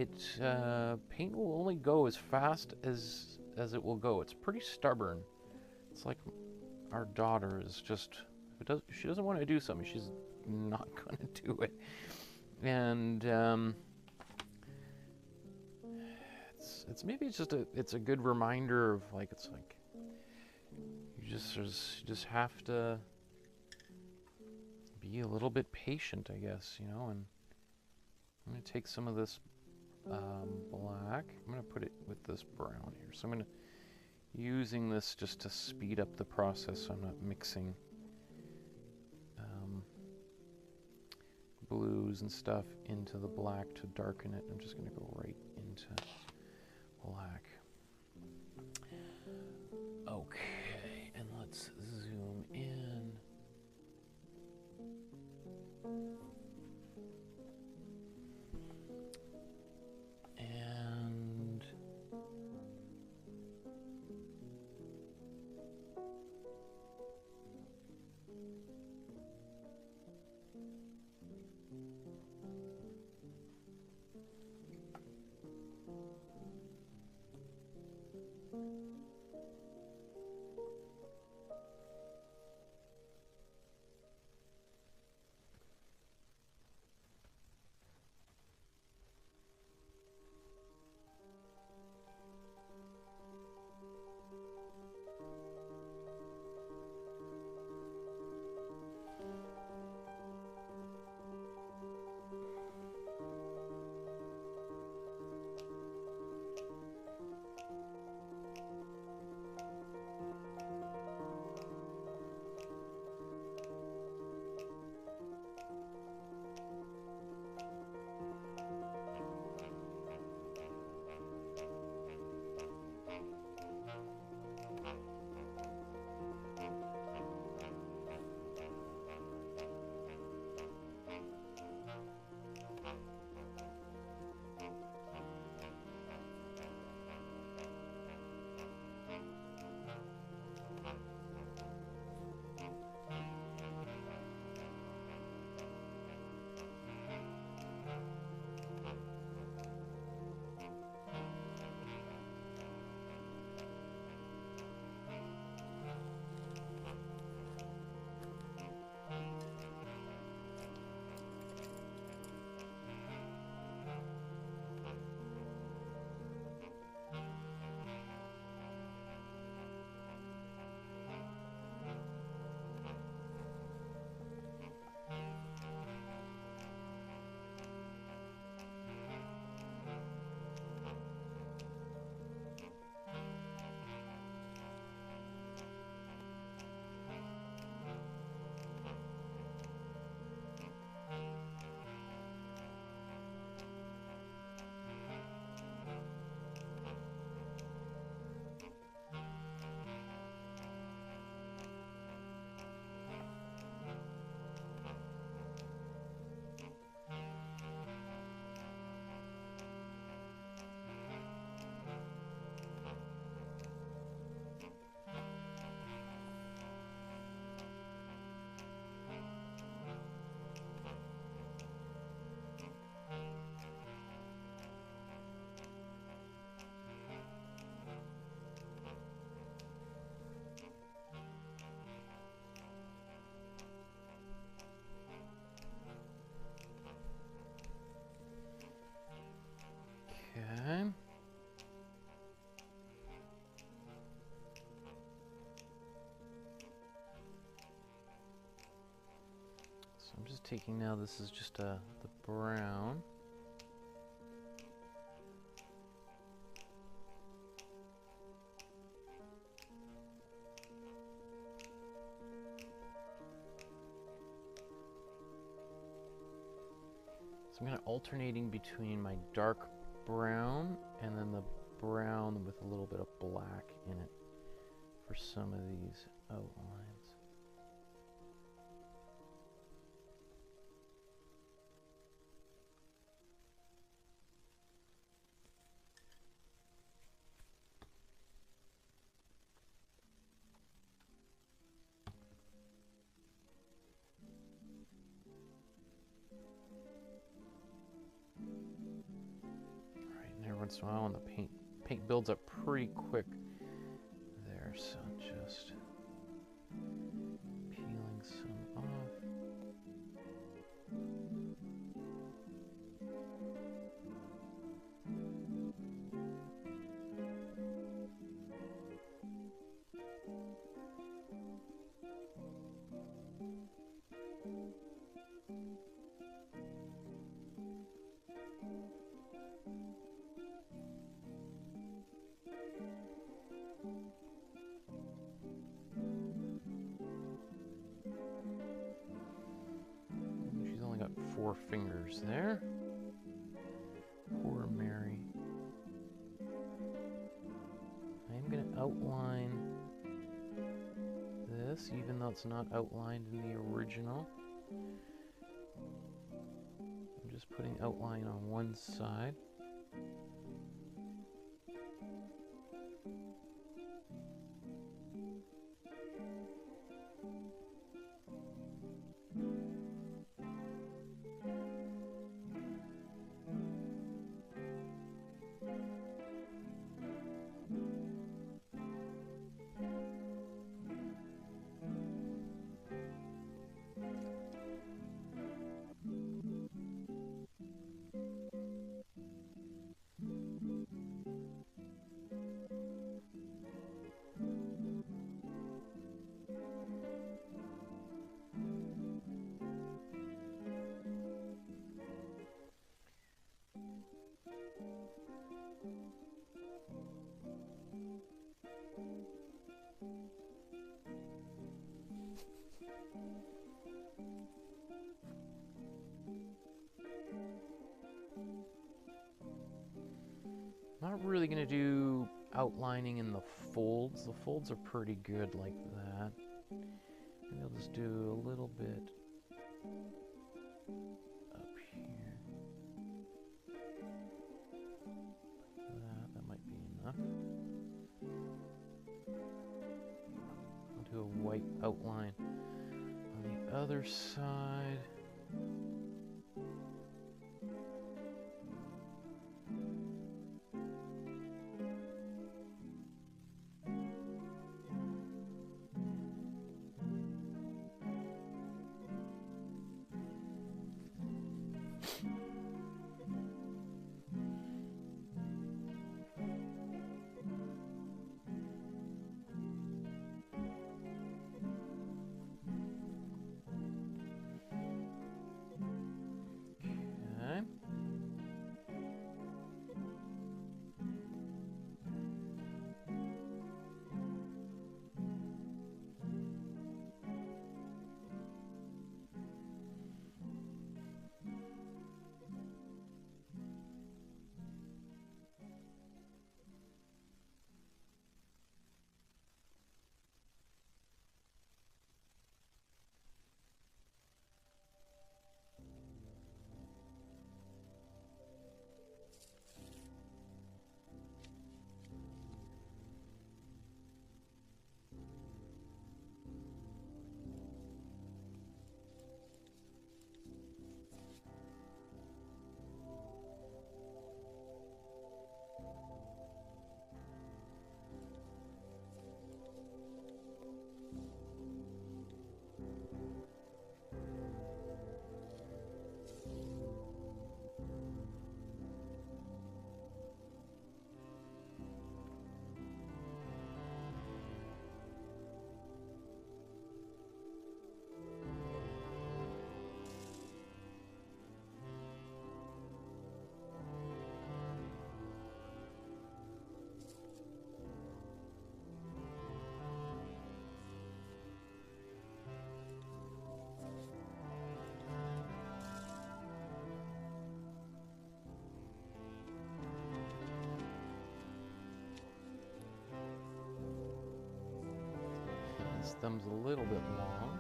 paint will only go as fast as it will go. It's pretty stubborn. It's like our daughter is just, if she doesn't want to do something, she's not going to do it. And it's a good reminder of like, it's like you just have to be a little bit patient, I guess, you know. And I'm going to take some of this black. I'm going to put it with this brown here. So I'm going to using this just to speed up the process, so I'm not mixing blues and stuff into the black to darken it. I'm just going to go right into black. Okay, and let's zoom in. And okay. So I'm just taking now, this is just the brown. So I'm going to alternating between my dark brown and then the brown with a little bit of black in it for some of these outlines. once in a while, and the paint builds up pretty quick there. So just peeling some off. She's only got 4 fingers there. Poor Mary. I'm going to outline this, even though it's not outlined in the original. I'm just putting outline on one side. Not really going to do outlining in the folds. The folds are pretty good like that. Maybe I'll just do a little bit up here. That might be enough. I'll do a white outline on the other side. This thumb's a little bit long.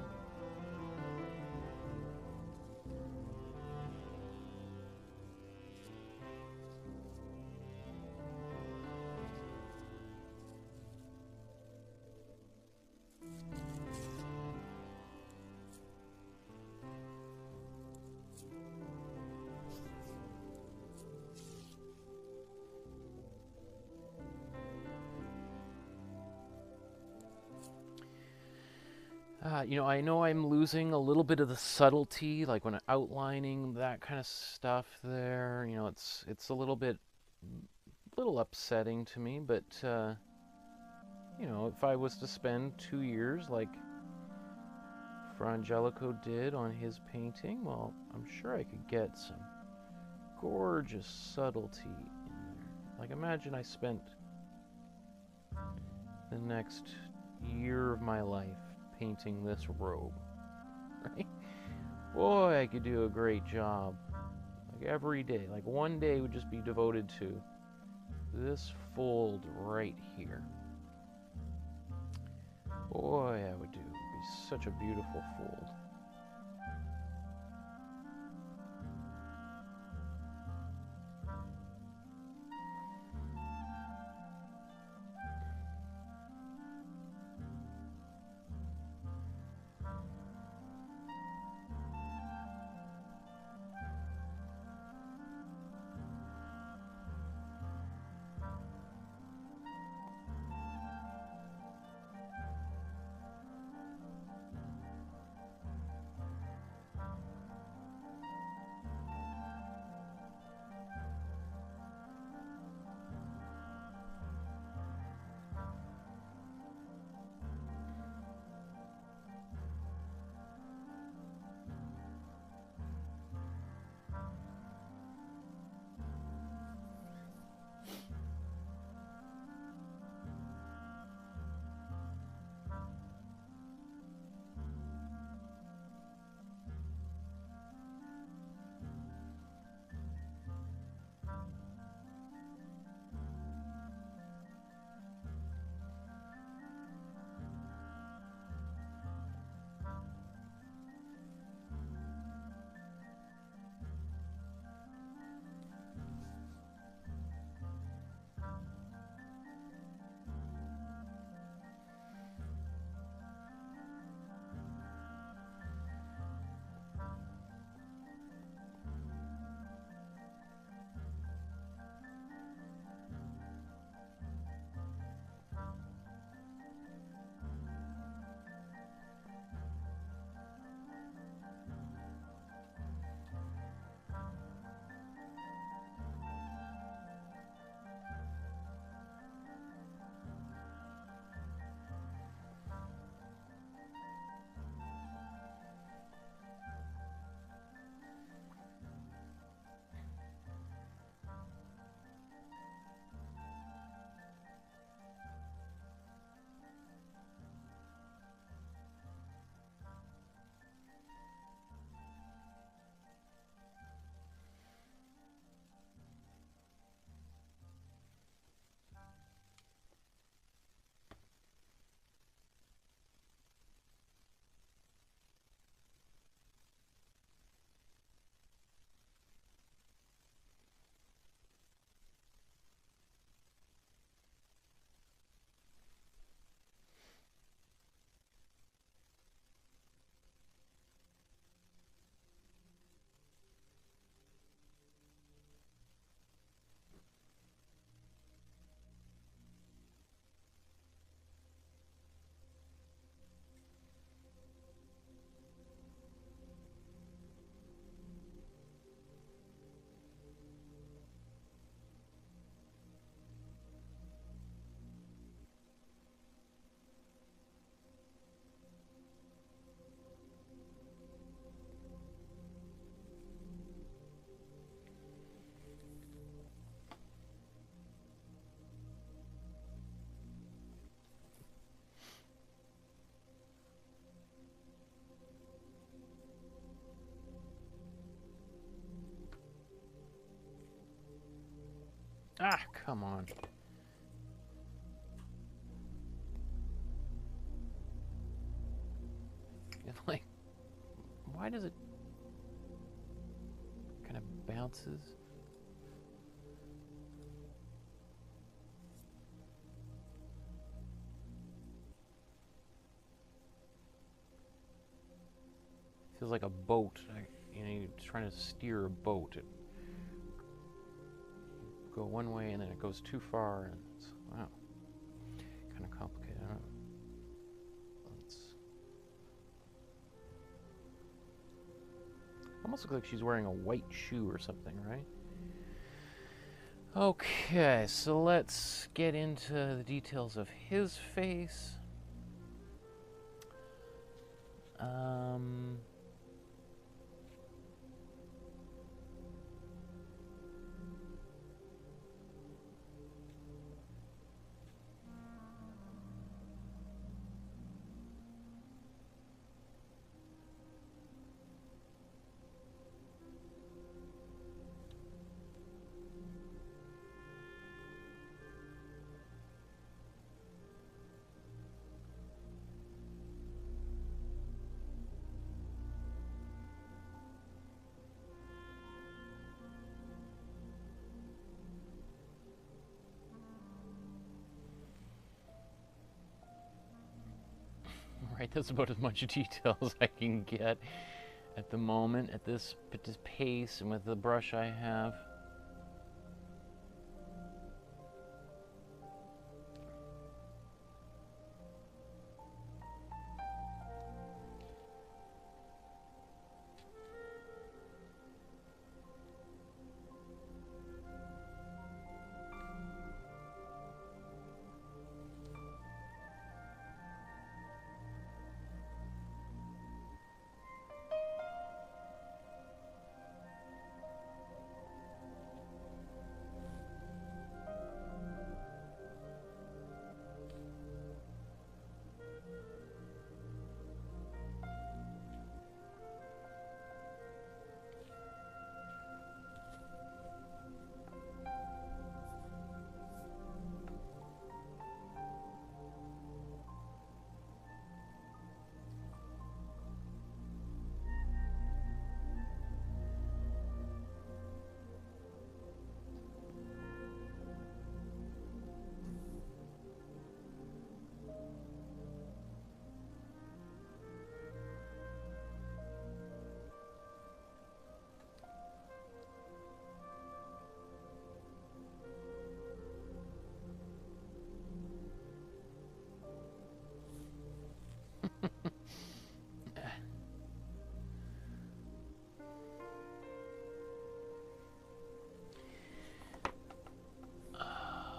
You know I'm losing a little bit of the subtlety, like when I'm outlining that kind of stuff there. You know, it's a little upsetting to me, but you know, if I was to spend 2 years like Fra Angelico did on his painting, well, I'm sure I could get some gorgeous subtlety in there. Like, imagine I spent the next year of my life painting this robe, right? Boy, I could do a great job. Like every day, like one day would just be devoted to this fold right here. Boy, I would do. It would be such a beautiful fold. Ah, come on. It's like, why does it kind of bounces? Feels like a boat. You know, you're trying to steer a boat. It go one way and then it goes too far, and it's, wow, kind of complicated. I don't know. Almost looks like she's wearing a white shoe or something, right? Okay, so let's get into the details of his face. Right, that's about as much detail as I can get at the moment, at this pace and with the brush I have.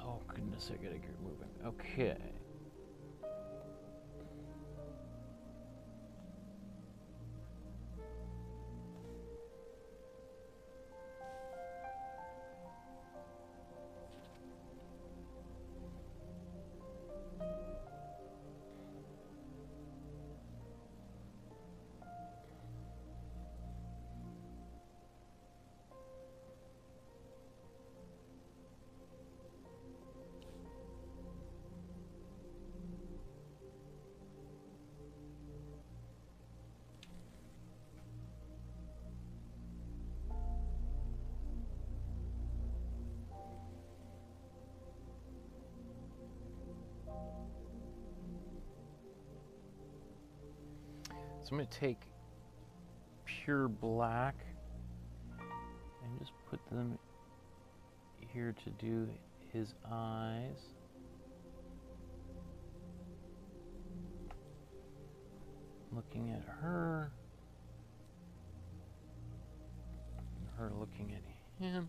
Oh goodness, I gotta get moving. Okay. So I'm going to take pure black and just put them here to do his eyes. Looking at her, and her looking at him.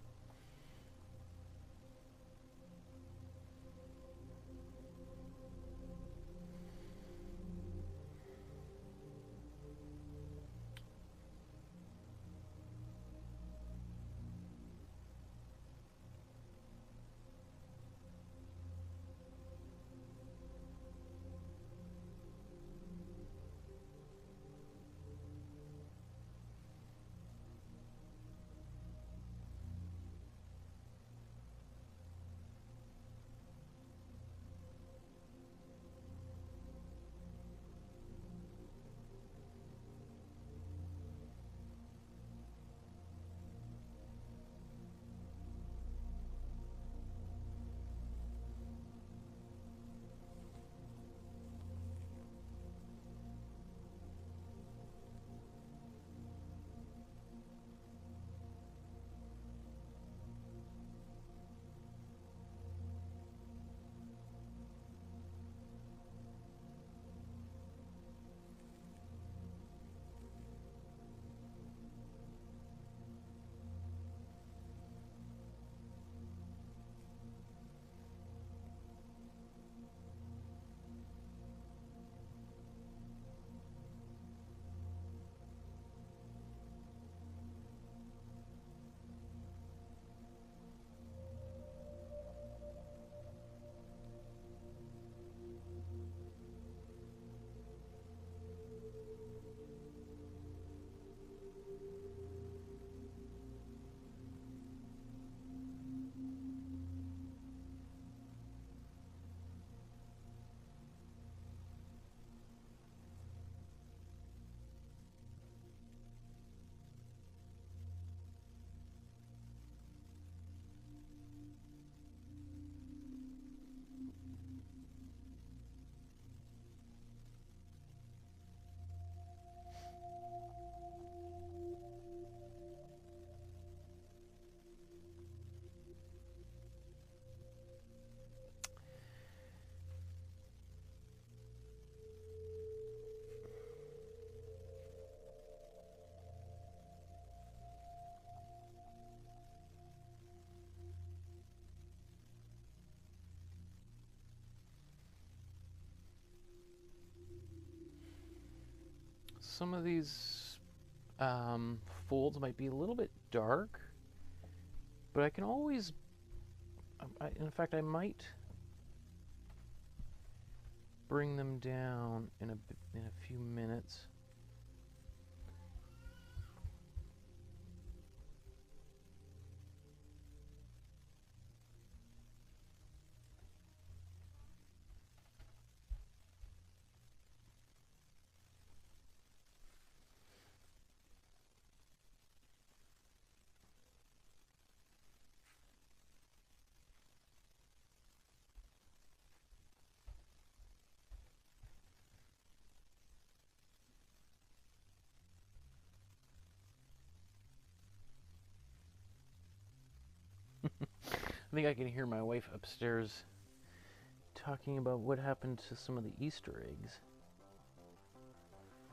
some of these folds might be a little bit dark, but I can always, in fact, I might bring them down in a few minutes. I think I can hear my wife upstairs talking about what happened to some of the Easter eggs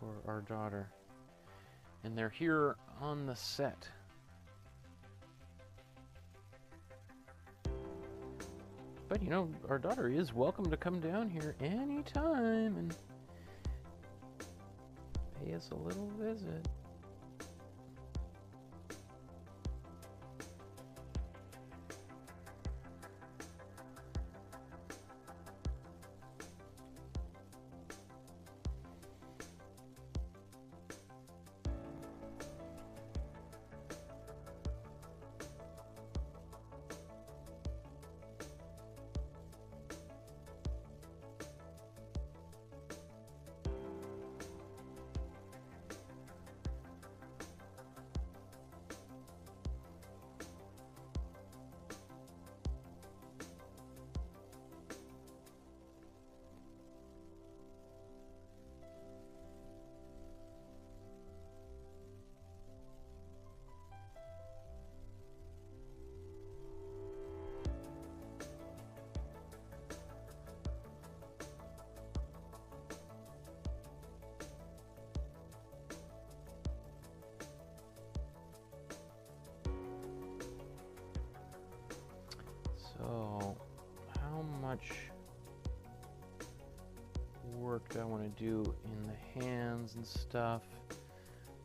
for our daughter. And they're here on the set. But you know, our daughter is welcome to come down here anytime and pay us a little visit. So, how much work do I want to do in the hands and stuff?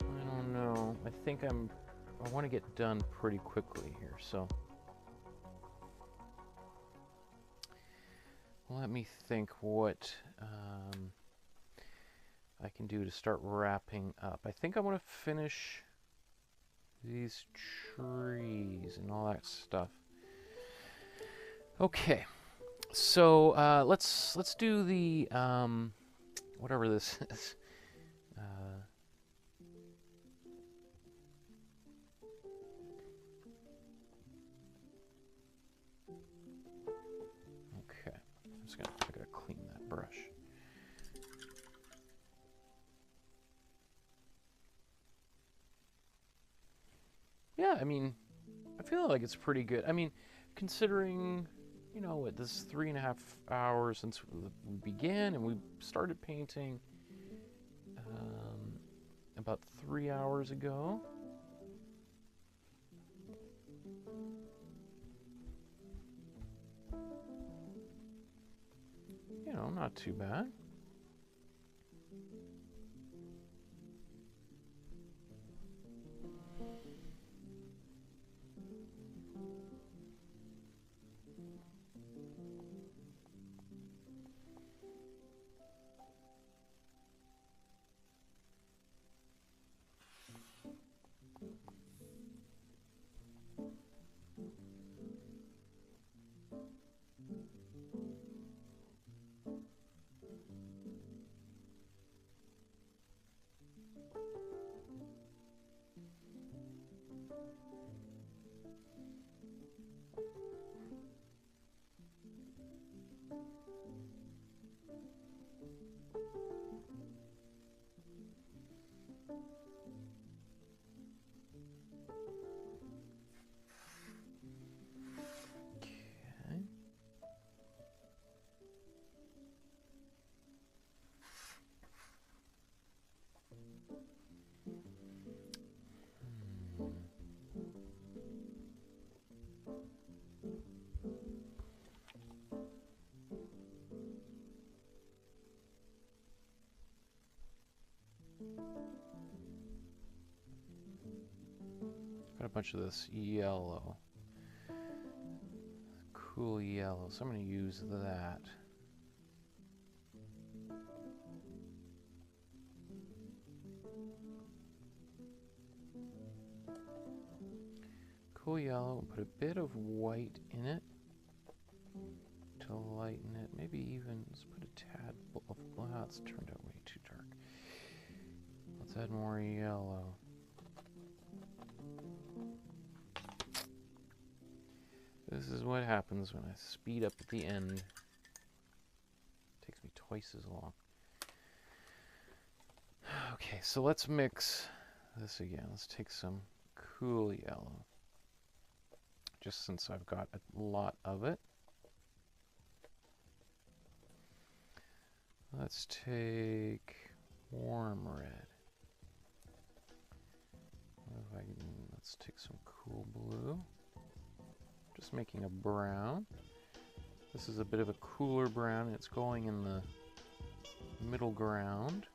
I don't know. I think I want to get done pretty quickly here, so let me think what I can do to start wrapping up. I think I want to finish these trees and all that stuff. Okay, so let's do the whatever this is. Okay, I gotta clean that brush. Yeah, I mean, I feel like it's pretty good. I mean, considering, you know, what, this is 3.5 hours since we began, and we started painting about 3 hours ago. You know, not too bad. Okay. bunch of this yellow. Cool yellow. So I'm going to use that. Cool yellow. Put a bit of white in it to lighten it. Maybe even let's put a tad of black. It's turned out way too dark. Let's add more yellow. This is what happens when I speed up at the end. It takes me twice as long. Okay, so let's mix this again. Let's take some cool yellow. Just since I've got a lot of it. Let's take warm red. Let's take some cool blue. Just making a brown. This is a bit of a cooler brown, and it's going in the middle ground.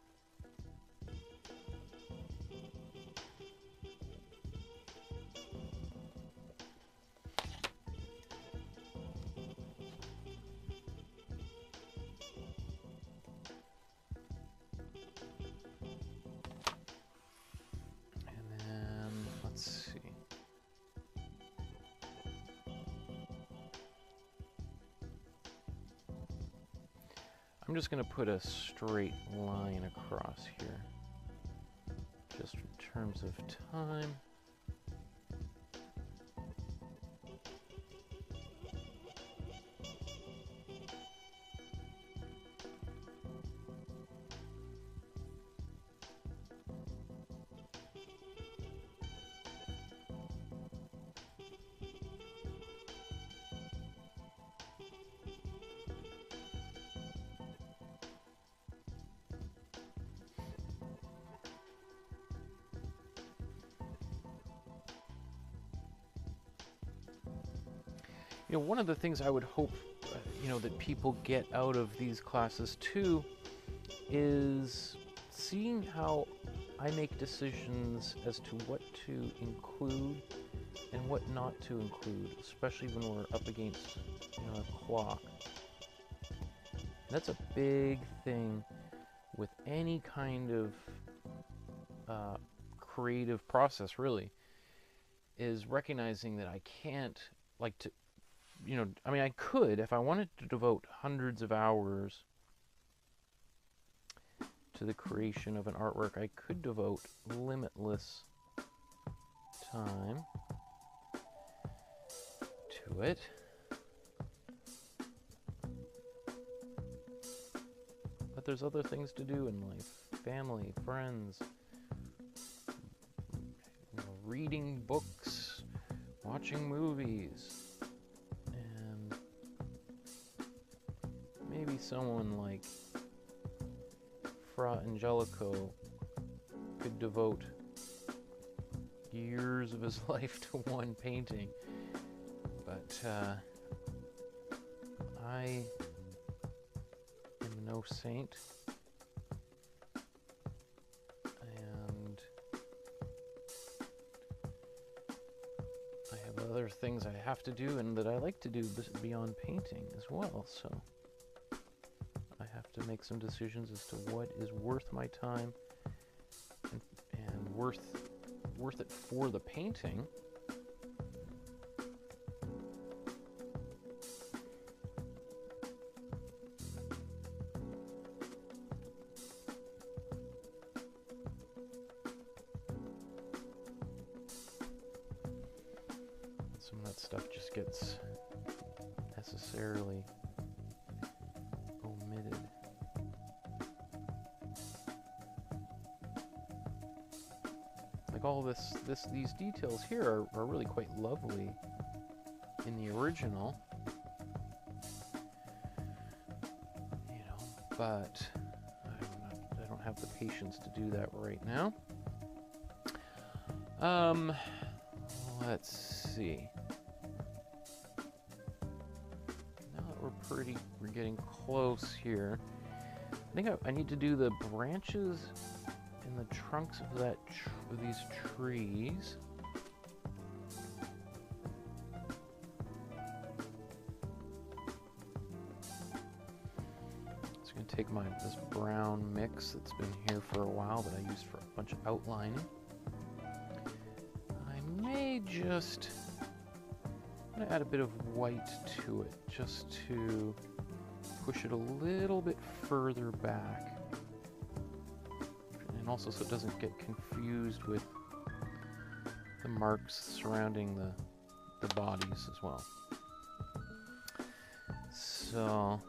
I'm just going to put a straight line across here, just in terms of time. You know, one of the things I would hope, you know, that people get out of these classes too is seeing how I make decisions as to what to include and what not to include, especially when we're up against, you know, a clock. And that's a big thing with any kind of creative process, really, is recognizing that I can't, like, to, you know, I mean, I could, if I wanted to devote hundreds of hours to the creation of an artwork, I could devote limitless time to it. But there's other things to do in life. Family, friends, you know, reading books, watching movies. Maybe someone like Fra Angelico could devote years of his life to one painting, but I am no saint, and I have other things I have to do and that I like to do beyond painting as well, so to make some decisions as to what is worth my time and worth it for the painting. Some of that stuff just gets necessarily omitted. Like all these details here are really quite lovely in the original, you know, but I don't have the patience to do that right now. Let's see. Now that we're getting close here. I think I need to do the branches and the trunks of these trees. take this brown mix that's been here for a while that I used for a bunch of outlining. I may just I'm gonna add a bit of white to it just to push it a little bit further back. And also so it doesn't get confused with the marks surrounding the bodies as well. So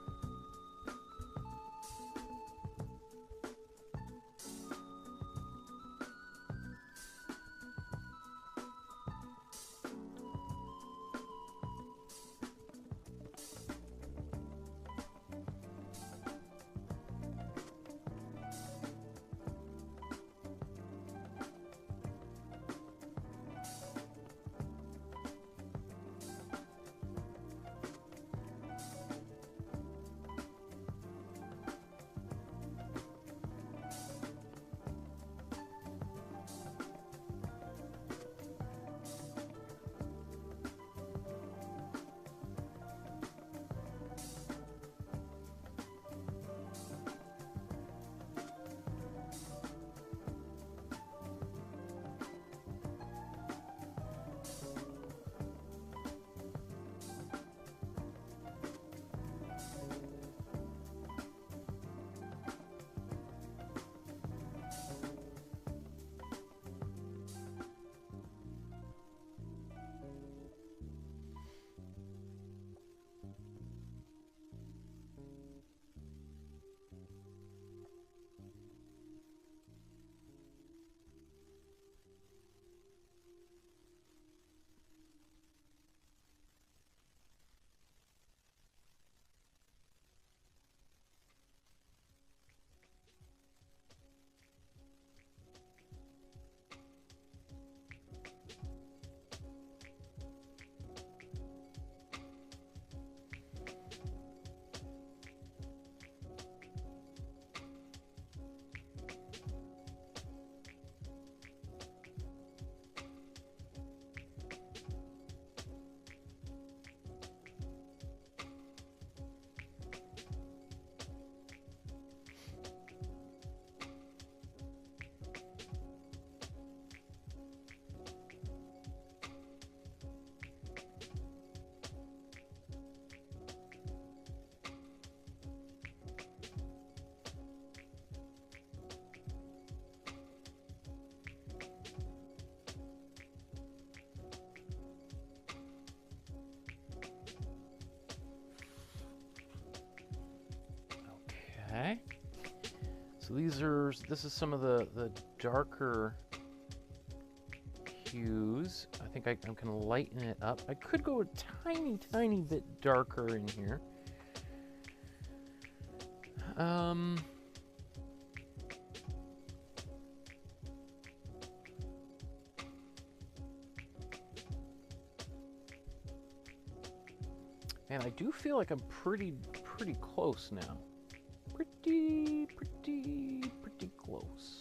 okay. So this is some of the darker hues. I think I'm gonna lighten it up. I could go a tiny bit darker in here. And I do feel like I'm pretty close now. Pretty close.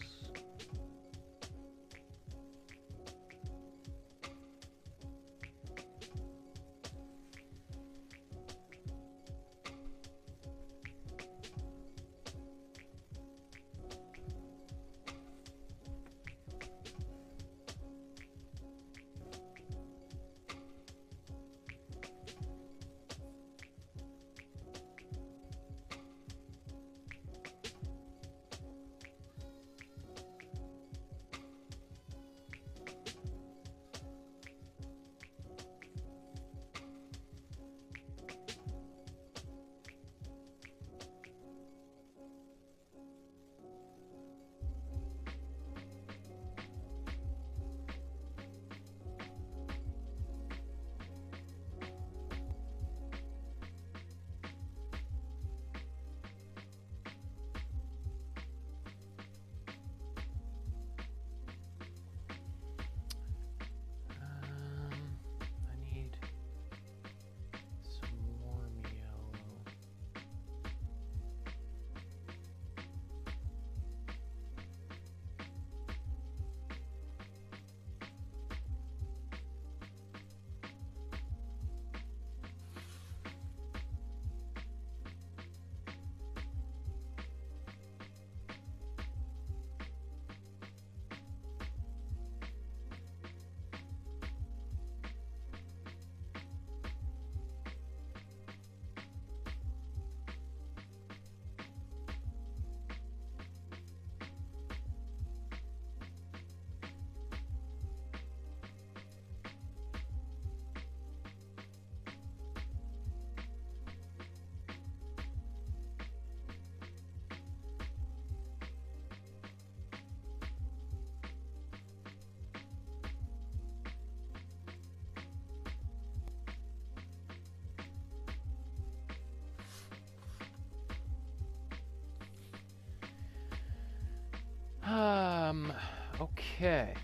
Okay.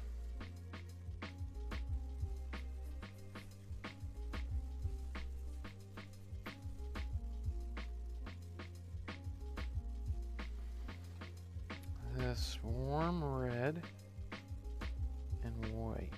This warm red and white.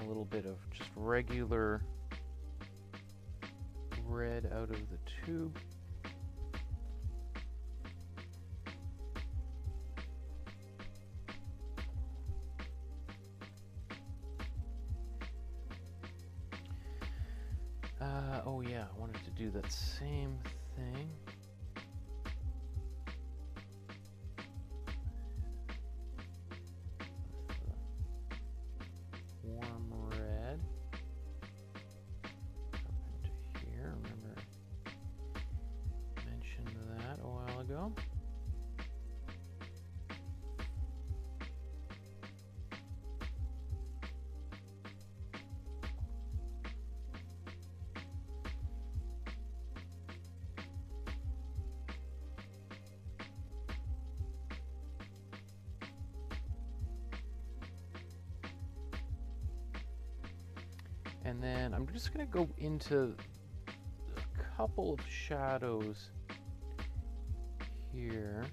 A little bit of just regular red out of the tube. Oh yeah, I wanted to do that same thing. And then I'm just going to go into a couple of shadows here.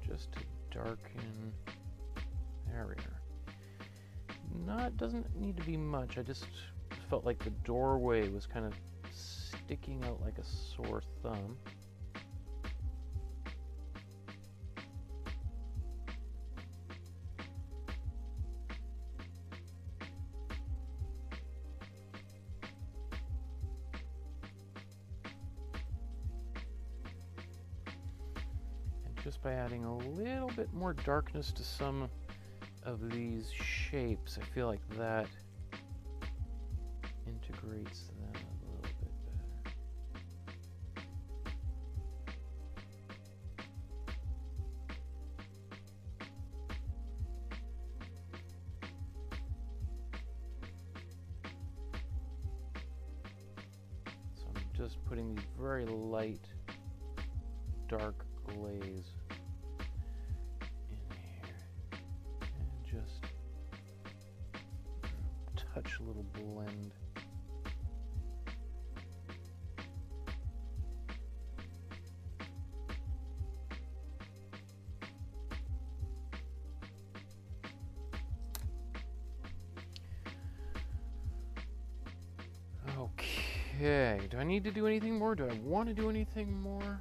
Just to darken, there we are. Doesn't need to be much. I just felt like the doorway was kind of sticking out like a sore thumb. Just by adding a little bit more darkness to some of these shapes, I feel like that integrates them a little bit better. So I'm just putting these very light, dark glaze in here and just touch a little blend. Okay, do I need to do anything more? Do I want to do anything more?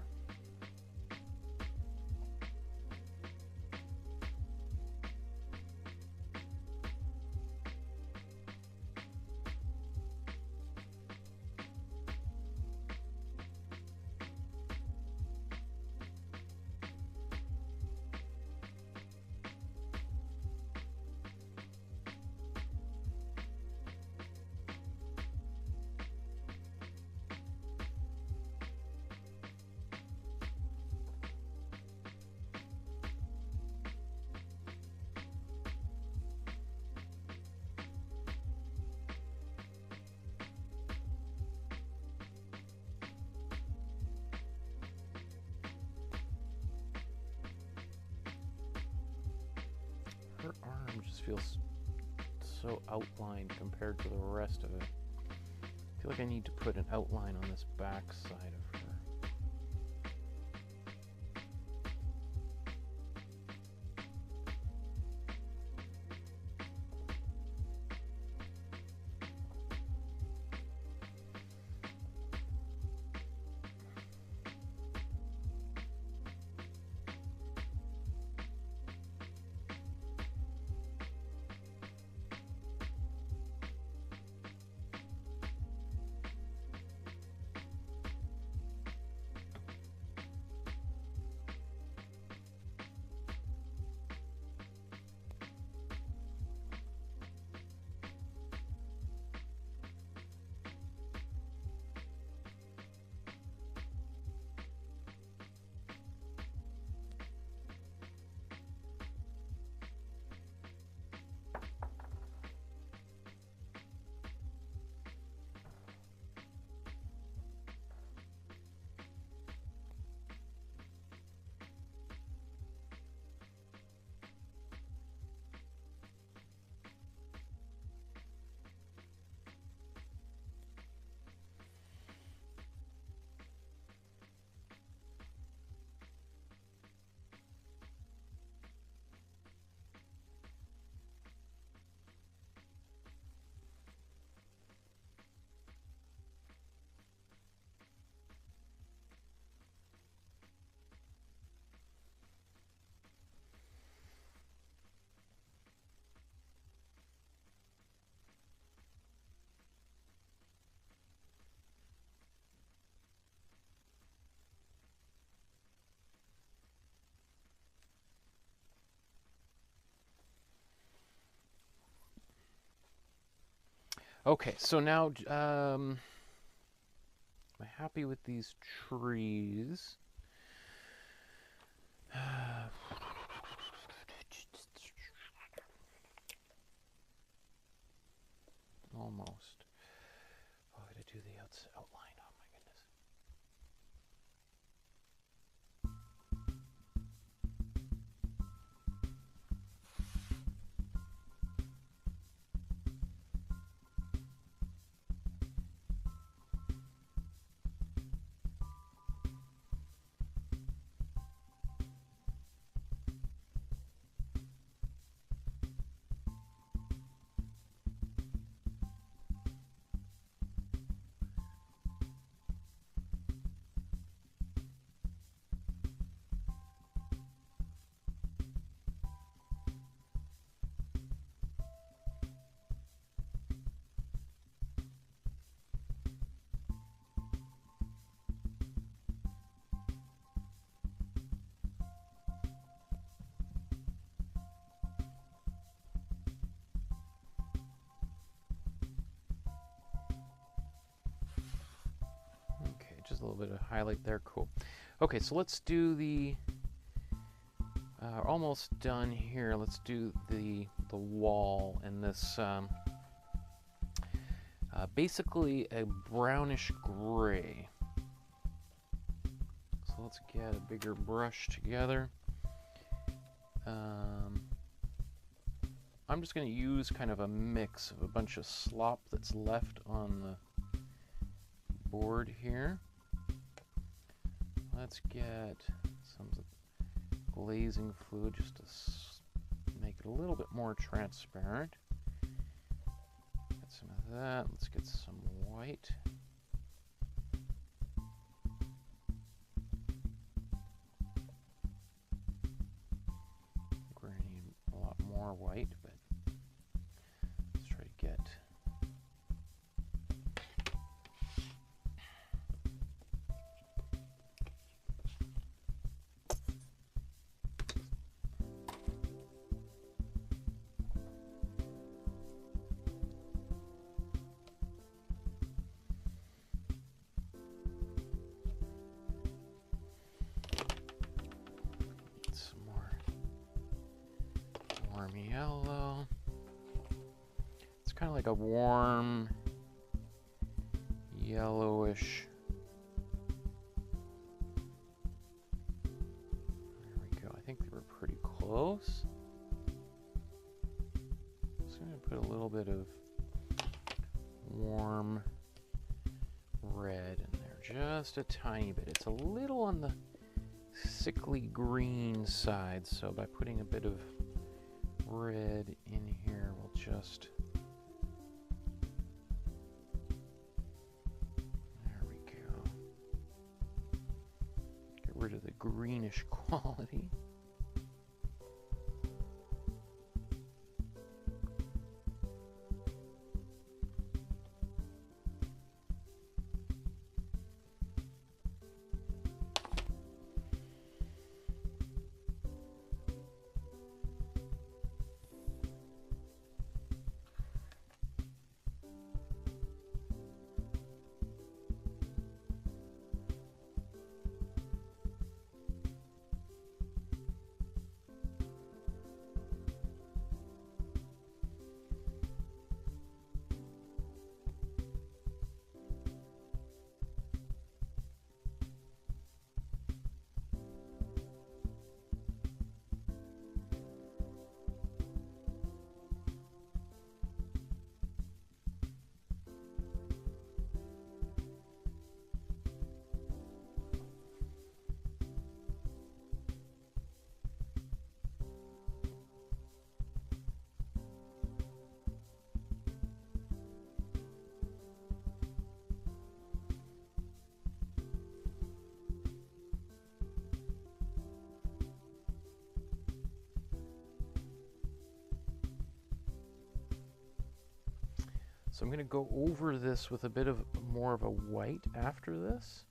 Her arm just feels so outlined compared to the rest of it. I feel like I need to put an outline on this back side of her. Okay, so now, am I happy with these trees? Almost. Oh, I gotta do the outline. Oh my goodness. Just a little bit of highlight there, cool. Okay, so let's do the, almost done here. Let's do the wall and this, basically a brownish gray. So let's get a bigger brush together. I'm just going to use kind of a mix of a bunch of slop that's left on the board here. Let's get some glazing fluid just to make it a little bit more transparent. Get some of that. Let's get some white. more white, but let's try to get yellow. It's kind of like a warm yellowish. There we go. I think they were pretty close. Just going to put a little bit of warm red in there, just a tiny bit. It's a little on the sickly green side, so by putting a bit of red in here, we'll just, there we go, get rid of the greenish quality. So I'm going to go over this with a bit of more of a white after this.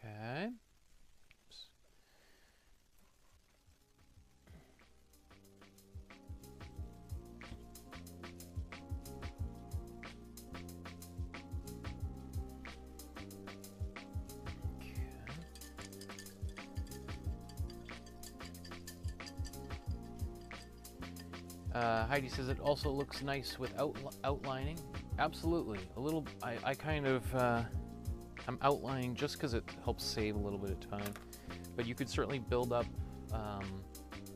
Okay. Oops. Heidi says it also looks nice with outlining. Absolutely. A little, I kind of, I'm outlining just because it helps save a little bit of time. But you could certainly build up,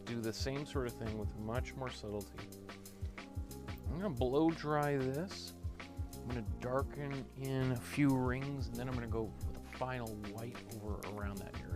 do the same sort of thing with much more subtlety. I'm going to blow dry this. I'm going to darken in a few rings, and then I'm going to go with a final white over around that area.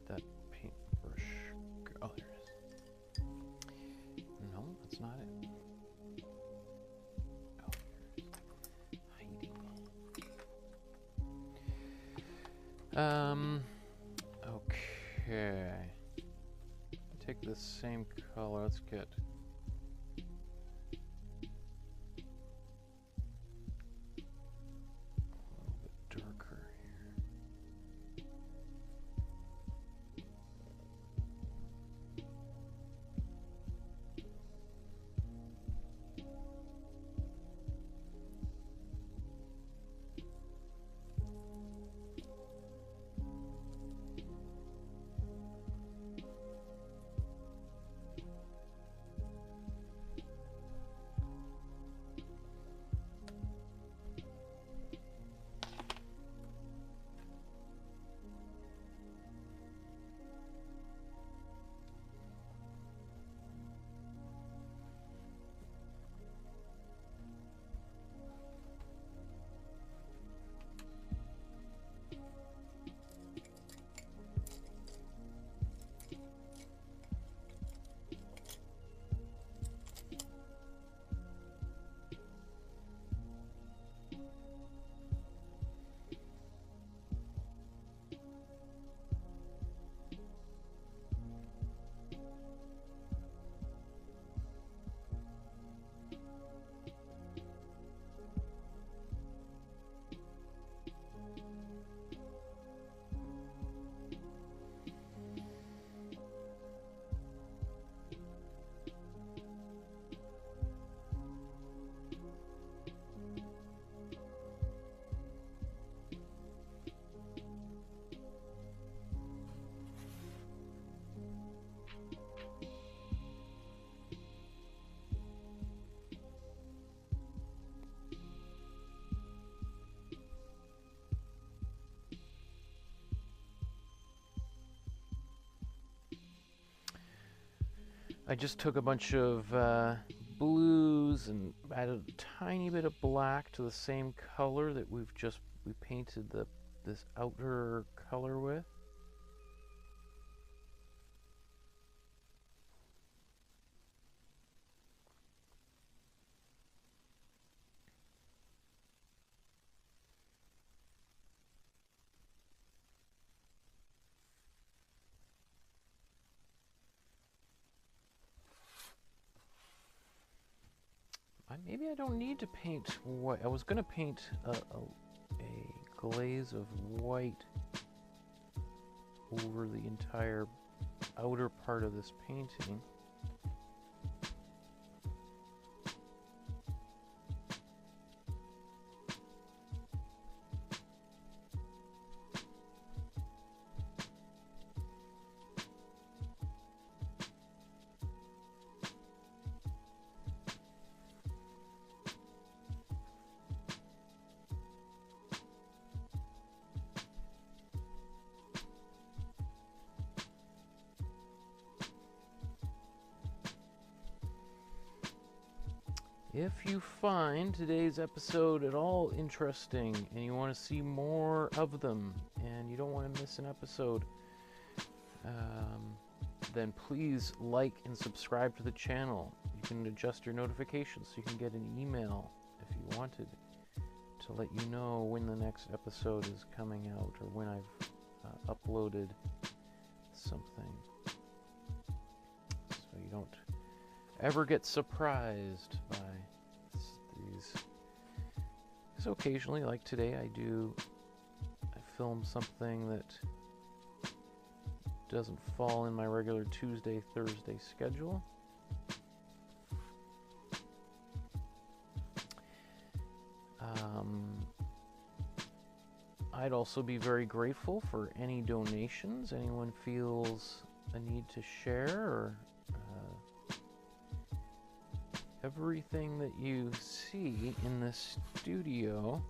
That paintbrush go? Oh, there it is. No, that's not it. Oh, here's hiding. Okay. Take this same color. Let's get a little bit darker here. I just took a bunch of blues and added a tiny bit of black to the same color that we painted this outer color with. Maybe I don't need to paint white. I was going to paint a glaze of white over the entire outer part of this painting. If you find today's episode at all interesting and you want to see more of them and you don't want to miss an episode, then please like and subscribe to the channel. You can adjust your notifications so you can get an email if you wanted to let you know when the next episode is coming out or when I've uploaded something, so you don't ever get surprised by these. So occasionally, like today, I film something that doesn't fall in my regular Tuesday, Thursday schedule. I'd also be very grateful for any donations anyone feels a need to share, or everything that you see in this studio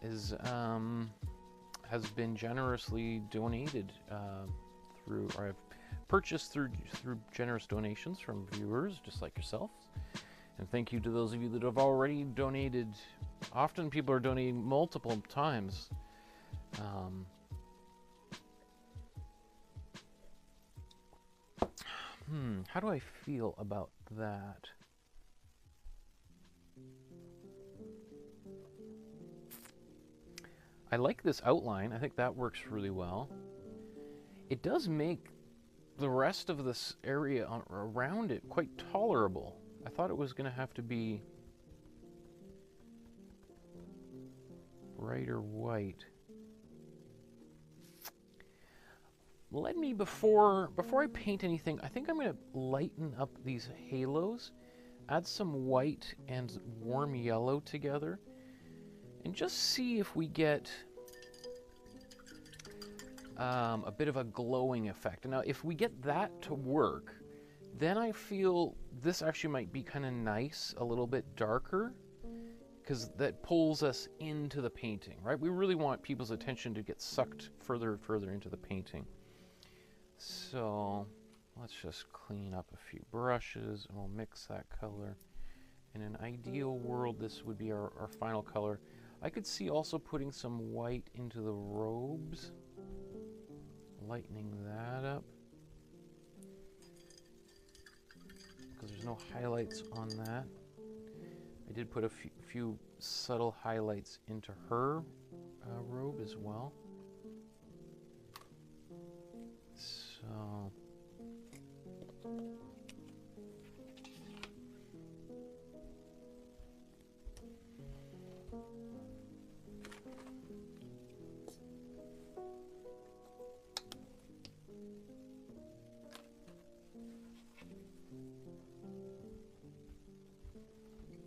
is has been generously donated through, or I've purchased through generous donations from viewers just like yourself. And thank you to those of you that have already donated. Often people are donating multiple times. How do I feel about that? I like this outline. I think that works really well. It does make the rest of this area around it quite tolerable. I thought it was going to have to be brighter white. Let me, before I paint anything, I think I'm going to lighten up these halos, add some white and warm yellow together, and just see if we get a bit of a glowing effect. Now, if we get that to work, then I feel this actually might be kind of nice, a little bit darker, because that pulls us into the painting, right? We really want people's attention to get sucked further and further into the painting. So let's just clean up a few brushes and we'll mix that color. In an ideal world, this would be our final color. I could see also putting some white into the robes, lightening that up, because there's no highlights on that. I did put a few subtle highlights into her robe as well. So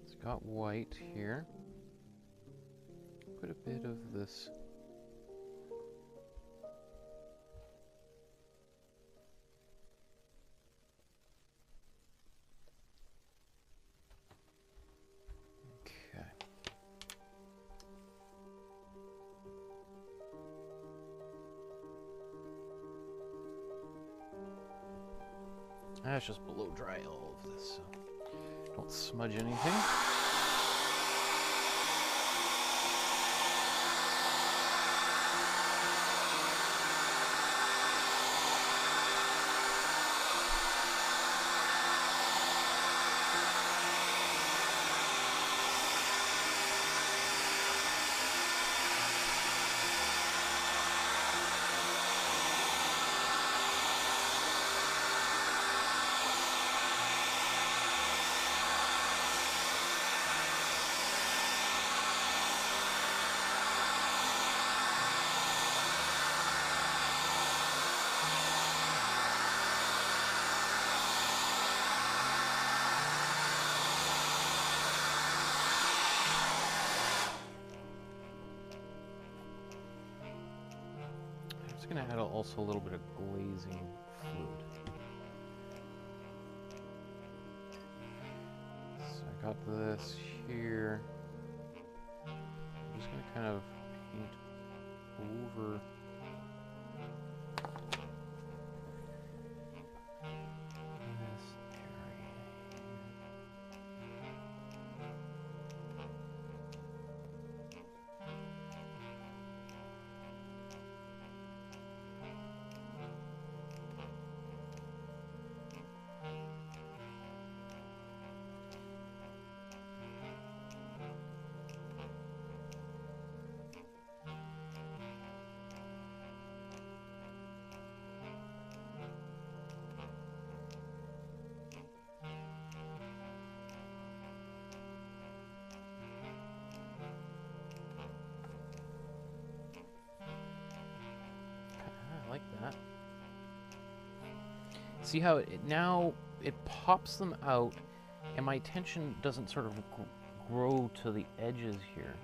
it's got white here. Put a bit of this . Let's just blow dry all of this so don't smudge anything. Going to add also a little bit of glazing fluid. So I got this here. I'm just going to kind of paint over this area. Like that. See how now it pops them out, and my attention doesn't sort of grow to the edges here.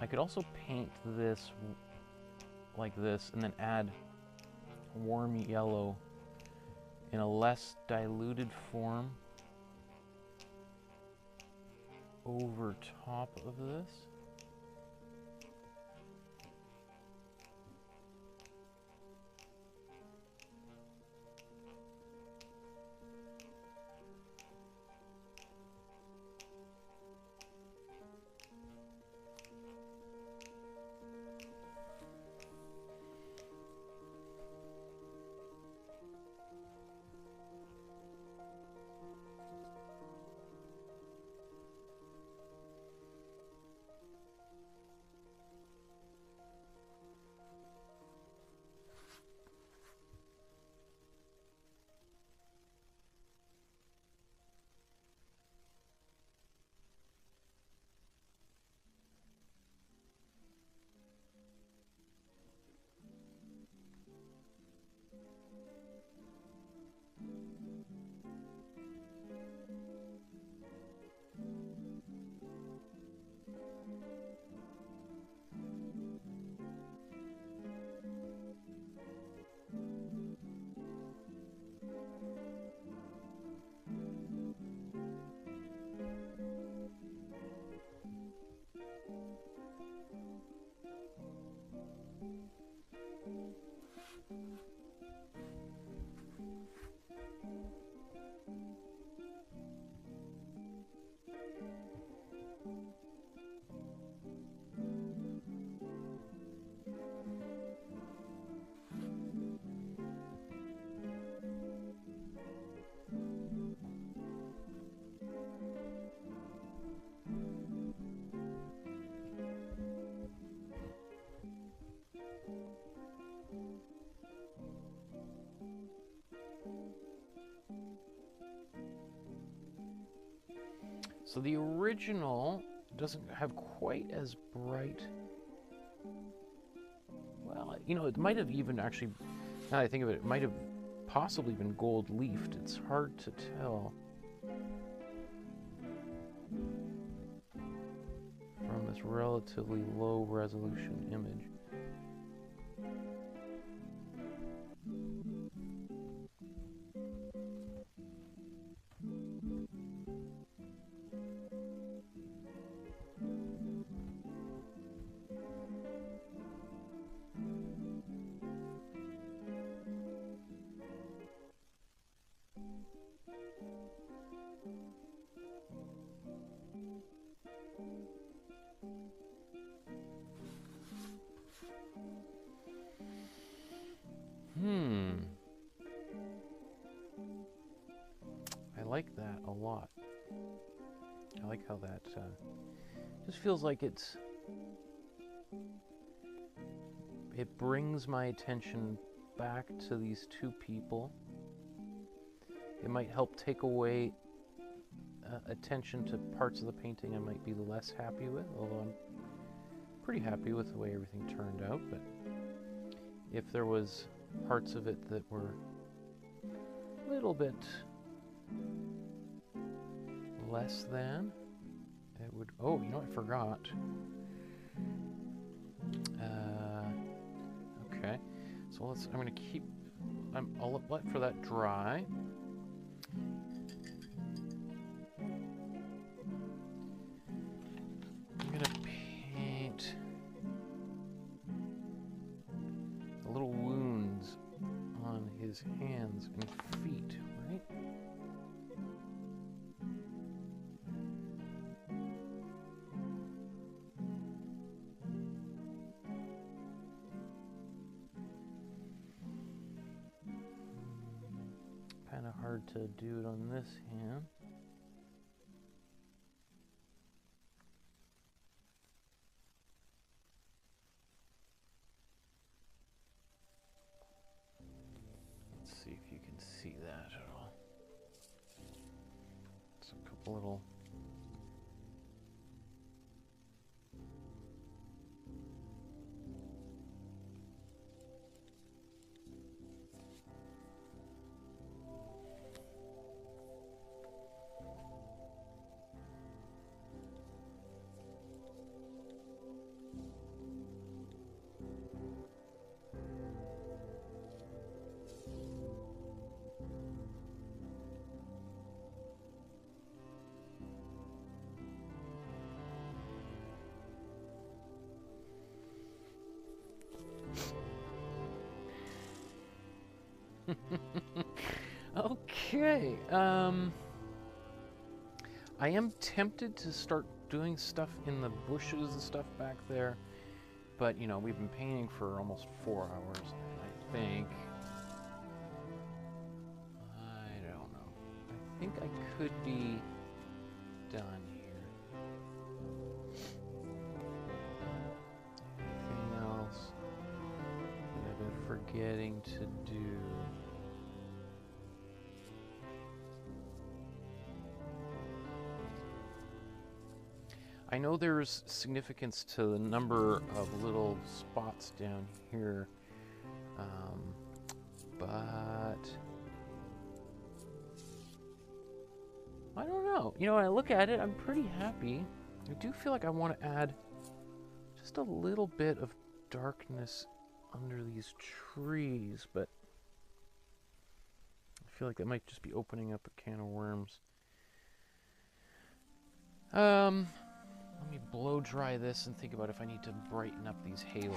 I could also paint this like this, and then add warm yellow in a less diluted form over top of this. So the original doesn't have quite as bright. Well, you know, it might have even actually, now that I think of it, it might have possibly been gold leafed. It's hard to tell from this relatively low resolution image. like how that just feels like it brings my attention back to these two people. It might help take away attention to parts of the painting I might be less happy with, although I'm pretty happy with the way everything turned out. But if there was parts of it that were a little bit less than, it would, oh, you know, I forgot. Okay, so I'm gonna keep, I'll let for that dry. I'm gonna paint the little wounds on his hands and feet, right? Kind of hard to do it on this hand. Let's see if you can see that at all. It's a couple little okay. I am tempted to start doing stuff in the bushes and stuff back there, but you know, we've been painting for almost 4 hours, I think. I don't know. I think I could be done here. Anything else that I've been forgetting to do? I know there's significance to the number of little spots down here, but I don't know. You know, when I look at it, I'm pretty happy. I do feel like I want to add just a little bit of darkness under these trees, but I feel like that might just be opening up a can of worms. Let me blow dry this and think about if I need to brighten up these halos.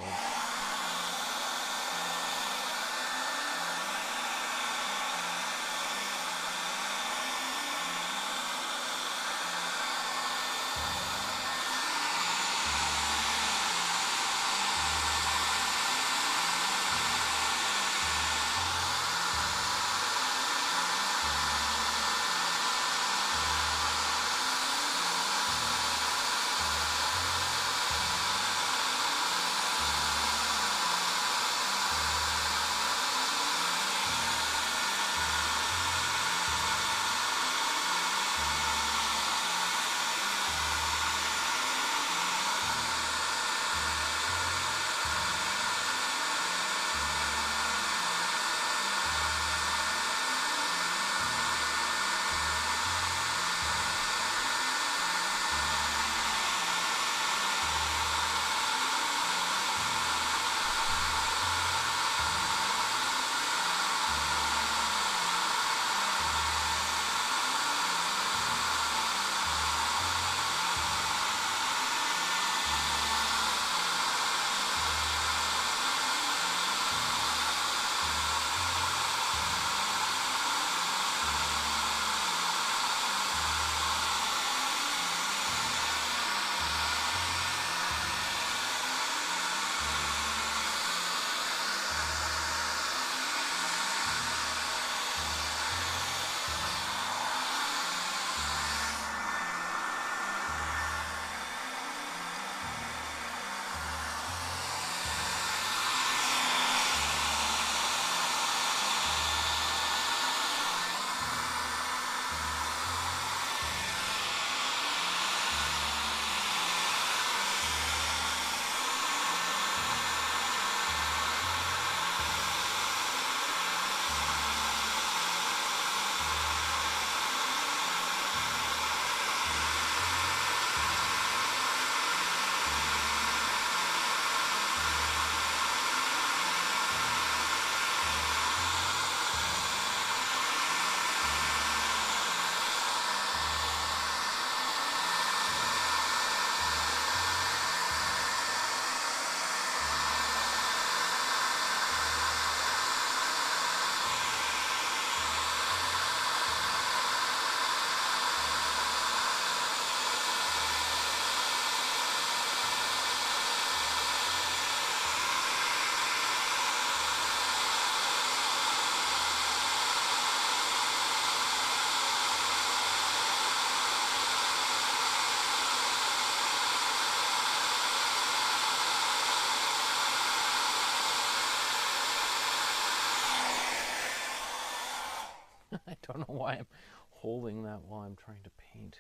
I don't know why I'm holding that while I'm trying to paint.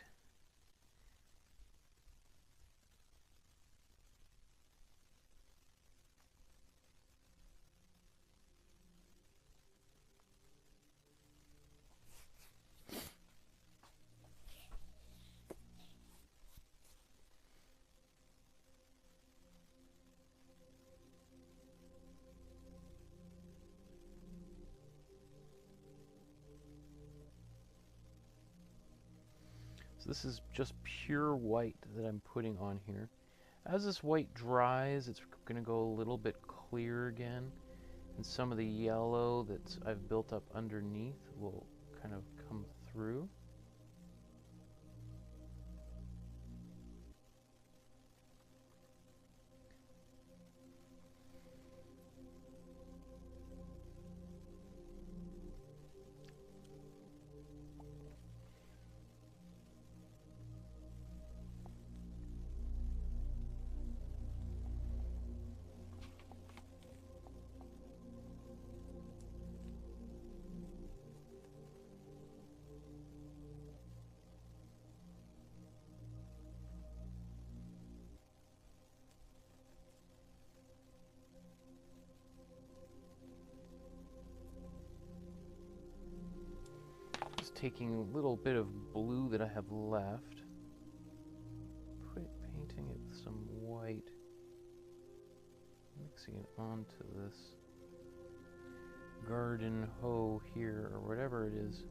So this is just pure white that I'm putting on here. As this white dries, it's going to go a little bit clear again, and some of the yellow that I've built up underneath will kind of come through. Taking a little bit of blue that I have left, painting it with some white, mixing it onto this garden hoe here, or whatever it is.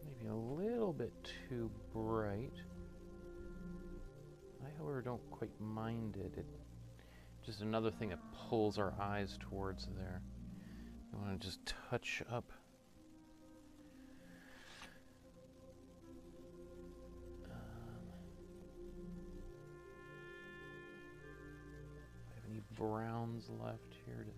Maybe a little bit too bright. I, however, don't quite mind it. It's just another thing that pulls our eyes towards there. I want to just touch up. I have any browns left here to...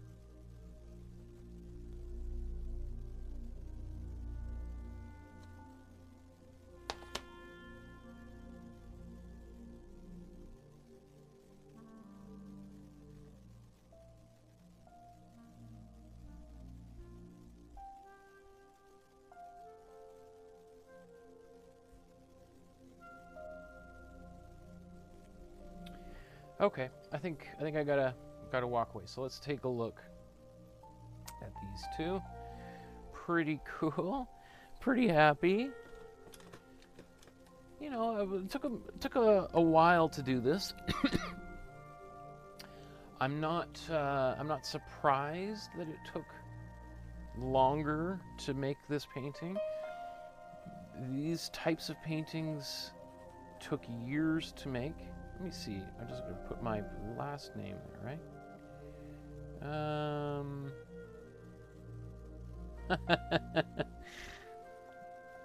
Okay, I think I gotta walk away. So let's take a look at these two. Pretty cool. Pretty happy. You know, it took a while to do this. I'm not surprised that it took longer to make this painting. These types of paintings took years to make. Let me see. I'm just going to put my last name there, right?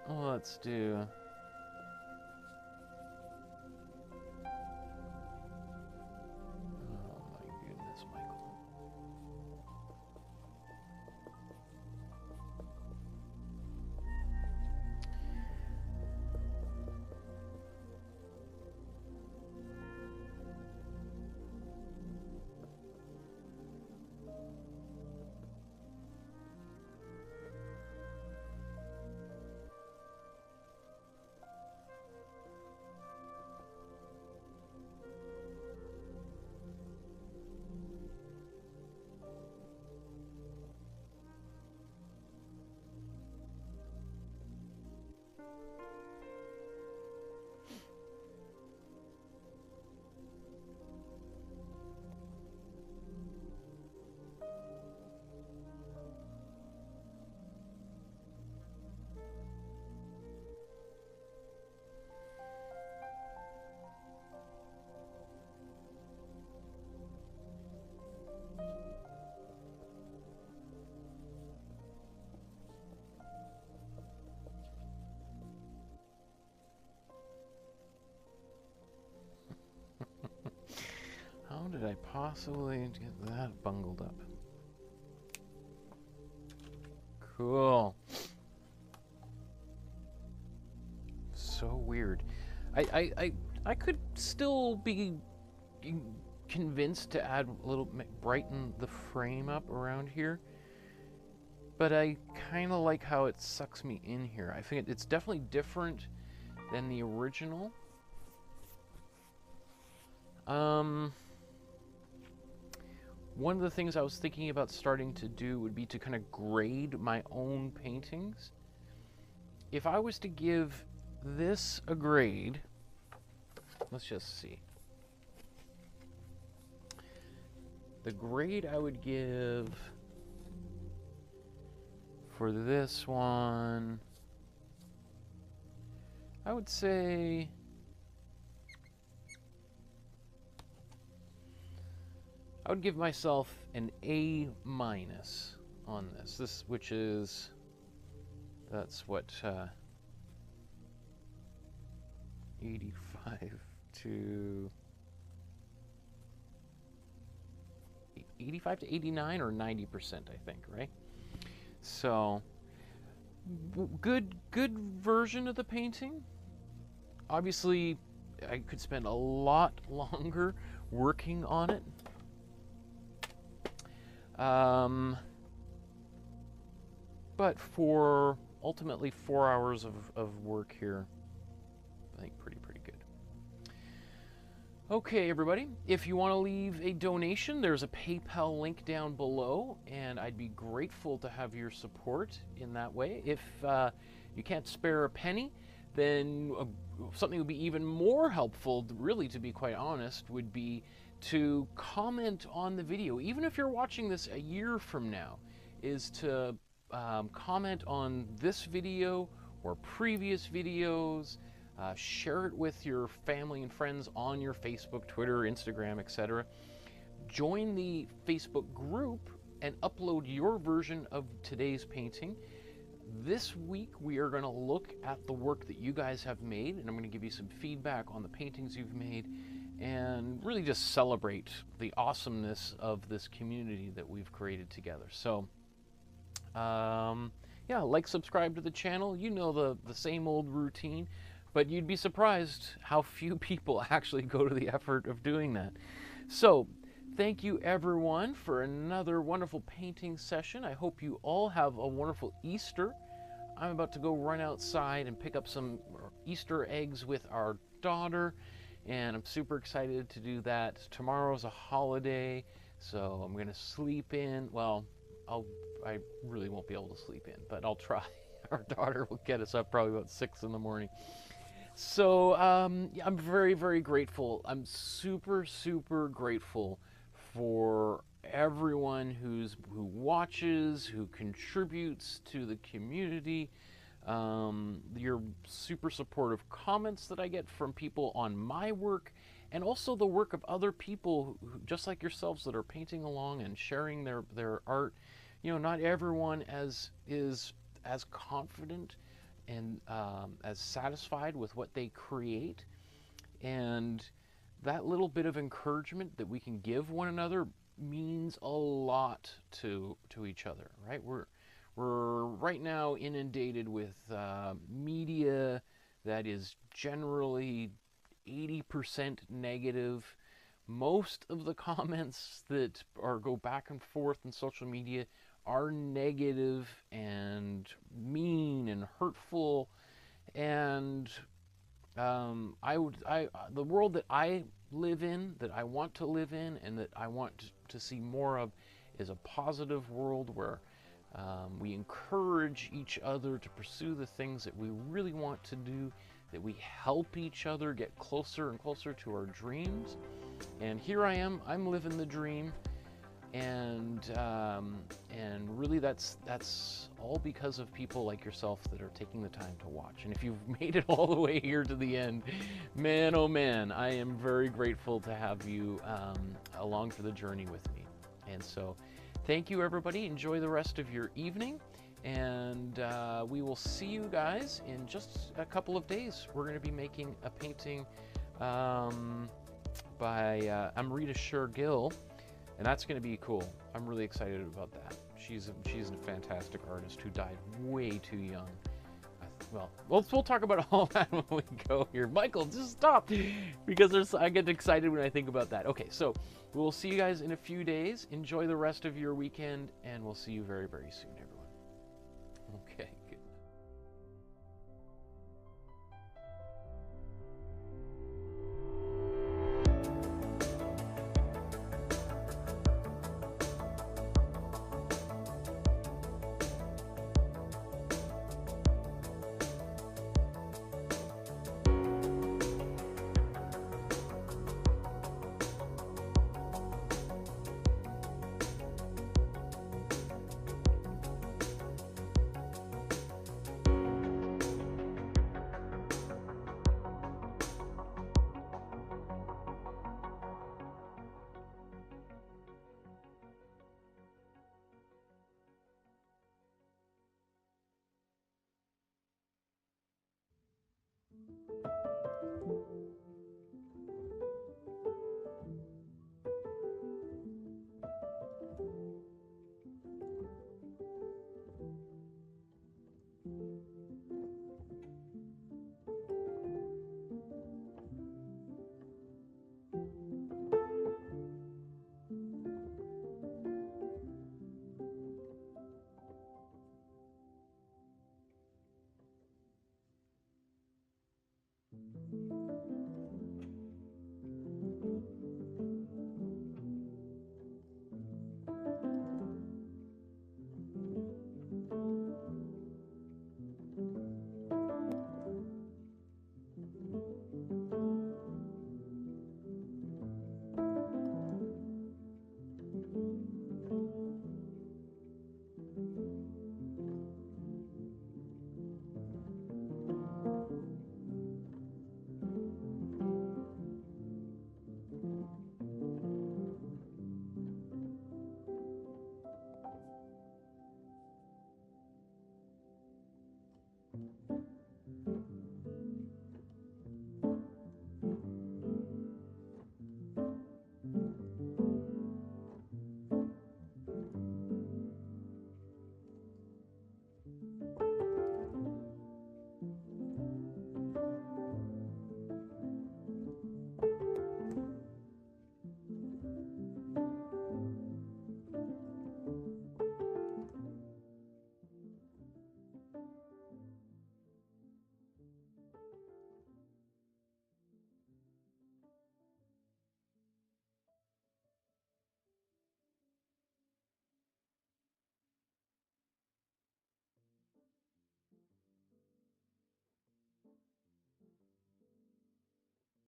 Let's do... Oh my goodness, Michael. How did I possibly get that bungled up? Cool. So weird. I could still be convinced to add a little, brighten the frame up around here, but I kind of like how it sucks me in here. I think it's definitely different than the original. One of the things I was thinking about starting to do would be to kind of grade my own paintings. If I was to give this a grade, let's just see. The grade I would give for this one, I would say I would give myself an A- on this. Which is, that's what, 85 to 89 or 90%, I think, right? So, good version of the painting. Obviously, I could spend a lot longer working on it. But for ultimately 4 hours of work here, I think pretty good. Okay, everybody, if you want to leave a donation, there's a PayPal link down below, and I'd be grateful to have your support in that way. If you can't spare a penny, then something would be even more helpful, really, to be quite honest, would be to comment on the video. Even if you're watching this a year from now, is to comment on this video or previous videos. Share it with your family and friends on your Facebook, Twitter, Instagram, etc. Join the Facebook group and upload your version of today's painting. This week we are going to look at the work that you guys have made, and I'm going to give you some feedback on the paintings you've made and really just celebrate the awesomeness of this community that we've created together. So yeah, like, subscribe to the channel. You know the same old routine. But you'd be surprised how few people actually go to the effort of doing that. So, thank you everyone for another wonderful painting session. I hope you all have a wonderful Easter. I'm about to go run outside and pick up some Easter eggs with our daughter, and I'm super excited to do that. Tomorrow's a holiday, so I'm going to sleep in. Well, I really won't be able to sleep in, but I'll try. Our daughter will get us up probably about 6 in the morning. So I'm very grateful. I'm super grateful for everyone who watches, who contributes to the community. Your super supportive comments that I get from people on my work, and also the work of other people who, just like yourselves, that are painting along and sharing their art. You know, not everyone is as confident and as satisfied with what they create, and that little bit of encouragement that we can give one another means a lot to each other, right? We're right now inundated with media that is generally 80% negative. Most of the comments that go back and forth in social media are negative and mean and hurtful, and the world that I live in, that I want to live in, and that I want to see more of, is a positive world where we encourage each other to pursue the things that we really want to do, that we help each other get closer and closer to our dreams. And here I am, I'm living the dream. And really that's all because of people like yourself that are taking the time to watch. And if you've made it all the way here to the end, man, oh man, I am very grateful to have you along for the journey with me. And so thank you, everybody. Enjoy the rest of your evening, and we will see you guys in just a couple of days. We're going to be making a painting by Amrita Shergill. And that's going to be cool. I'm really excited about that. She's a fantastic artist who died way too young. well, we'll talk about all that when we go here. Michael, just stop, because I get excited when I think about that. Okay, so we'll see you guys in a few days. Enjoy the rest of your weekend, and we'll see you very, very soon, everyone. Okay, good.